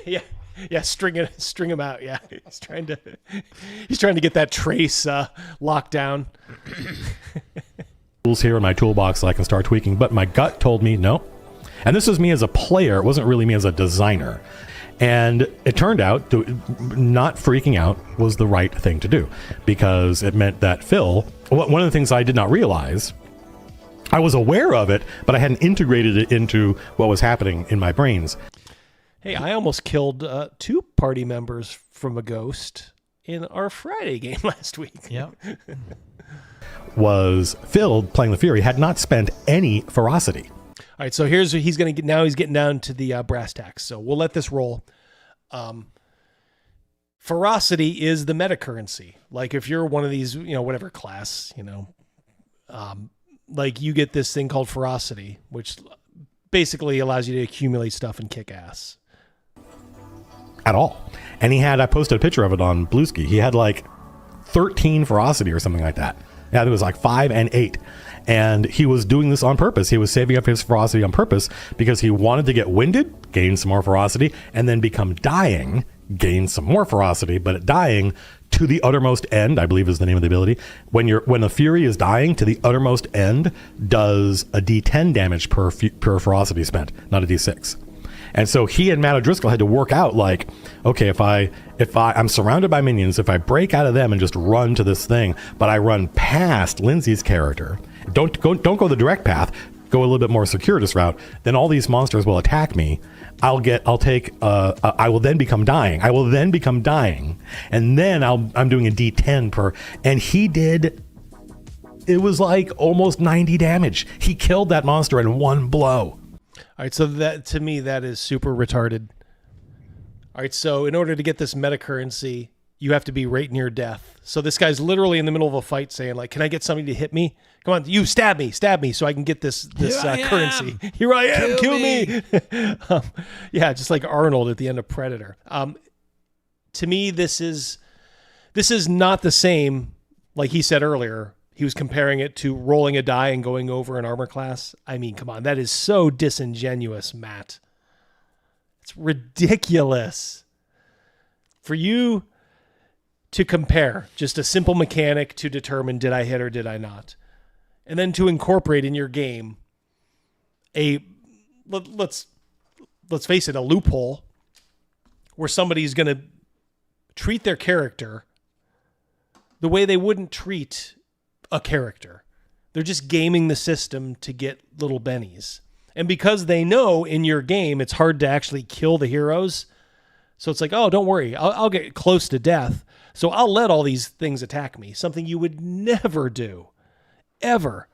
Yeah. String him out. Yeah, he's trying to get that trace locked down. Tools here in my toolbox so I can start tweaking, but my gut told me no. And this was me as a player. It wasn't really me as a designer. And it turned out not freaking out was the right thing to do, because it meant that Phil, one of the things I did not realize, I was aware of it, but I hadn't integrated it into what was happening in my brains. Hey, I almost killed 2 party members from a ghost in our Friday game last week. Yep. Was Phil playing the Fury had not spent any ferocity. All right, so here's what he's going to get. Now he's getting down to the brass tacks. So we'll let this roll. Ferocity is the meta currency. Like if you're one of these, whatever class, like you get this thing called ferocity, which basically allows you to accumulate stuff and kick ass. At all. And I posted a picture of it on Bluesky. He had like 13 ferocity or something like that. Yeah, it was like 5 and 8. And he was doing this on purpose. He was saving up his ferocity on purpose because he wanted to get winded, gain some more ferocity, and then become dying, gain some more ferocity, but at dying to the uttermost end, I believe is the name of the ability. When the Fury is dying to the uttermost end, does a D10 damage per ferocity spent, not a D6. And so he and Matt O'Driscoll had to work out like, okay, if I'm surrounded by minions, if I break out of them and just run to this thing, but I run past Lindsay's character, don't go the direct path, go a little bit more circuitous route, then all these monsters will attack me. I will then become dying. And then I'm doing a D10 per, and he did, it was like almost 90 damage. He killed that monster in one blow. All right, so that to me, that is super retarded. All right, so in order to get this meta currency, you have to be right near death. So this guy's literally in the middle of a fight saying, like, can I get somebody to hit me? Come on, you stab me so I can get this currency. Here I am, kill me. Yeah, just like Arnold at the end of Predator. To me, this is not the same, like he said earlier. He was comparing it to rolling a die and going over an armor class. I mean, come on, that is so disingenuous, Matt. It's ridiculous. For you to compare just a simple mechanic to determine did I hit or did I not, and then to incorporate in your game let's face it, a loophole where somebody's going to treat their character the way they wouldn't treat a character. They're just gaming the system to get little bennies. And because they know in your game it's hard to actually kill the heroes, so it's like, oh, don't worry, I'll get close to death, so I'll let all these things attack me, something you would never do, ever,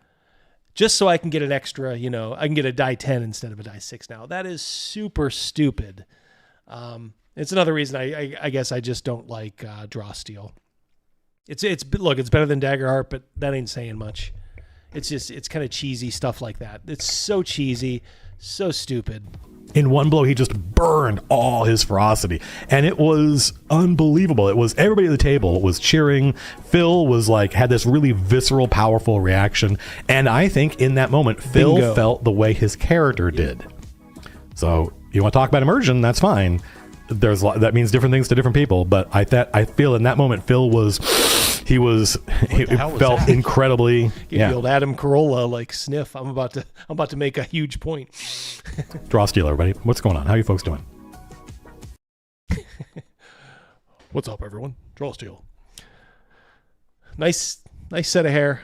just so I can get an extra, I can get a die 10 instead of a die 6 now. That is super stupid. It's another reason I guess I just don't like draw steel. It's better than Daggerheart, but that ain't saying much. It's kind of cheesy stuff like that. It's so cheesy, so stupid. In one blow, he just burned all his ferocity, and it was unbelievable. It was everybody at the table was cheering. Phil was had this really visceral, powerful reaction, and I think in that moment, Phil felt the way his character did. So you want to talk about immersion? That's fine. That means different things to different people, but I feel in that moment, Phil felt incredibly. The old Adam Carolla sniff. I'm about to make a huge point. Draw steel, everybody. What's going on? How are you folks doing? What's up, everyone? Draw steel. Nice set of hair.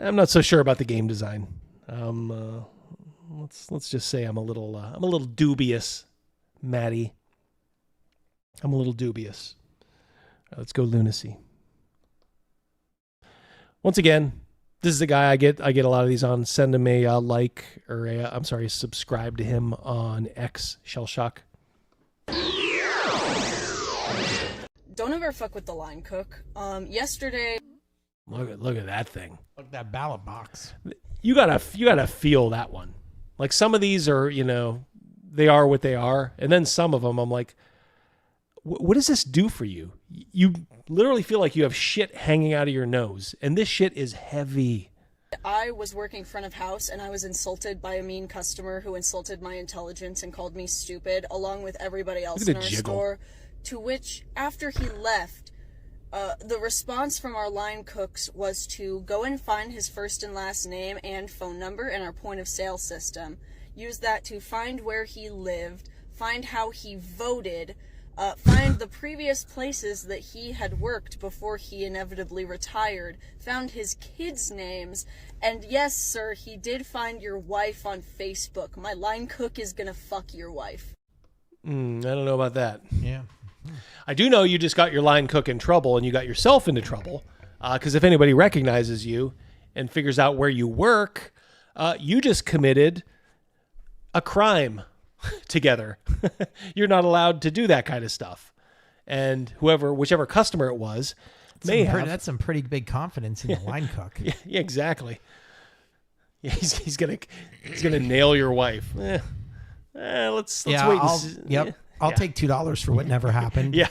I'm not so sure about the game design. Let's just say I'm a little dubious, Matty. I'm a little dubious. Let's go lunacy. Once again, this is a guy I get a lot of these on. Send him a subscribe to him on X, Shellshock. Don't ever fuck with the line cook. Yesterday. Look at that thing. Look at that ballot box. You gotta feel that one. Like some of these are, they are what they are, and then some of them I'm like, what does this do for you? You literally feel like you have shit hanging out of your nose, and this shit is heavy. I was working front of house, and I was insulted by a mean customer who insulted my intelligence and called me stupid, along with everybody else in our store. To which, after he left, the response from our line cooks was to go and find his first and last name and phone number in our point of sale system. Use that to find where he lived, find how he voted, find the previous places that he had worked before he inevitably retired, found his kids' names, and yes, sir, he did find your wife on Facebook. My line cook is gonna fuck your wife. I don't know about that. Yeah. I do know you just got your line cook in trouble, and you got yourself into trouble. Because if anybody recognizes you and figures out where you work, you just committed a crime together. You're not allowed to do that kind of stuff. And whichever customer it was, That's some pretty big confidence in the line cook. Yeah, exactly. Yeah, he's gonna nail your wife. Let's wait. I'll take $2 for what never happened. Yeah,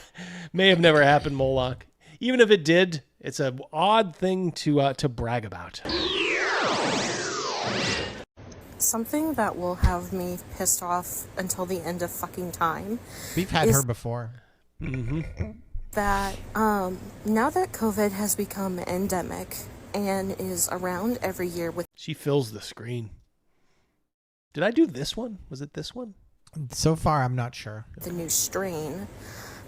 may have never happened, Moloch. Even if it did, it's an odd thing to brag about. Something that will have me pissed off until the end of fucking time. We've had her before. Mm-hmm. That now that COVID has become endemic and is around every year with... She fills the screen. Did I do this one? Was it this one? So far, I'm not sure. The new strain.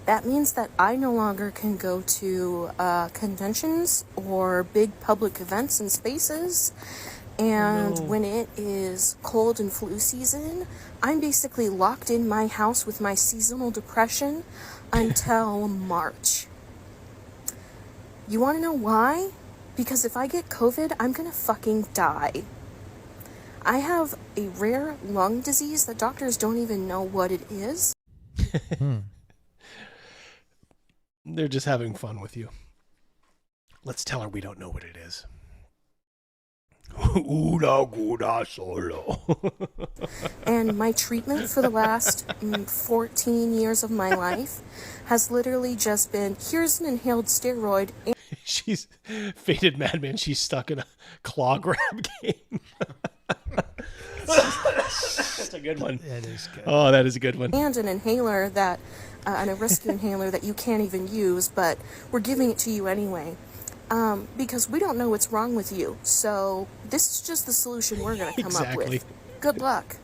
That means that I no longer can go to conventions or big public events and spaces. And when it is cold and flu season, I'm basically locked in my house with my seasonal depression until March. You want to know why? Because if I get COVID, I'm going to fucking die. I have a rare lung disease that doctors don't even know what it is. They're just having fun with you. Let's tell her we don't know what it is. Una guna solo. And my treatment for the last 14 years of my life has literally just been, here's an inhaled steroid. She's Fated Madman. She's stuck in a claw grab game. That's a good one. That is good. Oh, that is a good one. And an inhaler that, and a rescue inhaler that you can't even use, but we're giving it to you anyway. Because we don't know what's wrong with you. So this is just the solution we're going to come up with. Good luck.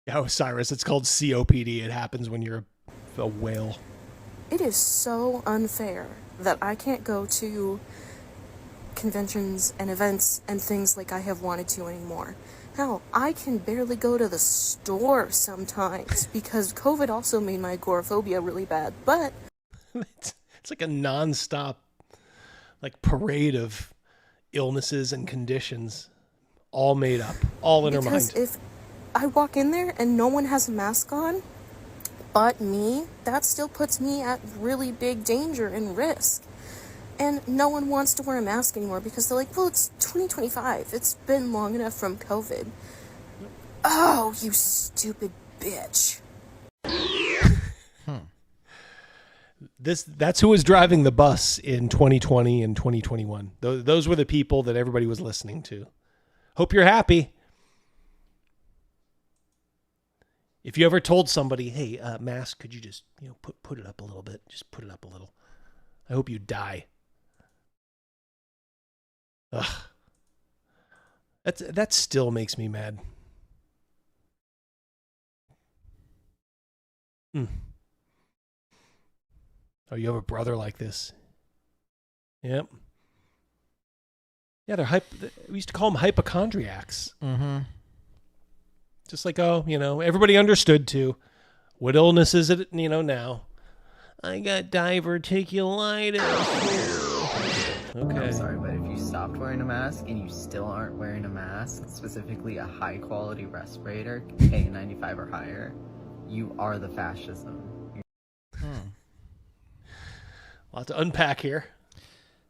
Yeah, Osiris, it's called COPD. It happens when you're a whale. It is so unfair that I can't go to conventions and events and things like I have wanted to anymore. Hell, I can barely go to the store sometimes because COVID also made my agoraphobia really bad. But it's like a non-stop parade of illnesses and conditions, all made up, all in her mind. Because if I walk in there and no one has a mask on but me, that still puts me at really big danger and risk. And no one wants to wear a mask anymore because they're like, well, it's 2025. It's been long enough from COVID. Oh, you stupid bitch. That's who was driving the bus in 2020 and 2021. Those were the people that everybody was listening to. Hope you're happy. If you ever told somebody, hey, mask, could you just put it up a little bit? Just put it up a little. I hope you die. Ugh. That still makes me mad. Oh, you have a brother like this. Yep. Yeah, we used to call them hypochondriacs. Mm-hmm. Just like, everybody understood too. What illness is it, now? I got diverticulitis. Okay. I'm sorry, but if you stopped wearing a mask and you still aren't wearing a mask, specifically a high-quality respirator, KN95 or higher, you are the fascism. A lot to unpack here.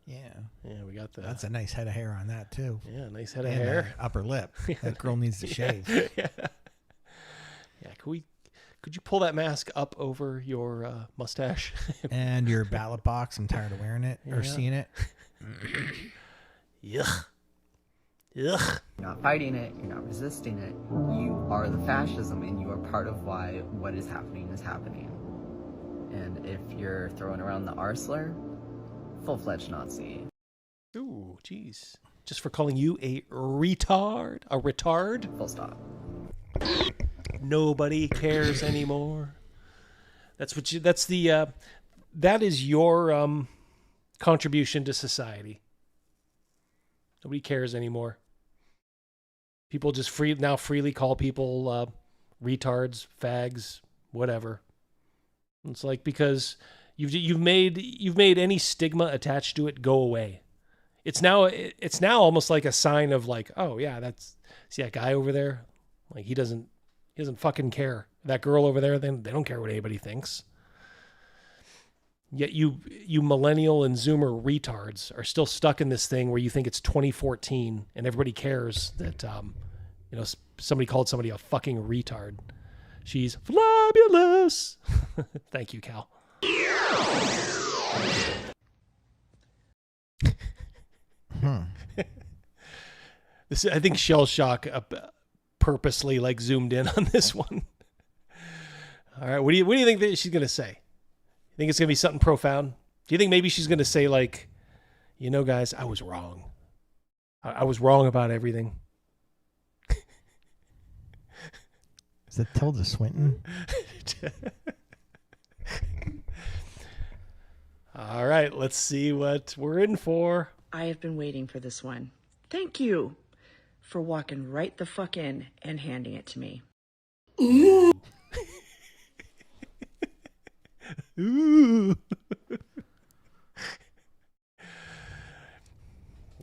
Yeah. Yeah, we got that. That's a nice head of hair on that, too. Yeah, nice head of hair. Upper lip. That girl needs to shave. Yeah. Could you pull that mask up over your mustache? And your ballot box. I'm tired of wearing it or seeing it. Yuck. You're not fighting it. You're not resisting it. You are the fascism, and you are part of why what is happening is happening. And if you're throwing around the R slur, full-fledged Nazi. Ooh, jeez. Just for calling you a retard? A retard? Full stop. Nobody cares anymore. That is your contribution to society. Nobody cares anymore. People just freely call people retards, fags, whatever. It's like, because you've made any stigma attached to it go away. It's now almost like a sign of like, oh yeah, see that guy over there? Like he doesn't fucking care. That girl over there, they don't care what anybody thinks. Yet you millennial and Zoomer retards are still stuck in this thing where you think it's 2014 and everybody cares that somebody called somebody a fucking retard. She's flabulous. Thank you, Cal. I think Shell Shock purposely like zoomed in on this one. All right, what do you think that she's gonna say? You think it's gonna be something profound? Do you think maybe she's gonna say like, guys, I was wrong. I was wrong about everything. Is it Tilda Swinton? All right, let's see what we're in for. I have been waiting for this one. Thank you for walking right the fuck in and handing it to me. Ooh. Ooh.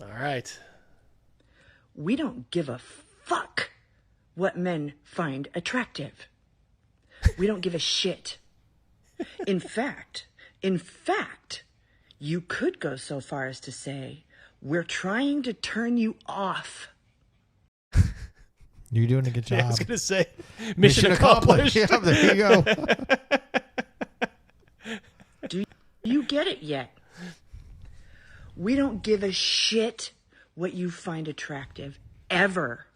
All right. We don't give a fuck what men find attractive. We don't give a shit. In fact, you could go so far as to say, we're trying to turn you off. You're doing a good job. Yeah, I was going to say, mission accomplished. Yeah, there you go. Do you get it yet? We don't give a shit what you find attractive, ever.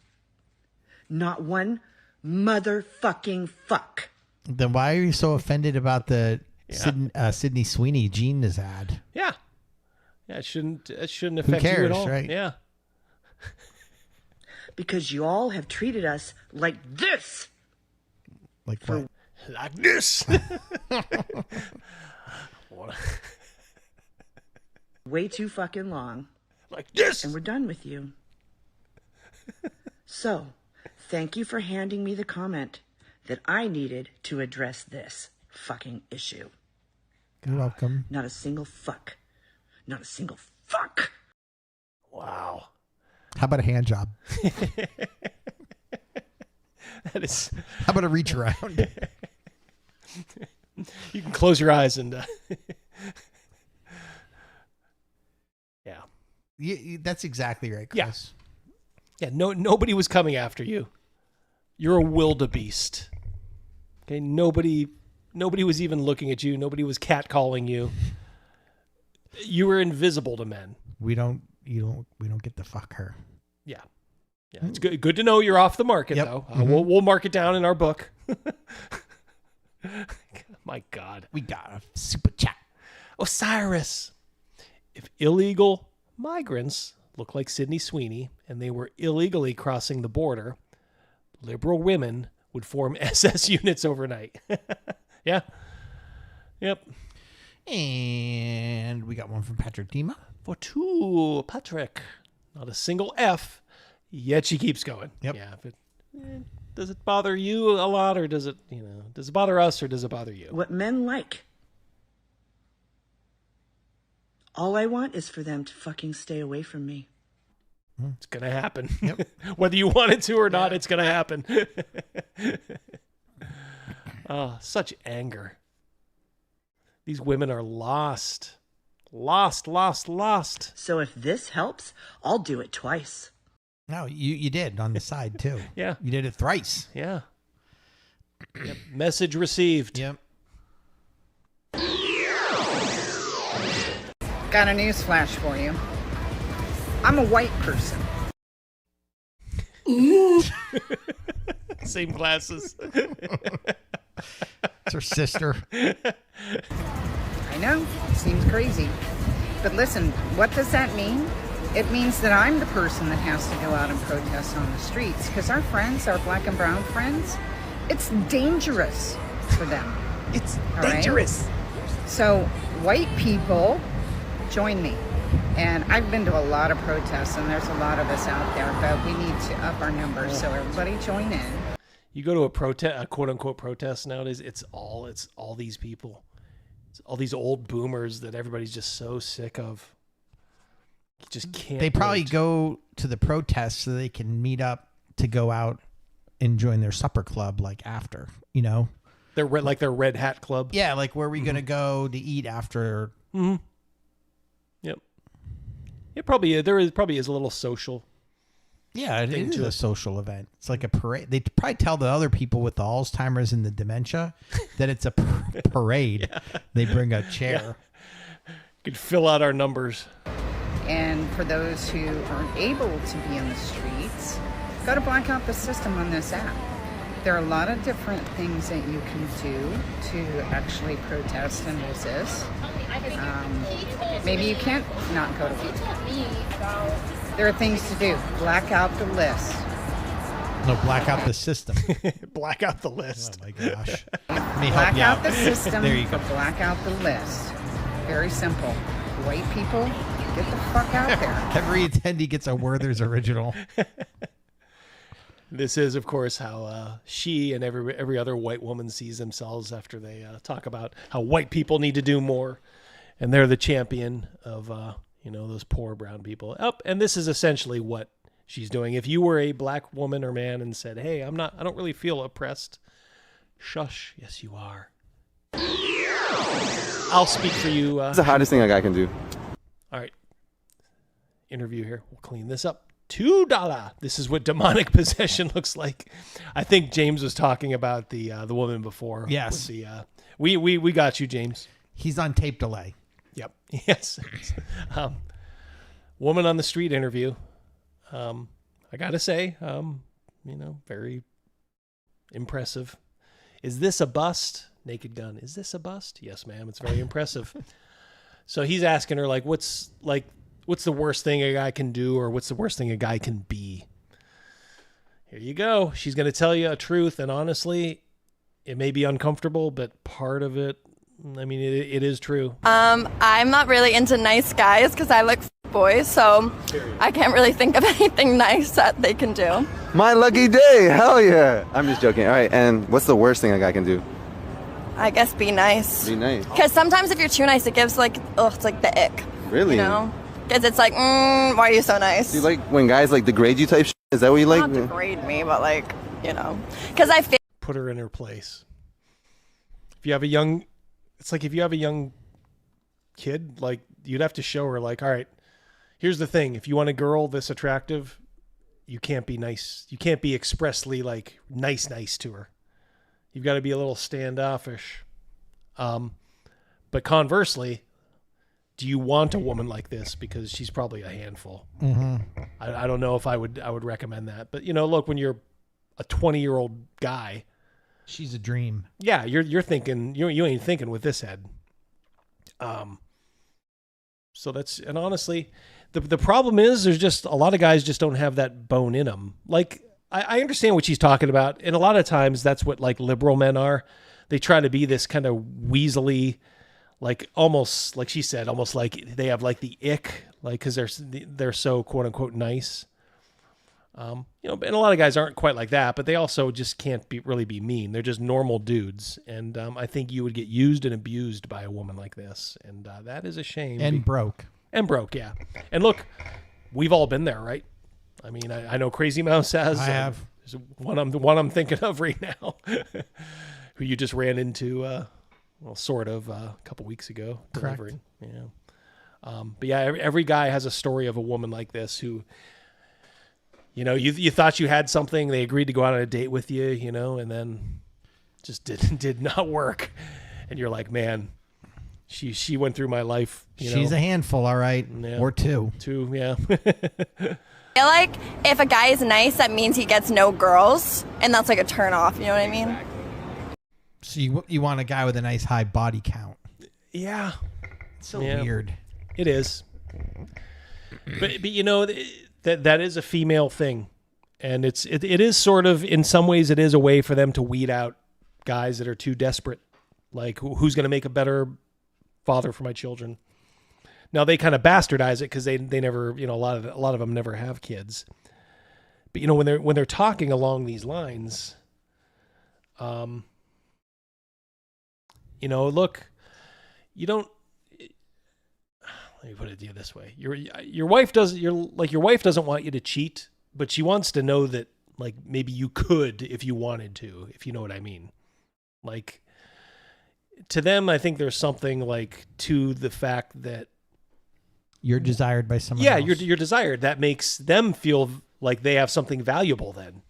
Not one motherfucking fuck. Then why are you so offended about the Sydney Sweeney Jeans ad? Yeah. Yeah, it shouldn't affect Who cares, you at all. Right? Yeah. Because you all have treated us like this. Like what? Like this. Way too fucking long. Like this. And we're done with you. So, thank you for handing me the comment that I needed to address this fucking issue. You're welcome. Not a single fuck. Not a single fuck. Wow. How about a hand job? That is. How about a reach around? You can close your eyes and. Yeah. That's exactly right, Chris. Yeah. Nobody was coming after you. You're a wildebeest. Okay. Nobody was even looking at you. Nobody was catcalling you. You were invisible to men. We don't get to fuck her. Yeah. Yeah. It's good to know you're off the market, though. We'll mark it down in our book. My God. We got a super chat. Osiris. If illegal migrants look like Sydney Sweeney and they were illegally crossing the border, liberal women would form SS units overnight. Yeah. Yep. And we got one from Patrick Dima. For two, Patrick. Not a single F, yet she keeps going. Yep. Yeah. Does it bother you a lot, or does it bother us, or does it bother you? What men like. All I want is for them to fucking stay away from me. It's going to happen. Yep. Whether you want it to or not, it's going to happen. Such anger. These women are lost. Lost. So if this helps, I'll do it twice. No, you did on the side too. Yeah. You did it thrice. Yeah. Yep. Message received. Yep. Got a news flash for you. I'm a white person. Same glasses. It's her sister. I know, seems crazy. But listen, what does that mean? It means that I'm the person that has to go out and protest on the streets, because our friends, our black and brown friends, it's dangerous for them. It's all dangerous. Right? So white people, join me. And I've been to a lot of protests, and there's a lot of us out there, but we need to up our numbers, so everybody join in. You go to a protest, a quote unquote protest nowadays. It's all these people, it's all these old boomers that everybody's just so sick of. You just can't. They probably go to the protest so they can meet up to go out and join their supper club, like after, you know. Their red hat club. Yeah, like where are we gonna go to eat after? Mm-hmm. Yep. It probably probably is a little social. Yeah, it is a social event. It's like a parade. They probably tell the other people with the Alzheimer's and the dementia that it's a parade. Yeah. They bring a chair. Yeah. Could fill out our numbers. And for those who aren't able to be in the streets, go to Black Out the System on this app. There are a lot of different things that you can do to actually protest and resist. Maybe you can't not go to work. There are things to do. Black out the list. No, black out the system. Black out the list. Oh my gosh. Let me help Black you out the system. There you go. Black out the list. Very simple. White people, get the fuck out there. Every attendee gets a Werther's original. This is, of course, how she and every other white woman sees themselves after they talk about how white people need to do more, and they're the champion of those poor brown people. And this is essentially what she's doing. If you were a black woman or man and said, "Hey, I don't really feel oppressed," shush. Yes, you are. I'll speak for you. It's the hottest thing a guy can do. All right. Interview here. We'll clean this up. $2. This is what demonic possession looks like. I think James was talking about the woman before. Yes. We got you, James. He's on tape delay. Yep. Yes. Woman on the street interview. I gotta say, very impressive. Is this a bust? Naked Gun. Is this a bust? Yes, ma'am. It's very impressive. So he's asking her, like, what's the worst thing a guy can do, or what's the worst thing a guy can be? Here you go. She's going to tell you a truth, and honestly, it may be uncomfortable, but part of it, I mean, it is true. I'm not really into nice guys because I like boys, so I can't really think of anything nice that they can do. My lucky day. Hell yeah. I'm just joking. All right. And what's the worst thing a guy can do? I guess be nice. Be nice. Because sometimes if you're too nice, it gives it's like the ick. Really? You know? Because it's like, why are you so nice? Do you like when guys like degrade you type shit? Is that what you like? Not degrade me, but because I feel. Put her in her place. If you have a young kid, like, you'd have to show her, like, all right, here's the thing. If you want a girl this attractive, you can't be nice. You can't be expressly like nice to her. You've got to be a little standoffish. But conversely, do you want a woman like this? Because she's probably a handful. Mm-hmm. I don't know if I would recommend that. But, look, when you're a 20-year-old guy, she's a dream. Yeah, you're thinking, you ain't thinking with this head. So and honestly, the problem is there's just a lot of guys just don't have that bone in them. Like, I understand what she's talking about, and a lot of times that's what, like, liberal men are. They try to be this kind of weaselly, like, almost, like she said, almost like they have, like, the ick, like, because they're so quote unquote nice. And a lot of guys aren't quite like that, but they also just can't really be mean. They're just normal dudes, and I think you would get used and abused by a woman like this, and that is a shame. And broke, yeah. And look, we've all been there, right? I mean, I know Crazy Mouse has. I have. There's one I'm thinking of right now, who you just ran into, a couple weeks ago. Correct. Delivering. Yeah. But yeah, every guy has a story of a woman like this who, you thought you had something. They agreed to go out on a date with you, and then just did not work. And you're like, man, she went through my life. She's a handful, all right, yeah. Or two. Two, yeah. I feel like if a guy is nice, that means he gets no girls, and that's like a turn off. You know what I mean? So you want a guy with a nice high body count? Yeah. It's so weird. It is. But that is a female thing, and it is sort of, in some ways, it is a way for them to weed out guys that are too desperate. Like, who's going to make a better father for my children? Now they kind of bastardize it because they never, a lot of them never have kids. But when they're talking along these lines, You know, look, you don't. Let me put it to you this way: your wife doesn't. Your wife doesn't want you to cheat, but she wants to know that like maybe you could if you wanted to, if you know what I mean. Like to them, I think there's something like to the fact that you're desired by someone. Yeah, else. you're desired. That makes them feel like they have something valuable. Then,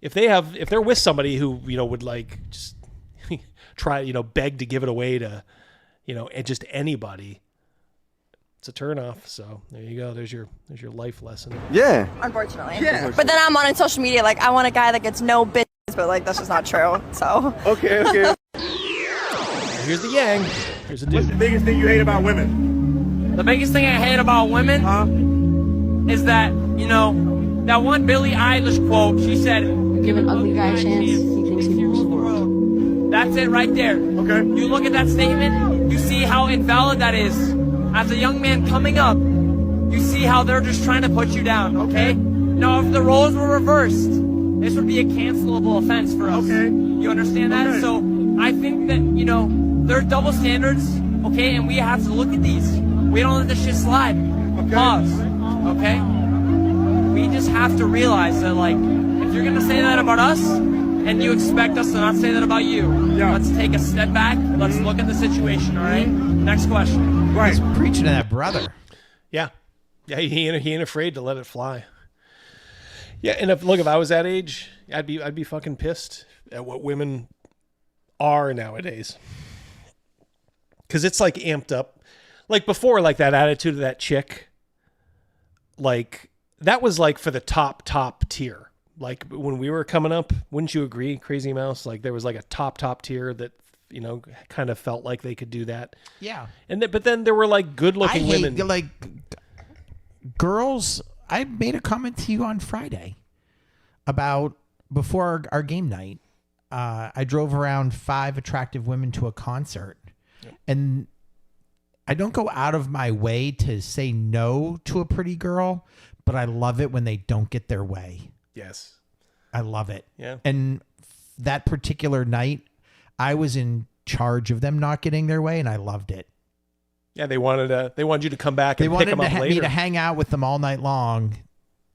if they're with somebody who would like just try beg to give it away to and just anybody, it's a turnoff. So there you go. There's your life lesson. Yeah. Unfortunately. Yeah. But then I'm on social media like I want a guy that gets no bitches, but like that's just not true. So. Okay. Here's the yang. Here's the dude. What's the biggest thing you hate about women? The biggest thing I hate about women is that, that one Billie Eilish quote, she said, Give an ugly guy a chance, he thinks he rules the world. That's it right there. Okay. You look at that statement, you see how invalid that is. As a young man coming up, you see how they're just trying to put you down, okay? Now, if the roles were reversed, this would be a cancelable offense for us. Okay. You understand that? Okay. So I think that, there's double standards, okay? And we have to look at these. We don't let this shit slide. Okay. Pause. Okay? We just have to realize that, like, if you're going to say that about us, and you expect us to not say that about you, let's take a step back. Let's look at the situation, all right? Next question. Right. He's preaching to that brother. Yeah. Yeah, he ain't afraid to let it fly. Yeah, and if I was that age, I'd be fucking pissed at what women are nowadays. Because it's, like, amped up. Like, before, like, that attitude of that chick, like, that was, like, for the top tier. Like, when we were coming up, wouldn't you agree, Crazy Mouse? Like, there was, like, a top tier that, kind of felt like they could do that. Yeah. But then there were, like, good-looking women. Like, girls, I made a comment to you on Friday about, before our game night, I drove around 5 attractive women to a concert. Yep. And I don't go out of my way to say no to a pretty girl, but I love it when they don't get their way. Yes. I love it. Yeah. And that particular night, I was in charge of them not getting their way, and I loved it. Yeah, they wanted you to come back and pick them up later. They wanted me to hang out with them all night long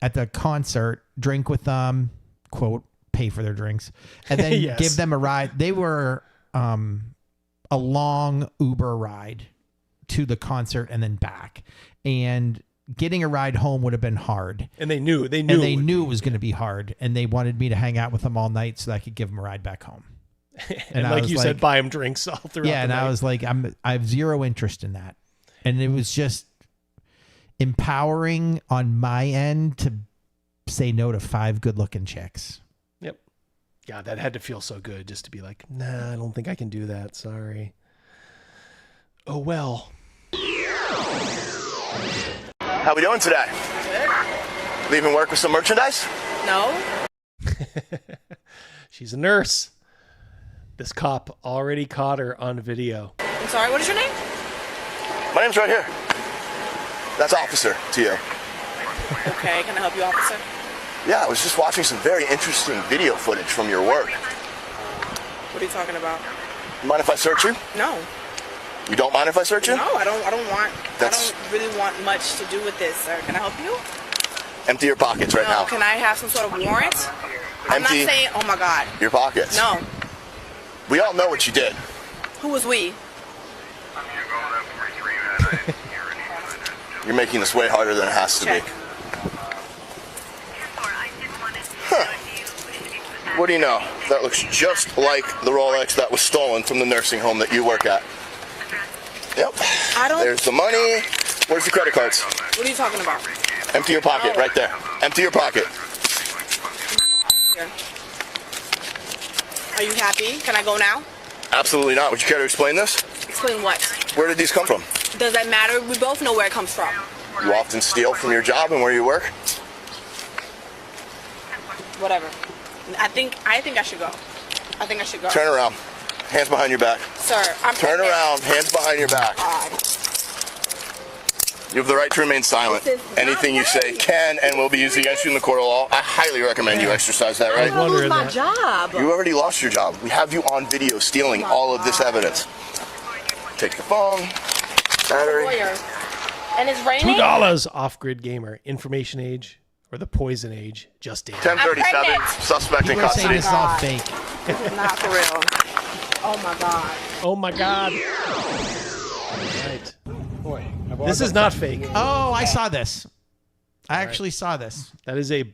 at the concert, drink with them, quote, pay for their drinks, and then Yes. give them a ride. They were a long Uber ride to the concert and then back. And getting a ride home would have been hard. And they knew it was going to be hard. And they wanted me to hang out with them all night so that I could give them a ride back home. and like you said, buy them drinks all throughout the night. I was like, I have zero interest in that. And it was just empowering on my end to say no to 5 good-looking chicks. Yep. God, that had to feel so good just to be like, nah, I don't think I can do that. Sorry. Oh, well. How we doing today? Good. Leaving work with some merchandise? No. She's a nurse. This cop already caught her on video. I'm sorry, what is your name? My name's right here. That's Officer to you. Okay, can I help you, officer? Yeah, I was just watching some very interesting video footage from your work. What are you talking about? Mind if I search you? No. You don't mind if I search you? No, I don't really want much to do with this, sir. Can I help you? Empty your pockets right now. Can I have some sort of warrant? I'm not saying, oh my God. Your pockets. No. We all know what you did. Who was we? You're making this way harder than it has to Check. be. Huh. What do you know? That looks just like the Rolex that was stolen from the nursing home that you work at. Yep. There's the money. Where's the credit cards? What are you talking about? Empty your pocket, right there. Empty your pocket. Here. Are you happy? Can I go now? Absolutely not. Would you care to explain this? Explain what? Where did these come from? Does that matter? We both know where it comes from. You often steal from your job and where you work? Whatever. I think I should go. I think I should go. Turn around. Hands behind your back. Sir, I'm Turn around. Hands behind your back. You have the right to remain silent. Anything you say can and will be used against you in the court of law. I highly recommend you exercise that right. I'm gonna lose my job. You already lost your job. We have you on video stealing all of this evidence. Take the phone, battery. And it's raining. $2 off-grid gamer, information age, or the poison age, just data. 1037, suspect in People are saying custody. this is all fake. This is not for real. Oh my god. Oh my god. All right. This is not fake. Oh, I saw this. I actually saw this. That is a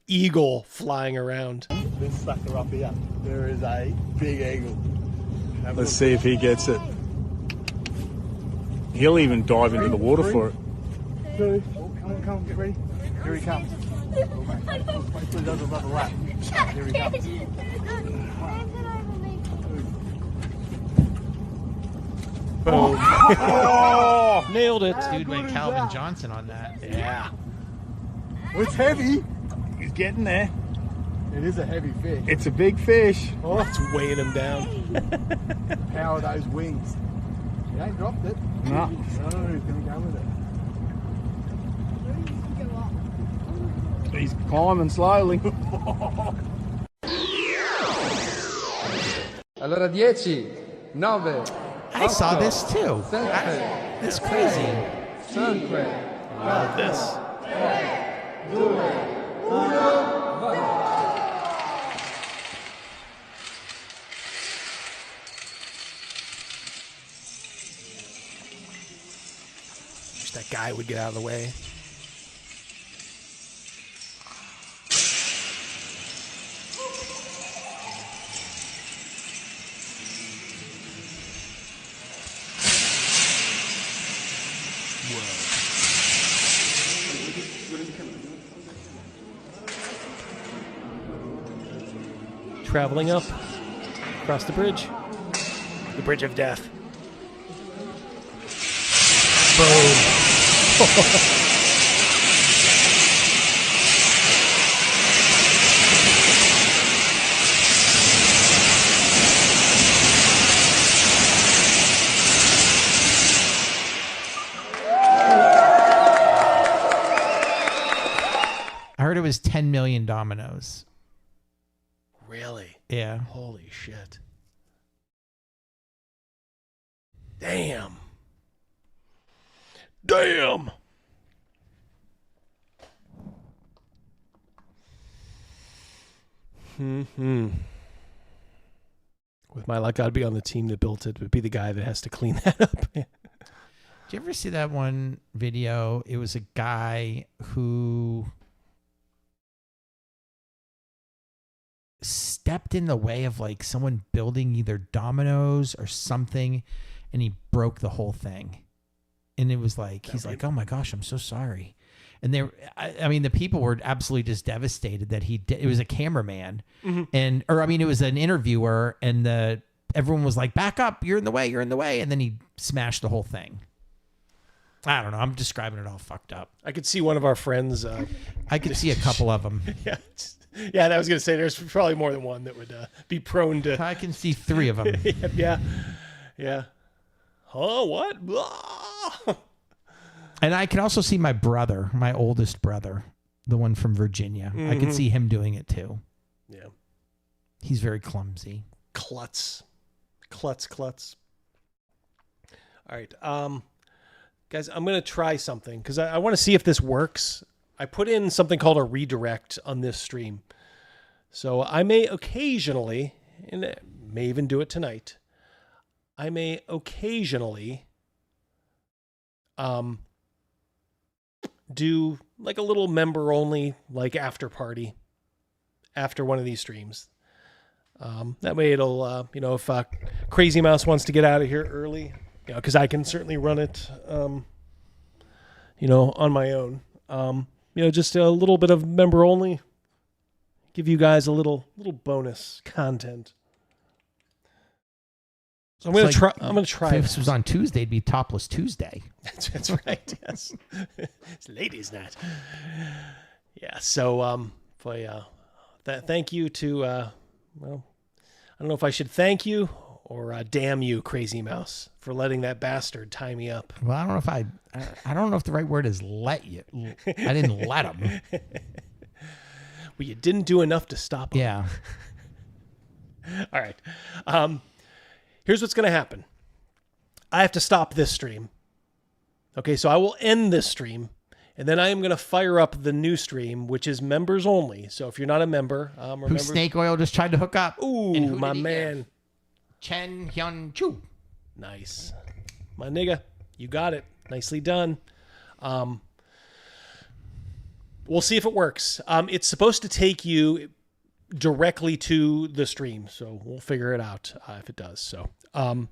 eagle flying around. This sucker up here. There is a big eagle. Let's see if he gets it. He'll even dive into the water for it. Come on, get ready. Here he comes. Hopefully does another lap. Here he comes. Boom. Oh! Nailed it. Dude went Calvin Johnson on that. Yeah. Well, it's heavy. He's getting there. It is a heavy fish. It's a big fish. Oh, it's weighing him down. Power of those wings. He ain't dropped it. No. No, he's going to go with it. He's climbing slowly. Allora 10, 9. I saw this too. That's crazy. Love this. Wish that guy would get out of the way. Traveling up across the bridge of death. Boom. I heard it was 10 million dominoes. Really? Yeah. Holy shit. Damn. Damn. With my luck, I'd be on the team that built it, but be the guy that has to clean that up. Did you ever see that one video? It was a guy who stepped in the way of like someone building either dominoes or something, and he broke the whole thing. And it was like, he's like, oh my gosh, I'm so sorry. And I mean, the people were absolutely just devastated that it was a cameraman. Mhm. It was an interviewer, and everyone was like, back up, you're in the way, you're in the way. And then he smashed the whole thing. I don't know. I'm describing it all fucked up. I could see one of our friends. I could see a couple of them. Yeah. Yeah, I was going to say there's probably more than one that would be prone to. I can see 3 of them. Yeah. Yeah. Oh, what? And I can also see my brother, my oldest brother, the one from Virginia. I could see him doing it too. Yeah. He's very clumsy. Klutz. All right. Guys, I'm going to try something because I want to see if this works. I put in something called a redirect on this stream. So I may occasionally, and I may even do it tonight, I may occasionally do like a little member only like after party after one of these streams. That way it'll, if Crazy Mouse wants to get out of here early, because I can certainly run it, on my own. Just a little bit of member only. Give you guys a little bonus content. So I'm gonna try. If this was on Tuesday, it'd be Topless Tuesday. That's right. Yes, it's ladies' night. Yeah. So thank you to. I don't know if I should thank you Or damn you, Crazy Mouse, for letting that bastard tie me up. Well, I don't know if I don't know if the right word is let you. I didn't let him. Well, you didn't do enough to stop him. Yeah. All right. Here's what's going to happen. I have to stop this stream. Okay, so I will end this stream, and then I am going to fire up the new stream, which is members only. So if you're not a member, Who Snake Oil just tried to hook up? Ooh, my man. Chen Hyun Chu. Nice. My nigga, you got it. Nicely done. We'll see if it works. It's supposed to take you directly to the stream, so we'll figure it out if it does. So, but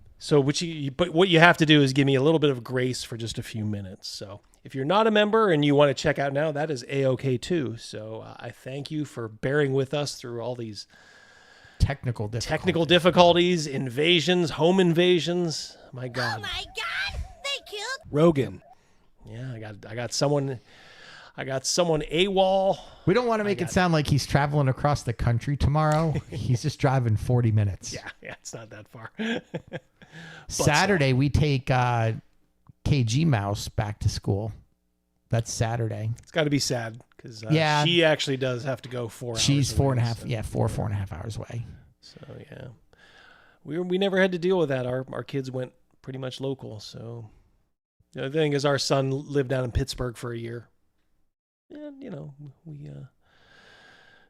what you have to do is give me a little bit of grace for just a few minutes. So if you're not a member and you want to check out now, that is A-OK too. So I thank you for bearing with us through all these technical difficulties, invasions, home invasions. My God. Oh my God! They killed Rogan. Yeah, I got someone AWOL. We don't want to make it sound like he's traveling across the country tomorrow. He's just driving 40 minutes. Yeah, it's not that far. Saturday, we take KG Mouse back to school. That's Saturday. It's got to be sad because she actually does have to go 4 hours. She's away, 4.5 hours away. So yeah, we never had to deal with that. Our kids went pretty much local. So the thing is, our son lived down in Pittsburgh for a year, and we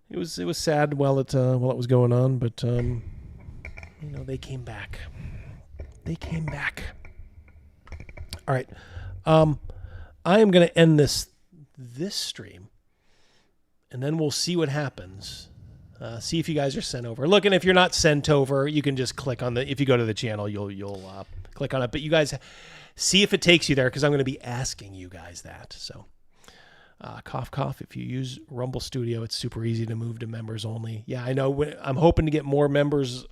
it was sad while it was going on, but they came back. They came back. All right. I am going to end this stream, and then we'll see what happens. See if you guys are sent over. Look, and if you're not sent over, you can just click on if you go to the channel, you'll click on it. But you guys see if it takes you there, because I'm going to be asking you guys that. So, cough, cough. If you use Rumble Studio, it's super easy to move to members only. Yeah, I know. I'm hoping to get more members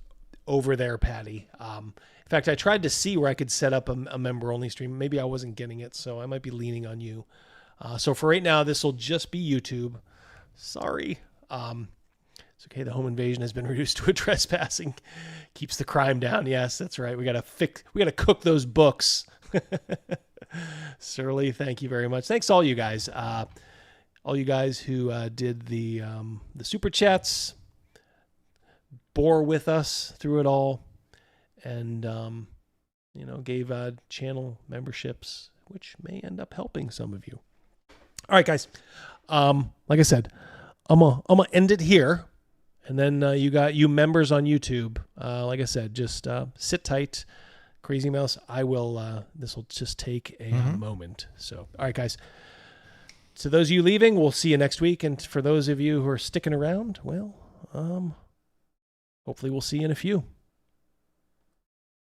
over there, Patty. In fact, I tried to see where I could set up a member-only stream. Maybe I wasn't getting it, so I might be leaning on you. So for right now, this will just be YouTube. Sorry. It's okay. The home invasion has been reduced to a trespassing. Keeps the crime down. Yes, that's right. We got to cook those books. Surly, thank you very much. Thanks to all you guys. All you guys who did the super chats, bore with us through it all. And, gave channel memberships, which may end up helping some of you. All right, guys. Like I said, I'm gonna end it here. And then you got you members on YouTube. Like I said, just sit tight. Crazy Mouse, I will, this will just take a moment. So, all right, guys. To those of you leaving, we'll see you next week. And for those of you who are sticking around, well, hopefully we'll see you in a few.